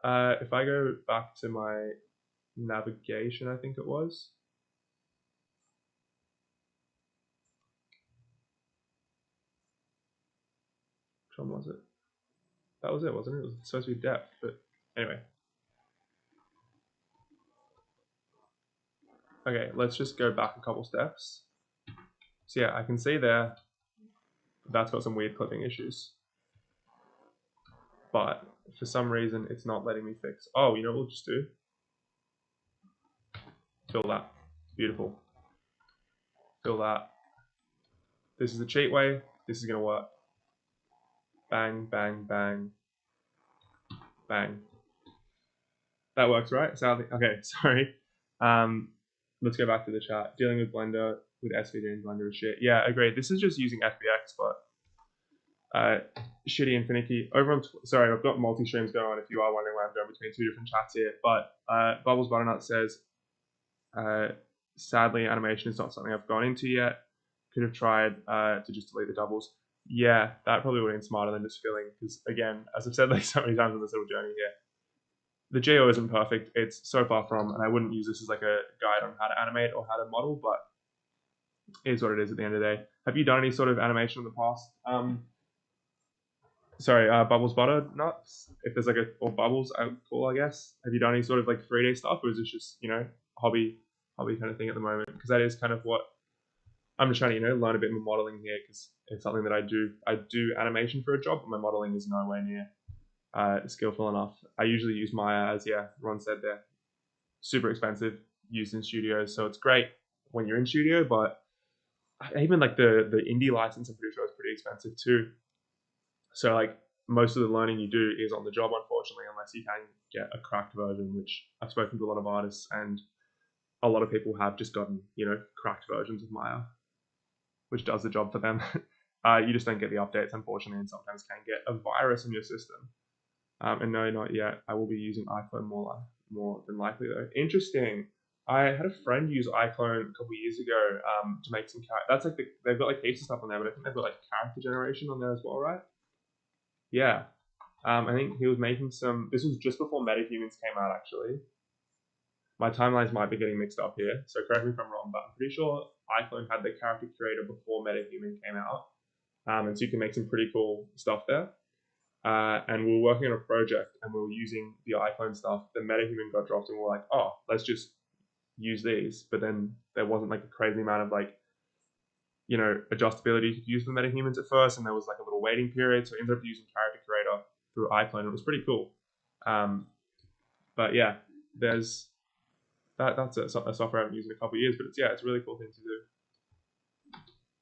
If I go back to my navigation, I think it was. Which one was it? That was it, wasn't it? It was supposed to be depth, but anyway. Okay, let's just go back a couple steps. So yeah, I can see there, that's got some weird clipping issues. But for some reason, it's not letting me fix. Oh, you know what we'll just do? Fill that. Beautiful. Fill that. This is the cheat way. This is going to work. Bang, bang, bang. Bang. That works, right? Okay, sorry. Let's go back to the chat. Dealing with Blender, with SVG and Blender is shit. Yeah, agreed. This is just using FBX, but shitty and finicky. Over on, sorry, I've got multi-streams going on if you are wondering why I'm going between two different chats here. But Bubbles Butternut says, sadly, animation is not something I've gone into yet. Could have tried to just delete the doubles. Yeah, that probably would have been smarter than just filling, because again, as I've said like so many times on this little journey here, the geo isn't perfect. It's so far from, and I wouldn't use this as like a guide on how to animate or how to model, but it is what it is at the end of the day. Have you done any sort of animation in the past? Sorry, Bubbles Butternuts. If there's like or Bubbles, cool, I guess. Have you done any sort of like 3D stuff, or is this just, you know, hobby kind of thing at the moment? Because that is kind of what I'm just trying to, you know, learn a bit more modeling here, because it's something that I do. I do animation for a job, but my modeling is nowhere near skillful enough. I usually use Maya, as Ron said there. Super expensive, used in studios, so it's great when you're in studio, but even like the indie license, I'm pretty sure is pretty expensive too. So like most of the learning you do is on the job, unfortunately, unless you can get a cracked version, which I've spoken to a lot of artists, and a lot of people have just gotten, you know, cracked versions of Maya, which does the job for them. You just don't get the updates, unfortunately, and sometimes can get a virus in your system. And no, not yet. I will be using iClone more than likely though. Interesting. I had a friend use iClone a couple of years ago to make some character. That's like they've got like heaps of stuff on there, but I think they've got like character generation on there as well, right? Yeah. I think he was making some. This was just before MetaHumans came out, actually. My timelines might be getting mixed up here, so correct me if I'm wrong, but I'm pretty sure iClone had the character creator before MetaHuman came out, and so you can make some pretty cool stuff there. And we were working on a project, and we were using the iClone stuff. The MetaHuman got dropped, and we were like, oh, let's just use these. But then there wasn't like a crazy amount of like, you know, adjustability you could use for MetaHumans at first, and there was like a little waiting period. So I ended up using Character Creator through iClone. It was pretty cool. But yeah, there's that's a software I haven't used in a couple of years, but it's a really cool thing to do.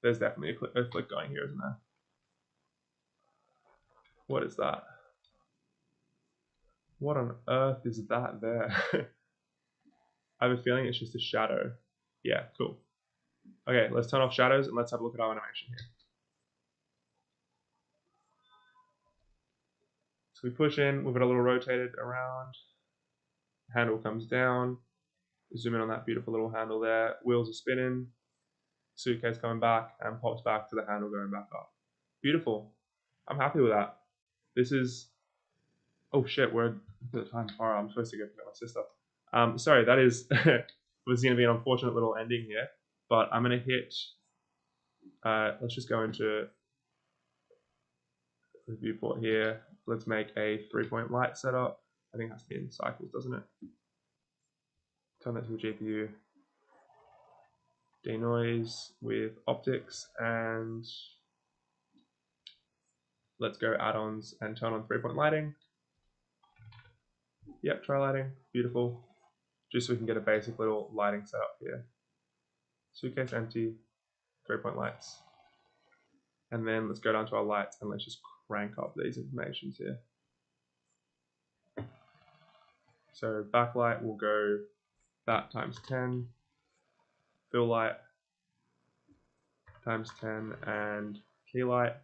There's definitely a flick going here, isn't there? What is that? What on earth is that there? I have a feeling it's just a shadow. Yeah, cool. Okay, let's turn off shadows and let's have a look at our animation here. So we push in, we've got a little rotated around. Handle comes down. Zoom in on that beautiful little handle there. Wheels are spinning. Suitcase coming back and pops back to the handle going back up. Beautiful. I'm happy with that. This is... Oh shit, we're at the time. Alright, I'm supposed to go pick up my sister. Sorry, that is... was going to be an unfortunate little ending here. But I'm going to hit... let's just go into the viewport here. Let's make a 3-point light setup. I think it has to be in cycles, doesn't it? Turn that to the GPU. Denoise with optics, and let's go add-ons and turn on 3-point lighting. Yep, try lighting. Beautiful. Just so we can get a basic little lighting setup here. Suitcase empty, 3-point lights. And then let's go down to our lights and let's just crank up these informations here. So backlight will go that times 10, fill light times 10, and key light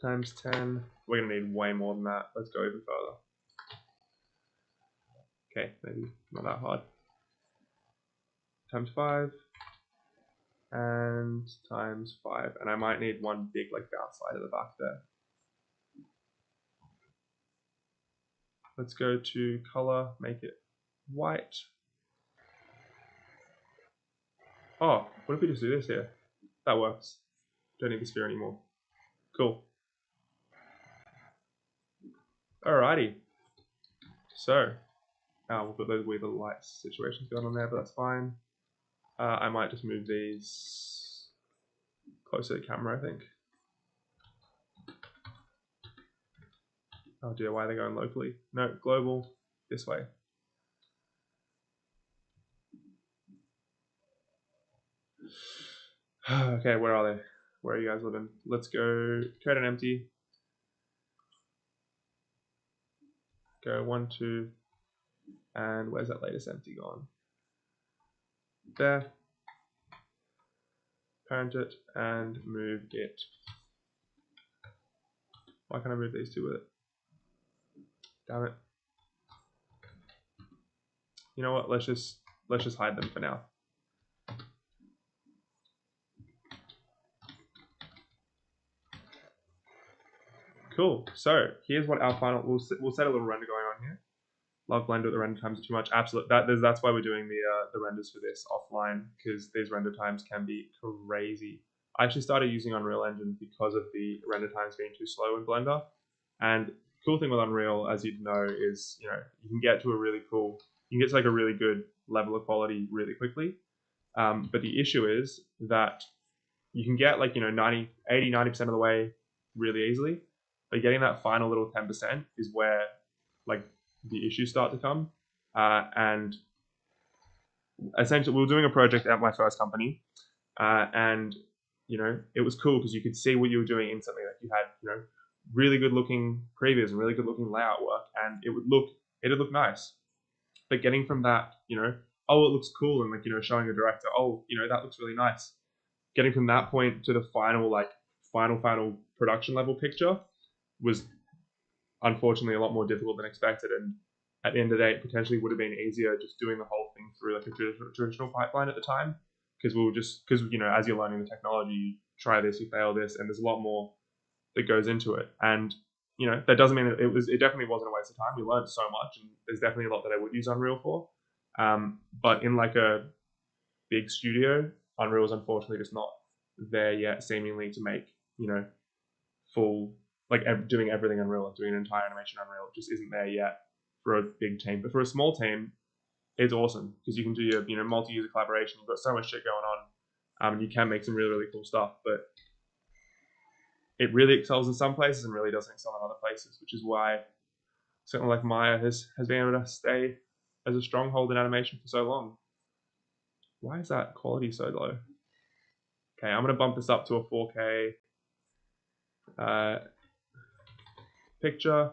times 10. We're going to need way more than that. Let's go even further. Okay, maybe not that hard. Times 5 and times 5. And I might need one big like bounce light at the back there. Let's go to color, make it white. Oh, what if we just do this here? That works. Don't need the sphere anymore. Cool. Alrighty. So, we've got those weird little light situations going on there, but that's fine. I might just move these closer to the camera, I think. Oh dear, why are they going locally? No, global, this way. Okay, where are they? Where are you guys living? Let's go create an empty. Go 1, 2, and where's that latest empty gone? There. Parent it and move it. Why can't I move these two with it? Damn it. You know what? Let's just hide them for now. Cool. So here's what our final. We'll set a little render going on here. Love Blender, the render times are too much. Absolutely. That's why we're doing the renders for this offline, because these render times can be crazy. I actually started using Unreal Engine because of the render times being too slow in Blender. And the cool thing with Unreal, as you'd know, is you can get to a really cool, you can get to like a really good level of quality really quickly. But the issue is that you can get like 90% of the way really easily, but getting that final little 10% is where like the issues start to come. And essentially, we were doing a project at my first company, and it was cool because you could see what you were doing instantly. Like you had really good looking previews and really good looking layout work, and it'd look nice. But getting from that, oh, it looks cool, and like showing a director, oh, that looks really nice. Getting from that point to the final production level picture was unfortunately a lot more difficult than expected. And at the end of the day, it potentially would have been easier just doing the whole thing through like a traditional pipeline at the time, because as you're learning the technology, you try this, you fail this, and there's a lot more that goes into it. And that doesn't mean it definitely wasn't a waste of time. We learned so much, and there's definitely a lot that I would use Unreal for. But in like a big studio, Unreal is unfortunately just not there yet, seemingly, to make full doing everything Unreal and doing an entire animation Unreal. It just isn't there yet for a big team. But for a small team, it's awesome because you can do your multi-user collaboration. You've got so much shit going on, and you can make some really, really cool stuff. But it really excels in some places and really doesn't excel in other places, which is why something like Maya has been able to stay as a stronghold in animation for so long. Why is that quality so low? Okay, I'm gonna bump this up to a 4K picture.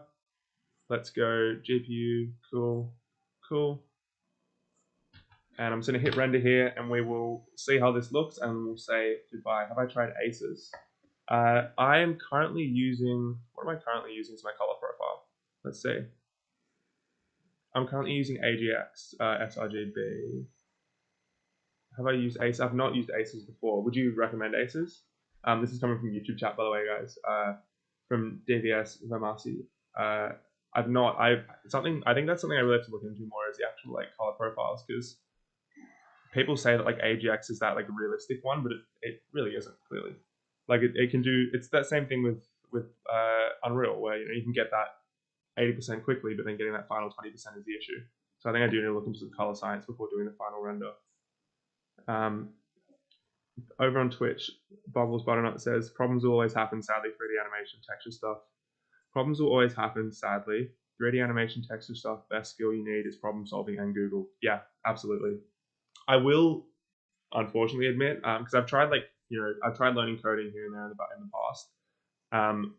Let's go GPU, cool. And I'm just gonna hit render here and we will see how this looks and we'll say goodbye. Have I tried Aces? I am currently using, what am I currently using as my color profile? Let's see. I'm currently using AGX, sRGB. Have I used Aces? I've not used Aces before. Would you recommend Aces? This is coming from YouTube chat, by the way, guys. From DVS Vamasi. I think that's something I really have to look into more is the actual like color profiles, because people say that like AGX is that like realistic one, but it really isn't, clearly. Like it can do, it's that same thing with Unreal, where you can get that 80% quickly, but then getting that final 20% is the issue. So I think I do need to look into some color science before doing the final render. Over on Twitch, Bubbles Butternut says, problems will always happen, sadly, 3D animation, texture stuff. Problems will always happen, sadly. 3D animation, texture stuff, best skill you need is problem solving and Google. Yeah, absolutely. I will, unfortunately, admit, because I've tried I've tried learning coding here and there in the past,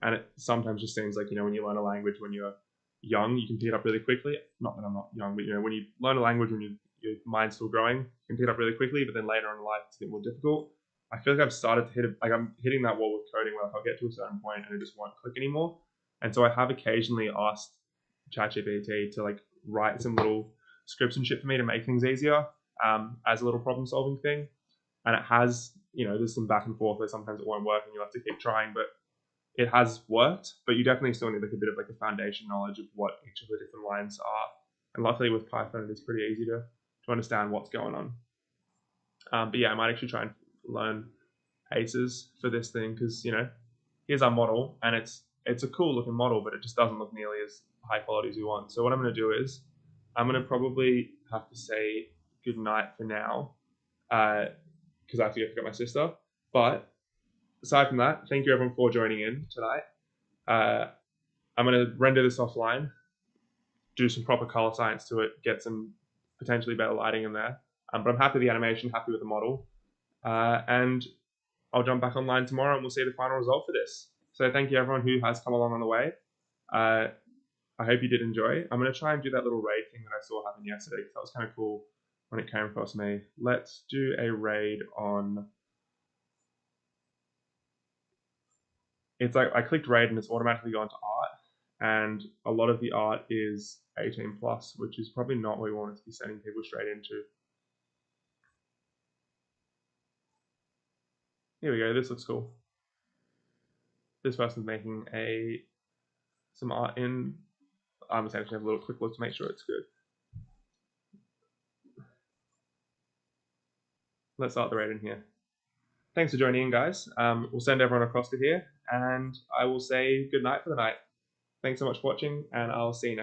and it sometimes just seems like when you learn a language when you're young, you can pick it up really quickly. Not that I'm not young, but when you learn a language when your mind's still growing, you can pick it up really quickly. But then later on in life, it's a bit more difficult. I feel like I've started to hit I'm hitting that wall with coding where I'll get to a certain point and it just won't click anymore. And so I have occasionally asked ChatGPT to like write some little scripts and shit for me to make things easier, as a little problem solving thing. And it has, there's some back and forth where sometimes it won't work and you'll have to keep trying, but it has worked. But you definitely still need like a bit of like a foundation knowledge of what each of the different lines are. And luckily with Python, it is pretty easy to understand what's going on. But yeah, I might actually try and learn Aces for this thing, because here's our model, and it's a cool looking model, but it just doesn't look nearly as high quality as we want. So what I'm going to do is I'm going to probably have to say good night for now, because I have to go pick up my sister. But aside from that, thank you everyone for joining in tonight. I'm going to render this offline, do some proper color science to it, get some potentially better lighting in there. But I'm happy with the animation, happy with the model. And I'll jump back online tomorrow and we'll see the final result for this. So thank you everyone who has come along on the way. I hope you did enjoy. I'm going to try and do that little raid thing that I saw happen yesterday, because that was kind of cool when it came across me. Let's do a raid on... It's like I clicked raid and it's automatically gone to art. And a lot of the art is 18 plus, which is probably not what we wanted to be sending people straight into. Here we go, this looks cool. This person's making some art in... I'm just actually have a little quick look to make sure it's good. Let's start the raid in here. Thanks for joining in, guys. We'll send everyone across to here, and I will say good night for the night. Thanks so much for watching, and I'll see you next time.